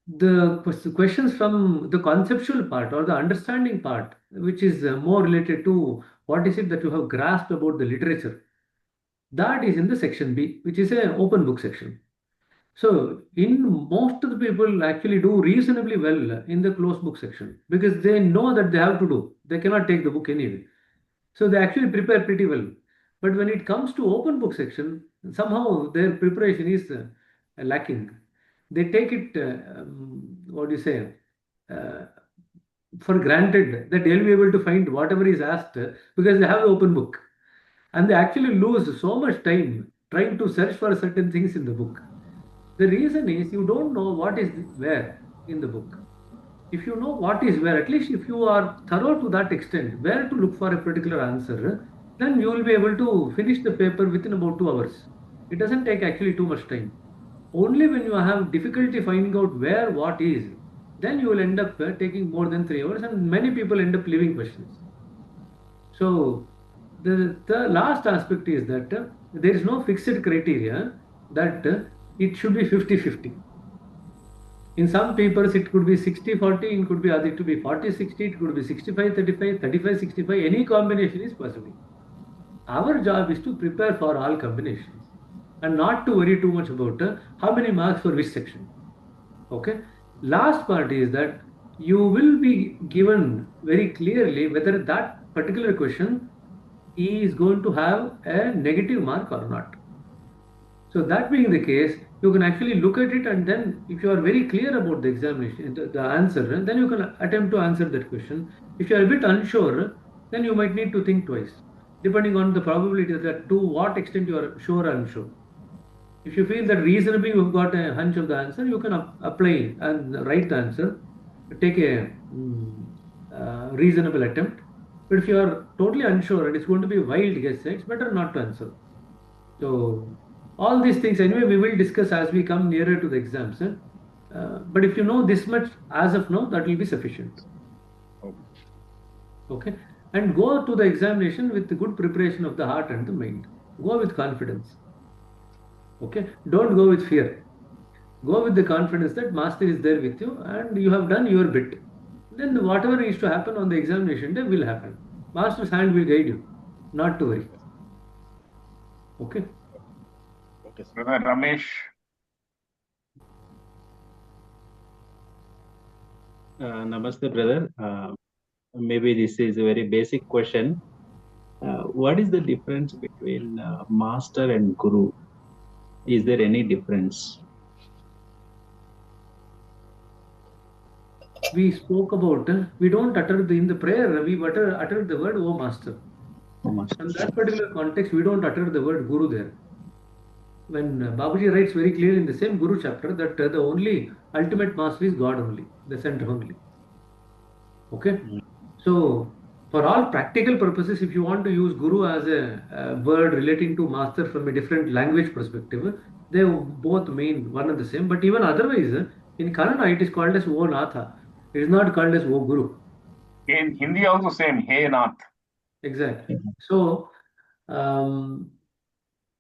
The questions from the conceptual part or the understanding part, which is more related to what is it that you have grasped about the literature, that is in the section B, which is an open book section. So in most of the people actually do reasonably well in the closed book section because they know that they have to do. They cannot take the book anyway. So they actually prepare pretty well. But when it comes to open book section, somehow their preparation is lacking. They take it, what do you say, uh, for granted that they'll be able to find whatever is asked because they have the open book. And they actually lose so much time trying to search for certain things in the book. The reason is you don't know what is where in the book. If you know what is where, at least if you are thorough to that extent, where to look for a particular answer, then you will be able to finish the paper within about 2 hours. It doesn't take actually too much time. Only when you have difficulty finding out where what is, then you will end up taking more than 3 hours, and many people end up leaving questions. So the last aspect is that there is no fixed criteria. that it should be 50-50. In some papers, it could be 60-40, it could be 40-60, it could be 65-35, 35-65, any combination is possible. Our job is to prepare for all combinations and not to worry too much about how many marks for which section. Okay. Last part is that you will be given very clearly whether that particular question is going to have a negative mark or not. So that being the case, you can actually look at it, and then if you are very clear about the examination, the answer, then you can attempt to answer that question. If you are a bit unsure, then you might need to think twice, depending on the probability that to what extent you are sure or unsure. If you feel that reasonably you've got a hunch of the answer, you can apply and write the answer, take a reasonable attempt. But if you are totally unsure and it's going to be a wild guess, it's better not to answer. So all these things, anyway, we will discuss as we come nearer to the exams. But if you know this much as of now, that will be sufficient. Okay. And go to the examination with the good preparation of the heart and the mind. Go with confidence. Okay. Don't go with fear. Go with the confidence that master is there with you and you have done your bit. Then whatever needs to happen on the examination day will happen. Master's hand will guide you. Not to worry. Okay.
Okay, sir.
Brother Ramesh.
Namaste, brother. Maybe this is a very basic question. What is the difference between master and guru? Is there any difference?
We spoke about, we don't utter in the prayer, we utter the word, "Oh Master."
Oh, master.
In that particular context, we don't utter the word Guru there. When Babaji writes very clearly in the same Guru chapter that the only ultimate master is God only, the center only. Okay? So, for all practical purposes, if you want to use Guru as a word relating to master from a different language perspective, they both mean one and the same. But even otherwise, in Kannada, it is called as O Natha. It is not called as O Guru.
In Hindi also same, Hey Nath.
Exactly. So, the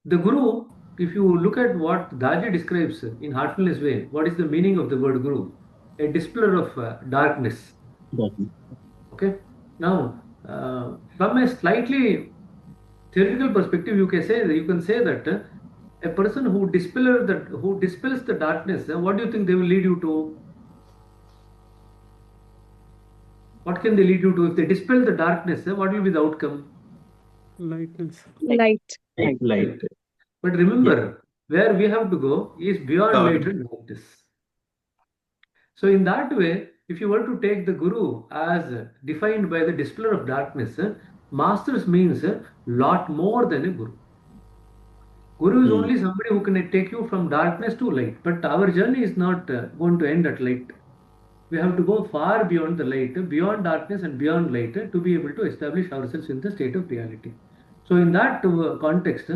Guru, if you look at what Daji describes in heartfulness way, what is the meaning of the word Guru? A dispeller of darkness. Okay. Now, from a slightly theoretical perspective, you can say that a person who dispels the darkness, what do you think they will lead you to? What can they lead you to? If they dispel the darkness, what will be the outcome?
Lightness.
Light.
Light.
But remember, where we have to go is beyond light and darkness. So in that way, if you were to take the Guru as defined by the dispeller of darkness, masters means a lot more than a Guru. Guru is only somebody who can take you from darkness to light. But our journey is not going to end at light. We have to go far beyond the light, beyond darkness and beyond light to be able to establish ourselves in the state of reality. So in that context,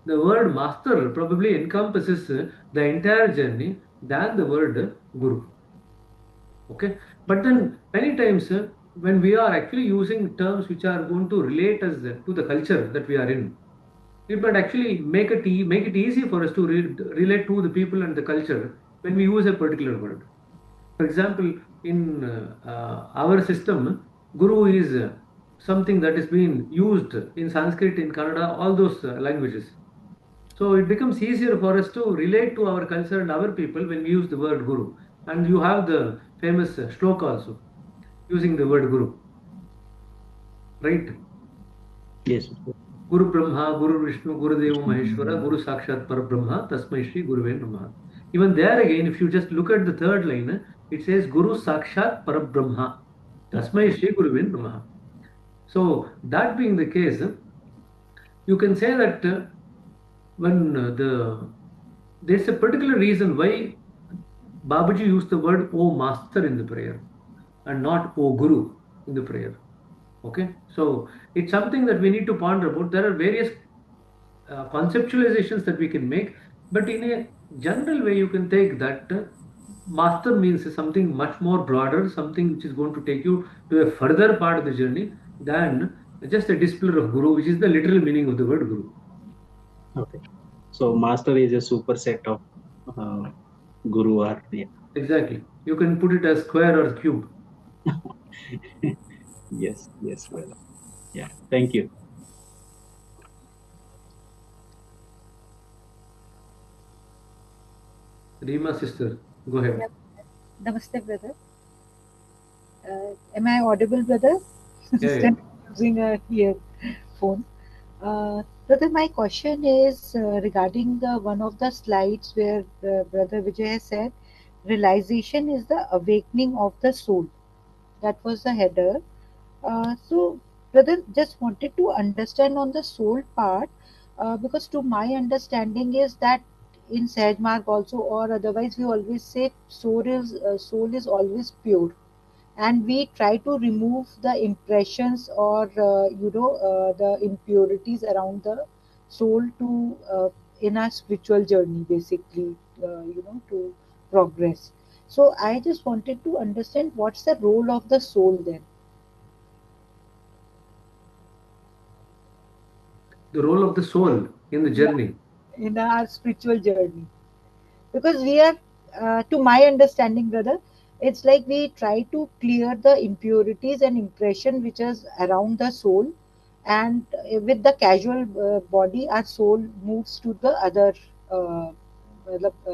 the word master probably encompasses the entire journey than the word Guru. Okay. But then many times when we are actually using terms which are going to relate us to the culture that we are in, it might actually make it easy for us to relate to the people and the culture when we use a particular word. For example, in our system, Guru is something that is being used in Sanskrit, in Kannada, all those languages. So it becomes easier for us to relate to our culture and our people when we use the word Guru. And you have the famous shloka also using the word Guru. Right?
Yes.
Guru Brahma, Guru Vishnu, Guru Deva Maheshwara, Guru Sakshat Parabrahma, Tasmai Shri Guruve Namaha. Even there again, if you just look at the third line, it says Guru Sakshat Parabrahma, Tasmai Shri Guruve Namaha. So that being the case, you can say that when there's a particular reason why Babaji used the word O Master in the prayer and not O Guru in the prayer. Okay, so it's something that we need to ponder about. There are various conceptualizations that we can make, but in a general way, you can take that master means something much more broader, something which is going to take you to a further part of the journey than just a dispeller of Guru, which is the literal meaning of the word Guru.
Okay. So master is a superset of guru or yeah.
Exactly. You can put it as square or cube.
Yes, yes, brother. Yeah, thank you.
Rima sister, go ahead.
Yeah. Namaste, brother. Am I audible, brother?
Yeah, yeah.
Instead of using a earphone. Brother, my question is regarding the one of the slides where Brother Vijay has said, realization is the awakening of the soul. That was the header. So, brother, just wanted to understand on the soul part, because to my understanding is that in Sahaj Marg also or otherwise we always say soul is always pure, and we try to remove the impressions or the impurities around the soul to in our spiritual journey, basically, to progress. So I just wanted to understand what's the role of the soul then.
The role of the soul in the
Yeah,
journey.
in our spiritual journey, because we are to my understanding, brother, it's like we try to clear the impurities and impression which is around the soul, and with the casual body our soul moves to the other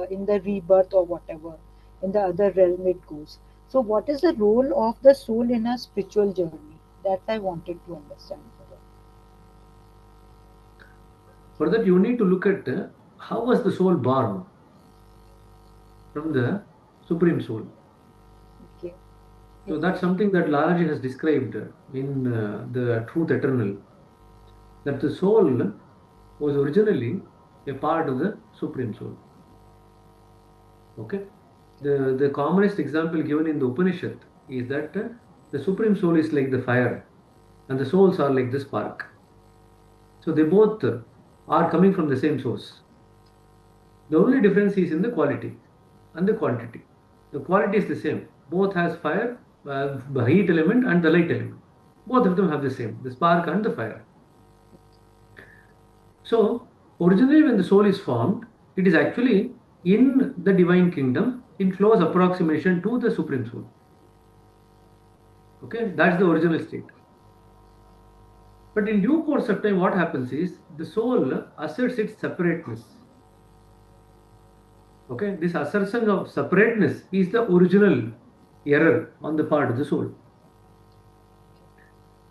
in the rebirth or whatever, in the other realm it goes. So what is the role of the soul in a spiritual journey? That I wanted to understand, brother.
For that, you need to look at how was the soul born from the Supreme Soul.
Okay.
So that's something that Lalaji has described in the Truth Eternal, that the soul was originally a part of the Supreme Soul. Okay. The commonest example given in the Upanishad is that the Supreme Soul is like the fire and the souls are like the spark. So they both are coming from the same source. The only difference is in the quality and the quantity. The quality is the same. Both has fire, the heat element and the light element. Both of them have the same, the spark and the fire. So originally when the soul is formed, it is actually in the divine kingdom in close approximation to the Supreme Soul. Okay, that's the original state. But in due course of time, what happens is the soul asserts its separateness. Okay, this assertion of separateness is the original error on the part of the soul.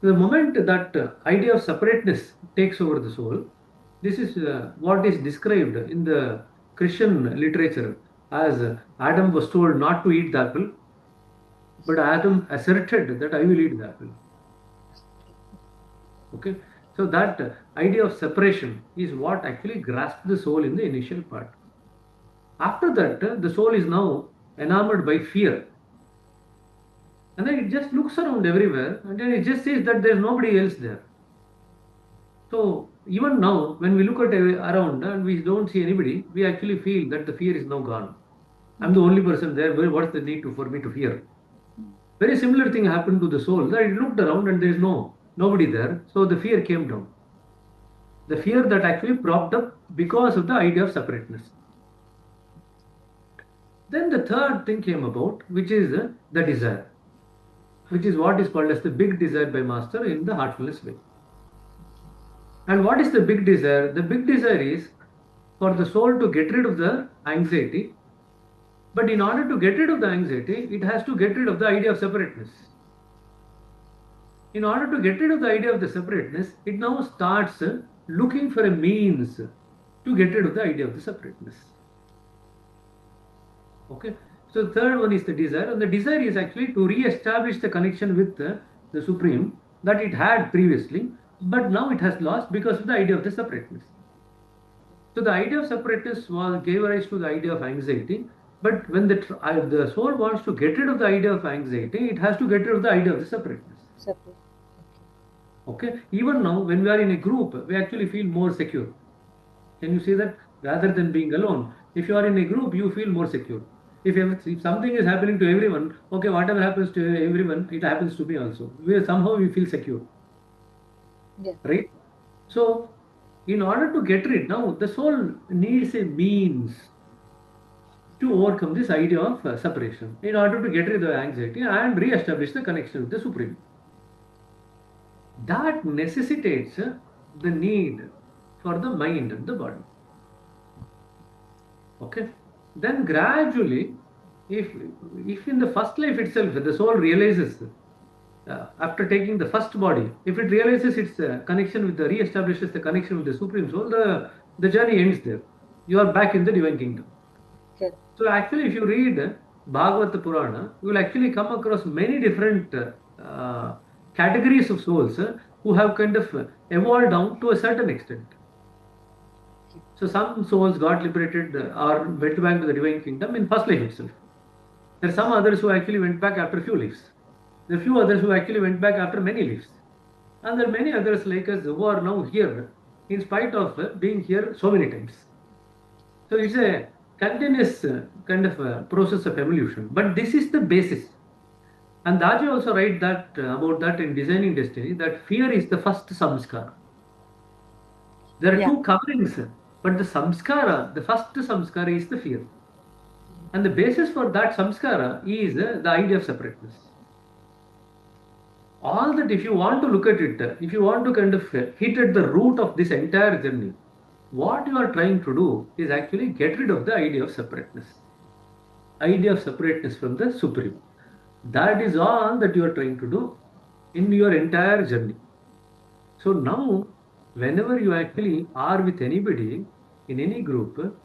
The moment that idea of separateness takes over the soul, this is what is described in the Christian literature as Adam was told not to eat the apple, but Adam asserted that I will eat the apple. Okay, so that idea of separation is what actually grasped the soul in the initial part. After that, the soul is now enamored by fear. And then it just looks around everywhere and then it just says that there's nobody else there. So even now, when we look at around and we don't see anybody, we actually feel that the fear is now gone. I'm the only person there. What's the need for me to fear? Very similar thing happened to the soul. That it looked around and there's nobody there. So the fear came down. The fear that actually propped up because of the idea of separateness. Then the third thing came about, which is the desire, which is what is called as the big desire by Master in the heartfulness way. And what is the big desire? The big desire is for the soul to get rid of the anxiety. But in order to get rid of the anxiety, it has to get rid of the idea of separateness. In order to get rid of the idea of the separateness, it now starts looking for a means to get rid of the idea of the separateness. Okay. So the third one is the desire, and the desire is actually to re-establish the connection with the Supreme that it had previously, but now it has lost because of the idea of the separateness. So the idea of separateness gave rise to the idea of anxiety, but when the soul wants to get rid of the idea of anxiety, it has to get rid of the idea of the separateness.
Separate.
Okay. Even now, when we are in a group, we actually feel more secure. Can you see that? Rather than being alone, if you are in a group, you feel more secure. If something is happening to everyone, okay, whatever happens to everyone, it happens to me also. Somehow we feel secure.
Yeah.
Right? So In order to get rid, now the soul needs a means to overcome this idea of separation in order to get rid of anxiety and re-establish the connection with the Supreme. That necessitates the need for the mind and the body. Okay. Then gradually, if in the first life itself the soul realizes after taking the first body, if it realizes its connection with the re-establishes the connection with the Supreme Soul, the journey ends there. You are back in the divine kingdom.
Okay.
So actually, if you read Bhagavata Purana, you will actually come across many different categories of souls who have kind of evolved down to a certain extent. So some souls got liberated or went back to the divine kingdom in first life itself. There are some others who actually went back after a few lives. There are few others who actually went back after many lives. And there are many others like us who are now here in spite of being here so many times. So it's a continuous kind of process of evolution. But this is the basis. And Daji also write that about that in Designing Destiny, that fear is the first samskara. There are two coverings, but the samskara, the first samskara is the fear. And the basis for that samskara is the idea of separateness. All that, if you want to look at it, if you want to kind of hit at the root of this entire journey, what you are trying to do is actually get rid of the idea of separateness. Idea of separateness from the Supreme. That is all that you are trying to do in your entire journey. So now, whenever you actually are with anybody in any group,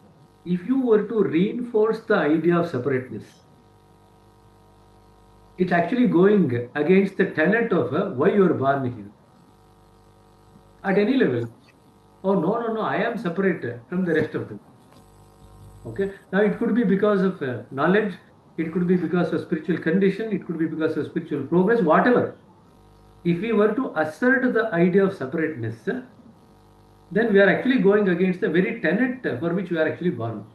if you were to reinforce the idea of separateness, it's actually going against the tenet of why you are born here. At any level. Oh, no, I am separate from the rest of them. Okay. Now, it could be because of knowledge, it could be because of spiritual condition, it could be because of spiritual progress, whatever. If we were to assert the idea of separateness, then we are actually going against the very tenet for which we are actually born.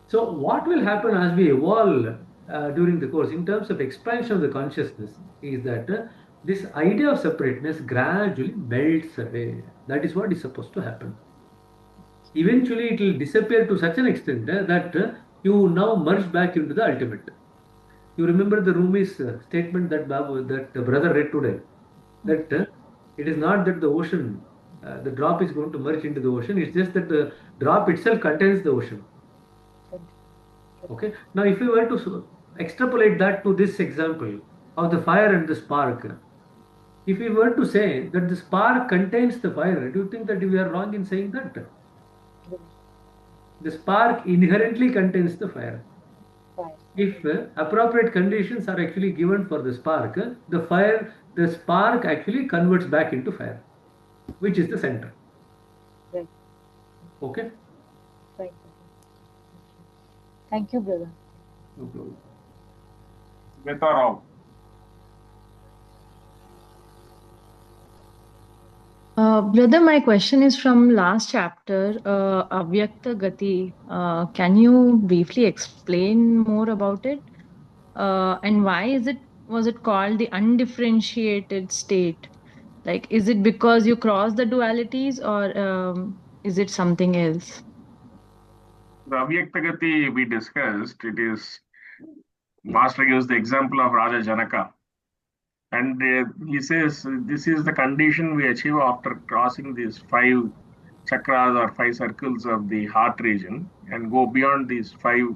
So what will happen as we evolve during the course in terms of expansion of the consciousness is that this idea of separateness gradually melts away. That is what is supposed to happen. Eventually it will disappear to such an extent that you now merge back into the ultimate. You remember the Rumi's statement that the brother read today, that it is not that the ocean, the drop is going to merge into the ocean, it's just that the drop itself contains the ocean. Okay. Now, if we were to extrapolate that to this example of the fire and the spark, if we were to say that the spark contains the fire, do you think that we are wrong in saying that? The spark inherently contains the fire. If appropriate conditions are actually given for the spark, the spark actually converts back into fire, which is the center.
Right.
Okay.
Right. Thank you, brother.
No problem.
Veta Rao.
Brother, my question is from last chapter, Avyakta Gati. Can you briefly explain more about it? And why was it called the undifferentiated state? Like, is it because you cross the dualities, or is it something else?
The Avyaktagati we discussed, it is, Master gives the example of Raja Janaka. And he says this is the condition we achieve after crossing these 5 chakras or 5 circles of the heart region and go beyond these 5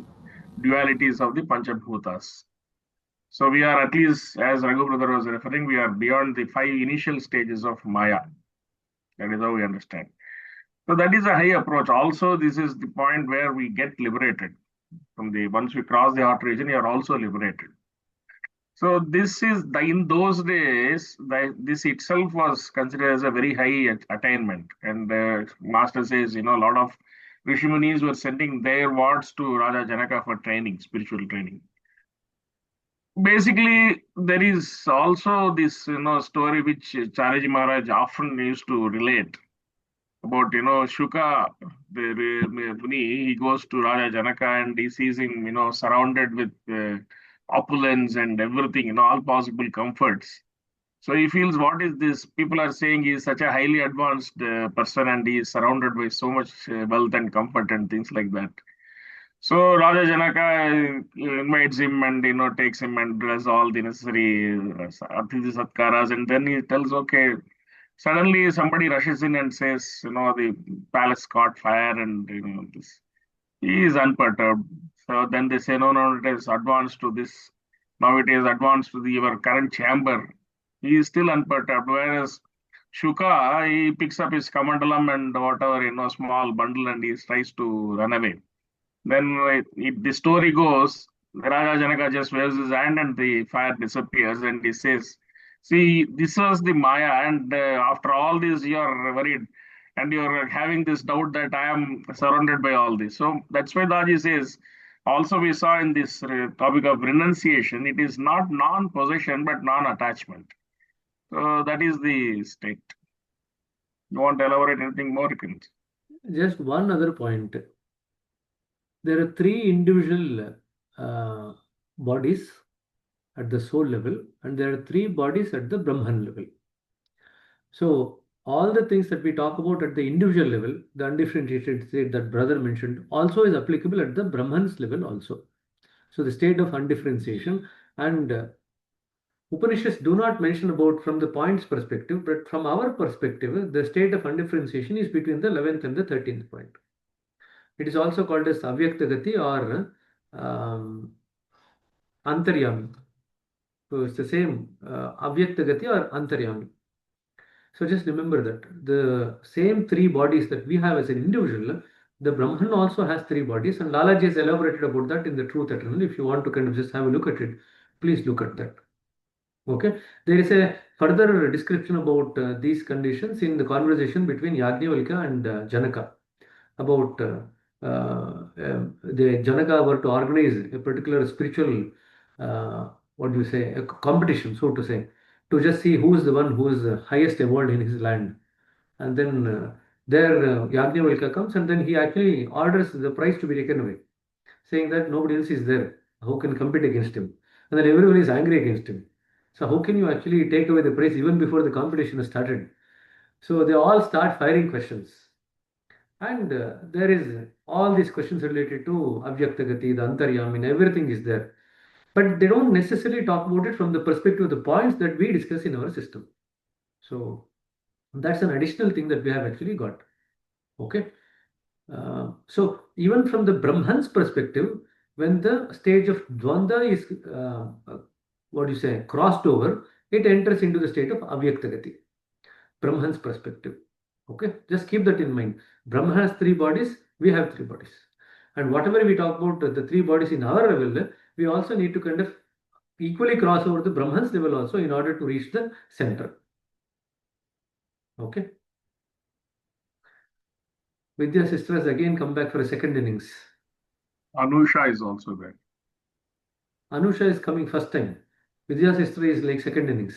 dualities of the Panchabhutas. So we are, at least as Raghu brother was referring, we are beyond the 5 initial stages of Maya. That is how we understand. So that is a high approach. Also, this is the point where we get liberated. Once we cross the heart region, you are also liberated. So this is in those days, this itself was considered as a very high attainment. And Master says, a lot of Rishimunis were sending their wards to Raja Janaka for training, spiritual training. Basically, there is also this, story which Charaji Maharaj often used to relate about, Shuka, the Muni. He goes to Raja Janaka and he sees him, surrounded with opulence and everything, all possible comforts. So he feels, what is this? People are saying he is such a highly advanced person and he is surrounded by so much wealth and comfort and things like that. So Raja Janaka invites him and takes him and does all the necessary Atithi Satkaras, and then he tells, okay. Suddenly somebody rushes in and says, the palace caught fire and this. He is unperturbed. So then they say, no, no, it is advanced to this. Now it is advanced to your current chamber. He is still unperturbed. Whereas Shuka, he picks up his kamandalam and whatever, small bundle, and he tries to run away. Then the story goes, Raja Janaka just waves his hand and the fire disappears, and he says, see, this was the Maya, and after all this, you are worried and you're having this doubt that I am surrounded by all this. So that's why Daji says, also we saw in this topic of renunciation, it is not non-possession but non-attachment. So that is the state. You want to elaborate anything more? You can.
Just one other point. There are three individual bodies at the soul level, and there are three bodies at the Brahman level. So all the things that we talk about at the individual level, the undifferentiated state that brother mentioned, also is applicable at the Brahman's level also. So the state of undifferentiation, and Upanishads do not mention about from the points perspective, but from our perspective, the state of undifferentiation is between the 11th and the 13th point. It is also called as Avyaktagati or Antaryami. So it's the same Avyaktagati or Antaryami. So just remember that the same three bodies that we have as an individual, the Brahman also has three bodies, and Lalaji has elaborated about that in the Truth Eternal. If you want to kind of just have a look at it, please look at that. Okay, there is a further description about these conditions in the conversation between Yajnavalkya and Janaka about the Janaka were to organize a particular spiritual, what do you say, a competition, so to say, to just see who is the one who is the highest evolved in his land. And then there Yajnavalkya comes, and then he actually orders the prize to be taken away, saying that nobody else is there who can compete against him. And then everyone is angry against him. So how can you actually take away the prize even before the competition has started? So they all start firing questions. And there is all these questions related to Avyaktagati, the Antaryami, everything is there. But they don't necessarily talk about it from the perspective of the points that we discuss in our system. So that's an additional thing that we have actually got. Okay. So even from the Brahman's perspective, when the stage of Dvanda is, what do you say, crossed over, it enters into the state of Avyaktagati. Brahman's perspective. Okay, just keep that in mind. Brahma has three bodies, we have three bodies. And whatever we talk about the three bodies in our level, we also need to kind of equally cross over the Brahman's level also in order to reach the center. Okay. Vidya sister has again come back for a second innings.
Anusha is also there.
Anusha is coming first time. Vidya sister is like second innings.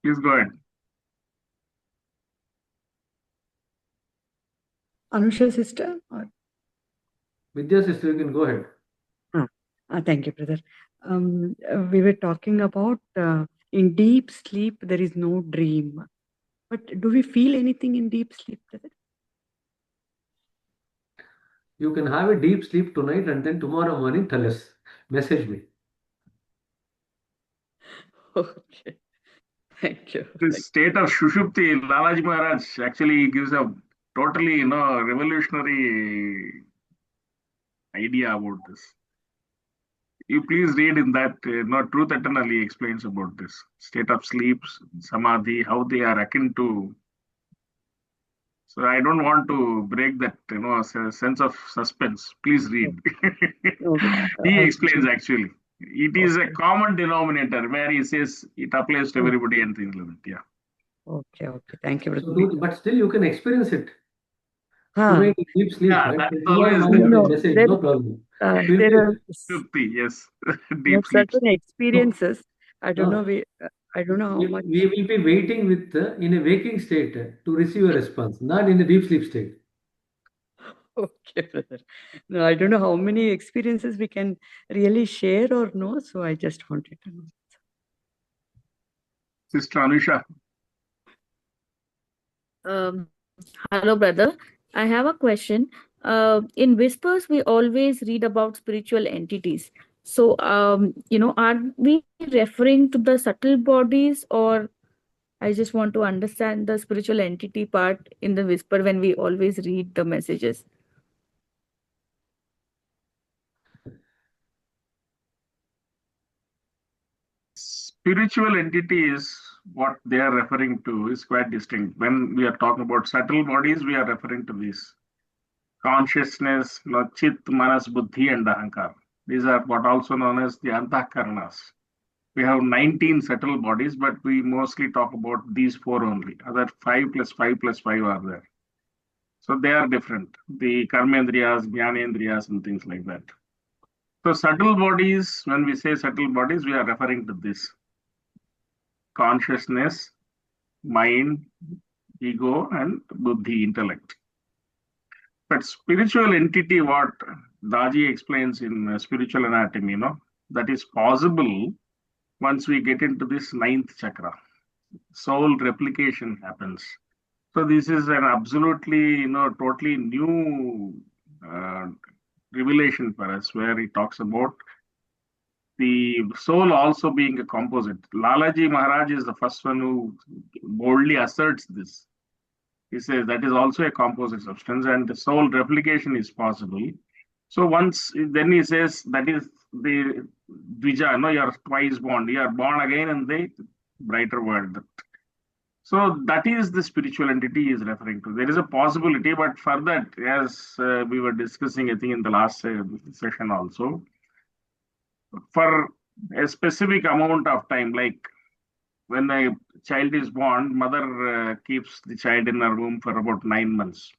Please go ahead.
Anusha sister? Or?
Vidya sister, you can go ahead.
Thank you, brother. We were talking about in deep sleep, there is no dream. But do we feel anything in deep sleep, brother?
You can have a deep sleep tonight and then tomorrow morning tell us. Message me.
Okay. Thank you.
The state of Shushupti, Lalaji Maharaj actually gives a totally, revolutionary idea about this. You please read in that, Truth Eternally explains about this state of sleep, samadhi, how they are akin to. So I don't want to break that, sense of suspense. Please read.
Okay.
He explains actually. It is a common denominator where he says it applies to everybody and things like that. Yeah.
Okay. Thank you.
So but still you can experience it. Tonight in deep sleep,
Yeah,
right?
that's
Tomorrow
always
morning
No,
message,
there,
no problem.
there are
yes,
we
deep
have
sleep.
certain experiences. I don't
No.
know. I don't know how much.
We will be waiting with in a waking state to receive a response, not in a deep sleep state.
Okay, brother. No, I don't know how many experiences we can really share or know, so I just wanted to know.
Sister Anusha.
Hello, brother. I have a question. In Whispers, we always read about spiritual entities. So, are we referring to the subtle bodies, or I just want to understand the spiritual entity part in the Whisper when we always read the messages?
Spiritual entity is what they are referring to is quite distinct. When we are talking about subtle bodies, we are referring to this consciousness, chit, manas, buddhi, and ahankar. These are what also known as the antahkaranas. We have 19 subtle bodies, but we mostly talk about these four only. Other 5 plus 5 plus 5 are there. So they are different. The karmendriyas, jnanendriyas, and things like that. So subtle bodies, when we say subtle bodies, we are referring to this consciousness, mind, ego, and buddhi, intellect. But spiritual entity, what Daji explains in spiritual anatomy, that is possible once we get into this ninth chakra. Soul replication happens. So this is an absolutely, totally new revelation for us, where he talks about the soul also being a composite. Lalaji Maharaj is the first one who boldly asserts this. He says that is also a composite substance and the soul replication is possible. So then he says that is the Dvija, no, you are twice born. You are born again in the brighter world. So that is the spiritual entity he is referring to. There is a possibility, but for that, as we were discussing, I think in the last session also, for a specific amount of time, like when a child is born, mother keeps the child in her womb for about 9 months.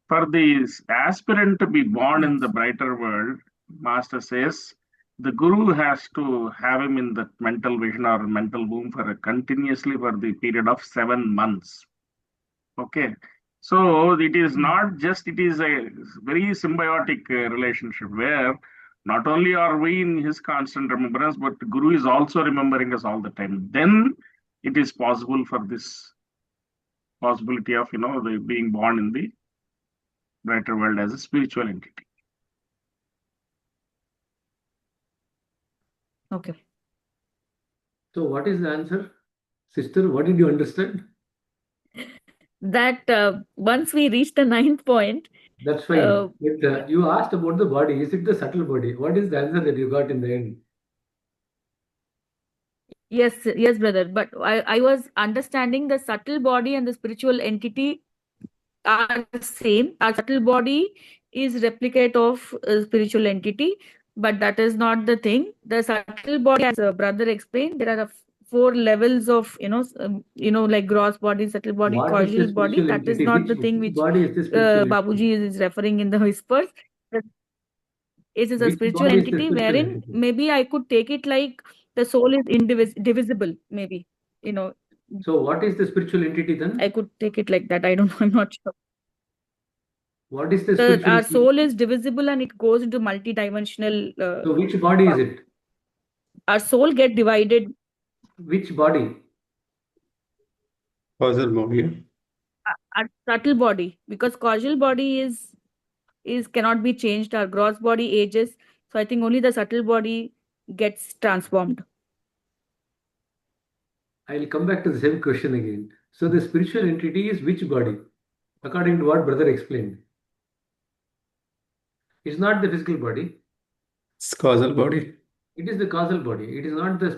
For the aspirant to be born in the brighter world, Master says, the guru has to have him in the mental vision or mental womb continuously for the period of 7 months. Okay. So it is not just, it is a very symbiotic relationship where not only are we in his constant remembrance, but the guru is also remembering us all the time. Then it is possible for this possibility of, the being born in the brighter world as a spiritual entity.
Okay.
So what is the answer? Sister, what did you understand?
That once we reach the 9th point.
That's fine. But, you asked about the body. Is it the subtle body? What is the answer that you got in the end?
Yes, brother. But I was understanding the subtle body and the spiritual entity are the same. Our subtle body is replicate of a spiritual entity, but that is not the thing. The subtle body, as a brother explained, there are 4 levels of like gross body, subtle body,
What is the
causal body.
spiritual
That is
entity?
not the
Which
thing which
body is the spiritual entity?
Babuji is referring in the whispers. It is a
Which
spiritual
body is the
entity
spiritual
wherein
entity?
maybe I could take it like the soul is indivisible, maybe.
So what is the spiritual entity then?
I could take it like that. I don't know. I'm not sure.
What is the spiritual
Our
entity?
soul is divisible and it goes into multi-dimensional.
So which body is it?
Our soul get divided.
Which body?
Causal body.
Our subtle body, because causal body is cannot be changed. Our gross body ages, so I think only the subtle body gets transformed.
I will come back to the same question again. So the spiritual entity is which body? According to what brother explained. It's not the physical body.
It's causal body.
It is the causal body. It is not the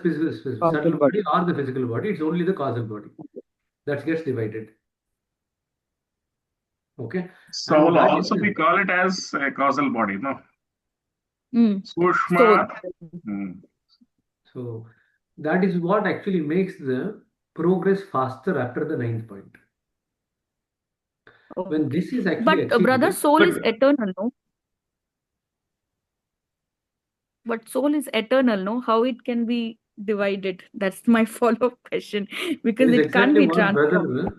subtle body or the physical body. It's only the causal body that gets divided. Okay.
So also we call it as a causal body, no?
Sushma.
So that is what actually makes the progress faster after the 9th point. When this is actually
But brother, soul is eternal, no? But soul is eternal, no? How it can be divided? That's my follow-up question, because it can't be transformed.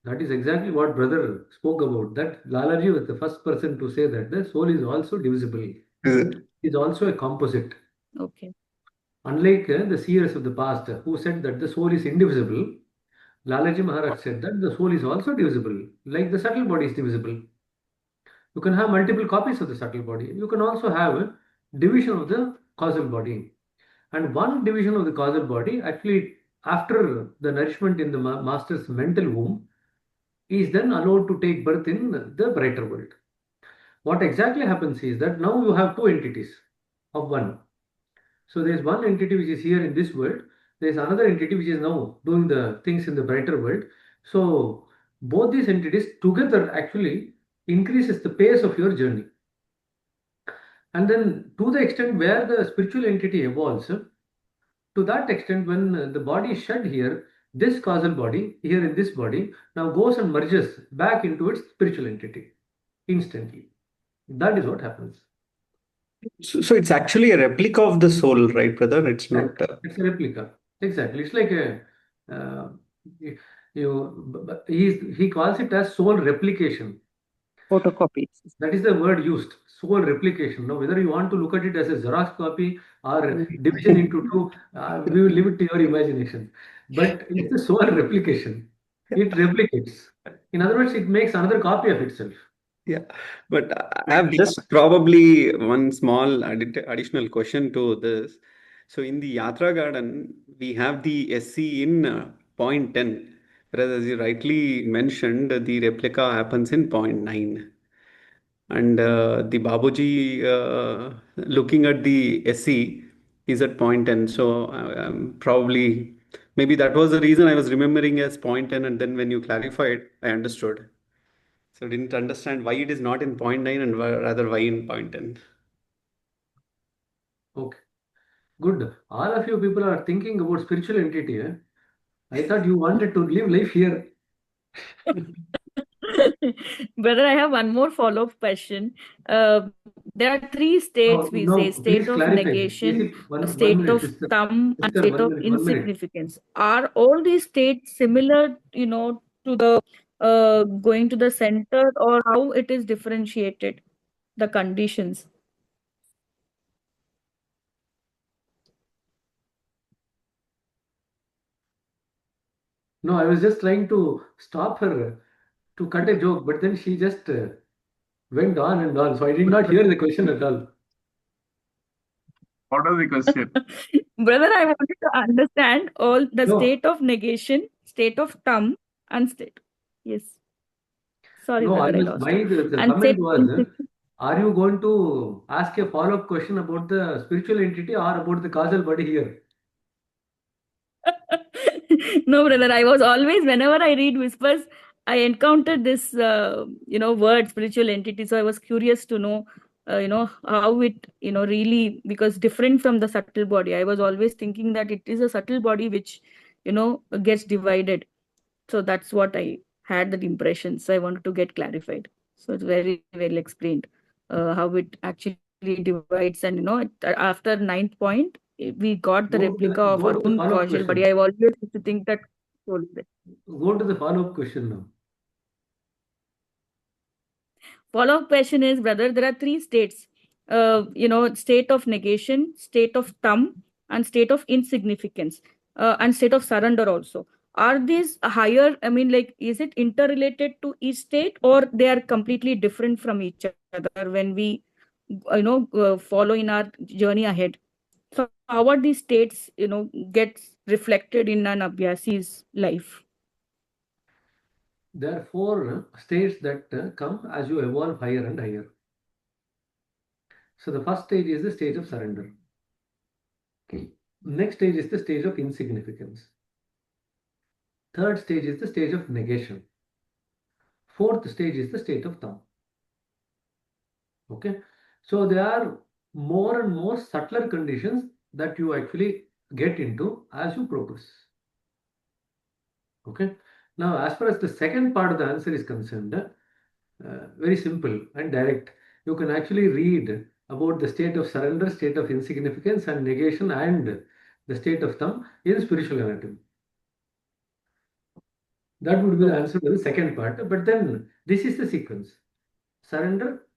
That is exactly what brother spoke about. That Lalaji was the first person to say that the soul is also divisible.
Is it?
Is also a composite.
Okay.
Unlike the seers of the past who said that the soul is indivisible, Lalaji Maharaj said that the soul is also divisible, like the subtle body is divisible. You can have multiple copies of the subtle body. You can also have a division of the causal body. And one division of the causal body, actually, after the nourishment in the master's mental womb, is then allowed to take birth in the brighter world. What exactly happens is that now you have two entities of one. So there is one entity which is here in this world. There is another entity which is now doing the things in the brighter world. So both these entities together actually increases the pace of your journey. And then to the extent where the spiritual entity evolves, to that extent when the body is shed here, this causal body here in this body now goes and merges back into its spiritual entity instantly. That is what happens.
So it's actually a replica of the soul, right, brother? It's
Right.
not.
It's a replica. Exactly. It's like a he calls it as soul replication.
Photocopies.
That is the word used, soul replication. Now, whether you want to look at it as a Xerox copy or division into two, we will leave it to your imagination. But it's a soul replication. It replicates. In other words, it makes another copy of itself.
Yeah, but I have just probably one small additional question to this. So in the Yatra Garden, we have the SC in point 10, whereas as you rightly mentioned, the replica happens in point 9. And the Babuji looking at the SC is at point 10. So probably, maybe that was the reason I was remembering as point 10, and then when you clarified, I understood. So I didn't understand why it is not in point 9 and rather why in point 10.
Okay, good. All of you people are thinking about spiritual entity. Eh? I thought you wanted to live life here.
Brother, I have one more follow-up question. There are three states, we say:
No,
state
please
of
clarify. Is
negation,
it
a
one
state
minute,
of
sister?
thumb, and
Sister,
state
one
of
minute, 1 minute.
insignificance. Are all these states similar, to the going to the center, or how it is differentiated, the conditions?
No, I was just trying to stop her to cut a joke, but then she just went on and on. So I did not hear the question at all.
What was the question?
Brother, I wanted to understand all the
No,
state of negation, state of thumb, and state. Yes. Sorry,
no, I
brother, I
was
lost
my
you.
the
And state
comment
of
was,
insignificance.
are you going to ask a follow-up question about the spiritual entity or about the causal body here?
No, brother, I was always, whenever I read whispers, I encountered this, word spiritual entity. So I was curious to know, how it, really, because different from the subtle body. I was always thinking that it is a subtle body which, gets divided. So that's what I had that impression. So I wanted to get clarified. So it's very well explained how it actually divides. And after ninth point, we got the replica of
Go
our
to the
own
follow-up
causal body.
question.
I always used to think that soul is there.
Go to the follow-up question now.
Follow-up question is, brother, there are three states. State of negation, state of thumb, and state of insignificance, and state of surrender also. Are these higher? I mean, like, is it interrelated to each state, or they are completely different from each other when we, follow in our journey ahead? So, how are these states, gets reflected in an Abhyasi's life?
There are four states that come as you evolve higher and higher. So the first stage is the stage of surrender. Next stage is the stage of insignificance. Third stage is the stage of negation. Fourth stage is the state of thumb. Okay. So there are more and more subtler conditions that you actually get into as you progress. Okay. Now, as far as the second part of the answer is concerned, very simple and direct. You can actually read about the state of surrender, state of insignificance, and negation, and the state of thumb in spiritual anatomy. That would be the answer to the second part. But then this is the sequence: surrender,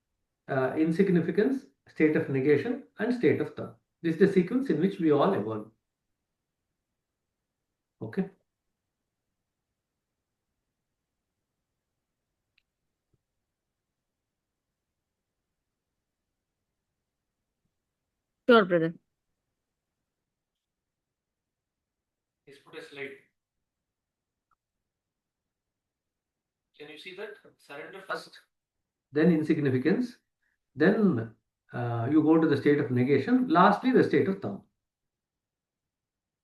insignificance, state of negation, and state of thought. This is the sequence in which we all evolve. Okay.
Sure, brother.
Let's put a slide. Can you see that? Surrender first, then insignificance, then you go to the state of negation, lastly the state of thought.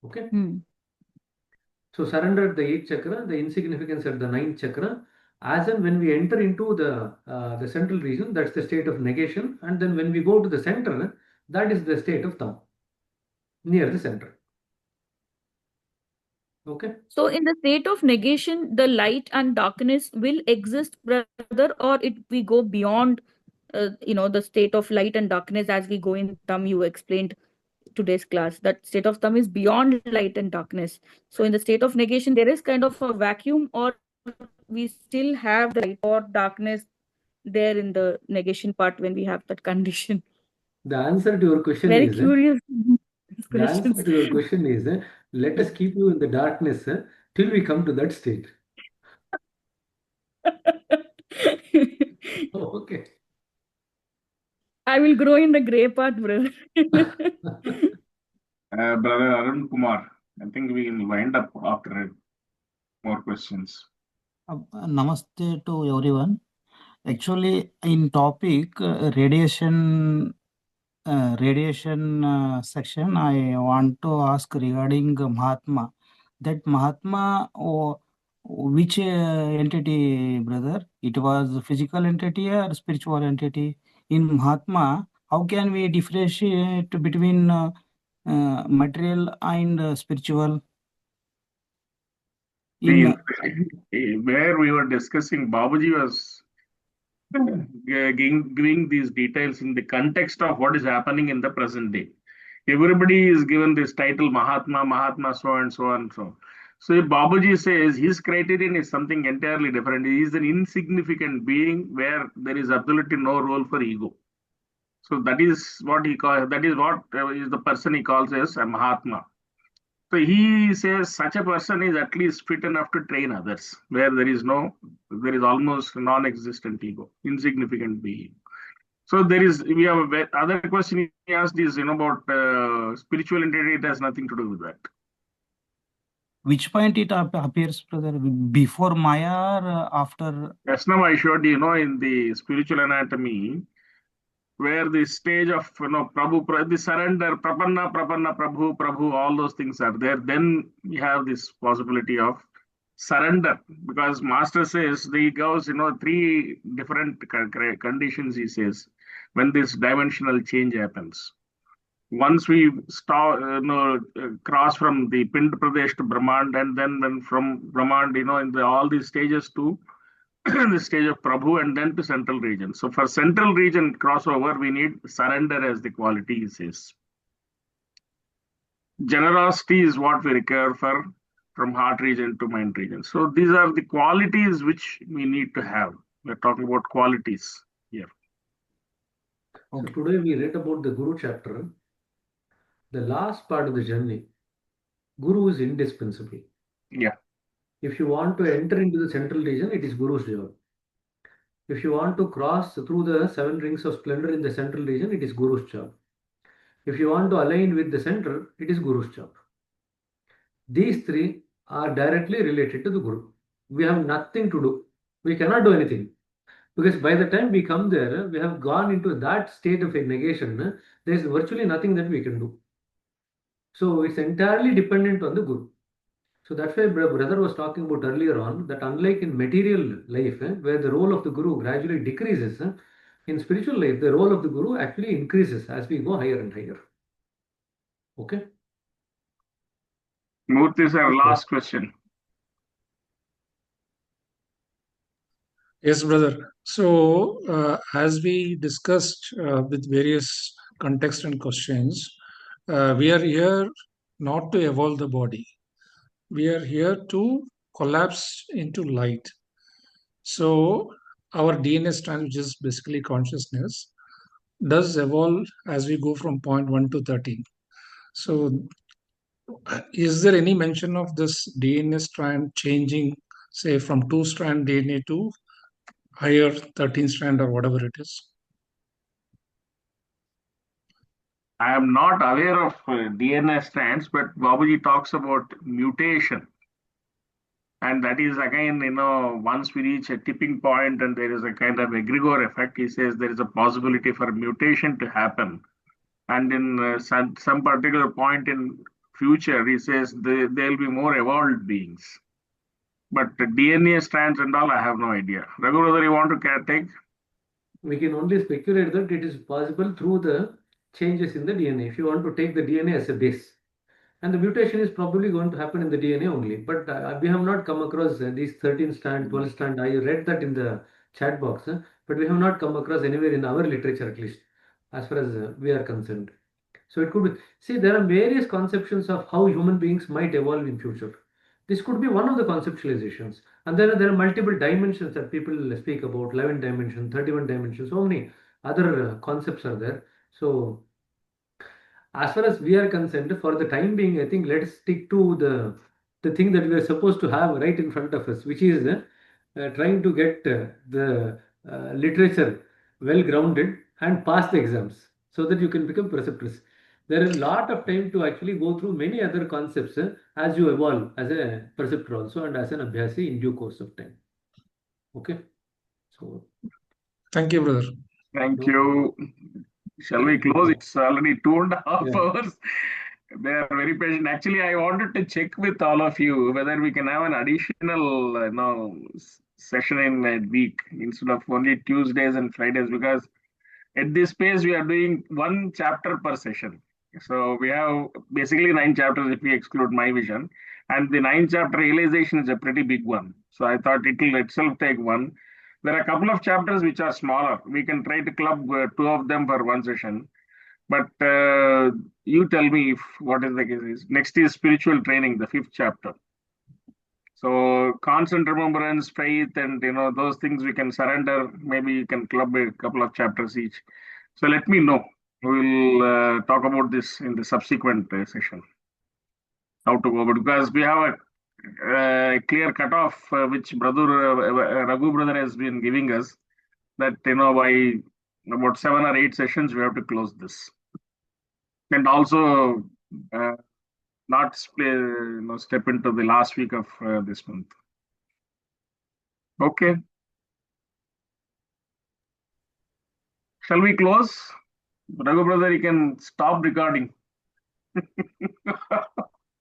Okay. So surrender at the 8th chakra, the insignificance at the 9th chakra. As and when we enter into the central region, that's the state of negation, and then when we go to the center, that is the state of thought, near the center. Okay.
So in the state of negation, the light and darkness will exist, brother, or we go beyond, the state of light and darkness as we go in Tam. You explained today's class that state of Tam is beyond light and darkness. So in the state of negation, there is kind of a vacuum, or we still have the light or darkness there in the negation part when we have that condition.
The answer to your question
Very
is
curious.
the answer to your question is let us keep you in the darkness till we come to that state. Okay.
I will grow in the gray part, brother.
Brother Arun Kumar, I think we will wind up after more questions.
Namaste to everyone. Actually, in topic radiation section, I want to ask regarding Mahatma. That Mahatma, which entity, brother? It was physical entity or spiritual entity? In Mahatma, how can we differentiate between material and spiritual?
Where we were discussing, Babaji was giving these details in the context of what is happening in the present day. Everybody is given this title Mahatma, so and so and so. So if Babaji says his criterion is something entirely different, he is an insignificant being where there is absolutely no role for ego. So that is what he calls, that is what is the person he calls as a Mahatma. So he says such a person is at least fit enough to train others, where there is almost non-existent ego, insignificant being. So we have other question he asked is, about spiritual entity. It has nothing to do with that.
Which point it appears, brother? Before Maya or after?
Just now I showed you, in the spiritual anatomy, where the stage of Prabhu, the surrender, Prapanna, Prabhu, all those things are there. Then you have this possibility of surrender, because Master says he goes, three different conditions. He says when this dimensional change happens. Once we cross from the Pind Pradesh to Brahmand, and then from Brahmand, in all these stages to the stage of Prabhu, and then to central region. So for central region crossover, we need surrender as the quality, he says. Generosity is what we require from heart region to mind region. So these are the qualities which we need to have. We're talking about qualities here.
So today we read about the Guru chapter. The last part of the journey, Guru is indispensable.
Yeah.
If you want to enter into the central region, it is Guru's job. If you want to cross through the 7 rings of splendor in the central region, it is Guru's job. If you want to align with the center, it is Guru's job. These three are directly related to the Guru. We have nothing to do. We cannot do anything. Because by the time we come there, we have gone into that state of negation. There is virtually nothing that we can do. So it's entirely dependent on the Guru. So that's why brother was talking about earlier on that unlike in material life, where the role of the Guru gradually decreases, in spiritual life, the role of the Guru actually increases as we go higher and higher. Okay?
Murthy sir, last question.
Yes, brother. So, as we discussed with various context and questions, we are here not to evolve the body. We are here to collapse into light. So our DNA strand, which is basically consciousness, does evolve as we go from point 1 to 13. So is there any mention of this DNA strand changing, say, from 2-strand DNA to higher 13 strand or whatever it is?
I am not aware of DNA strands, but Babuji talks about mutation. And that is again, once we reach a tipping point and there is a kind of egregore effect, he says there is a possibility for mutation to happen. And in some particular point in future, he says there will be more evolved beings. But the DNA strands and all, I have no idea. Raghu, whether you want to take?
We can only speculate that it is possible through the changes in the DNA. If you want to take the DNA as a base, and the mutation is probably going to happen in the DNA only. But we have not come across these 13 strand, 12 strand. I read that in the chat box, but we have not come across anywhere in our literature, at least, as far as we are concerned. So it could be, see, there are various conceptions of how human beings might evolve in future. This could be one of the conceptualizations. And there are multiple dimensions that people speak about, 11 dimension, 31 dimensions, so many other concepts are there. So as far as we are concerned, for the time being, I think let's stick to the thing that we are supposed to have right in front of us, which is trying to get the literature well grounded and pass the exams so that you can become preceptors. There is a lot of time to actually go through many other concepts as you evolve as a preceptor also and as an abhyasi in due course of time. Okay. So
thank you, brother.
Thank you. Shall we close? It's already 2.5 hours. They are very patient. Actually, I wanted to check with all of you whether we can have an additional, session in a week instead of only Tuesdays and Fridays, because at this pace we are doing one chapter per session. So we have basically 9 chapters if we exclude my vision, and the 9 chapter realization is a pretty big one. So I thought it will itself take one. There are a couple of chapters which are smaller. We can try to club 2 of them for one session. But you tell me if what is the case is. Next is spiritual training, the 5th chapter. So constant remembrance, faith, and those things we can surrender. Maybe you can club a couple of chapters each. So let me know. We'll talk about this in the subsequent session. How to go about, because we have a clear cutoff which brother Raghu brother has been giving us, that by about 7 or 8 sessions we have to close this, and also not step into the last week of this month. Okay. Shall we close? Raghu brother, you can stop recording.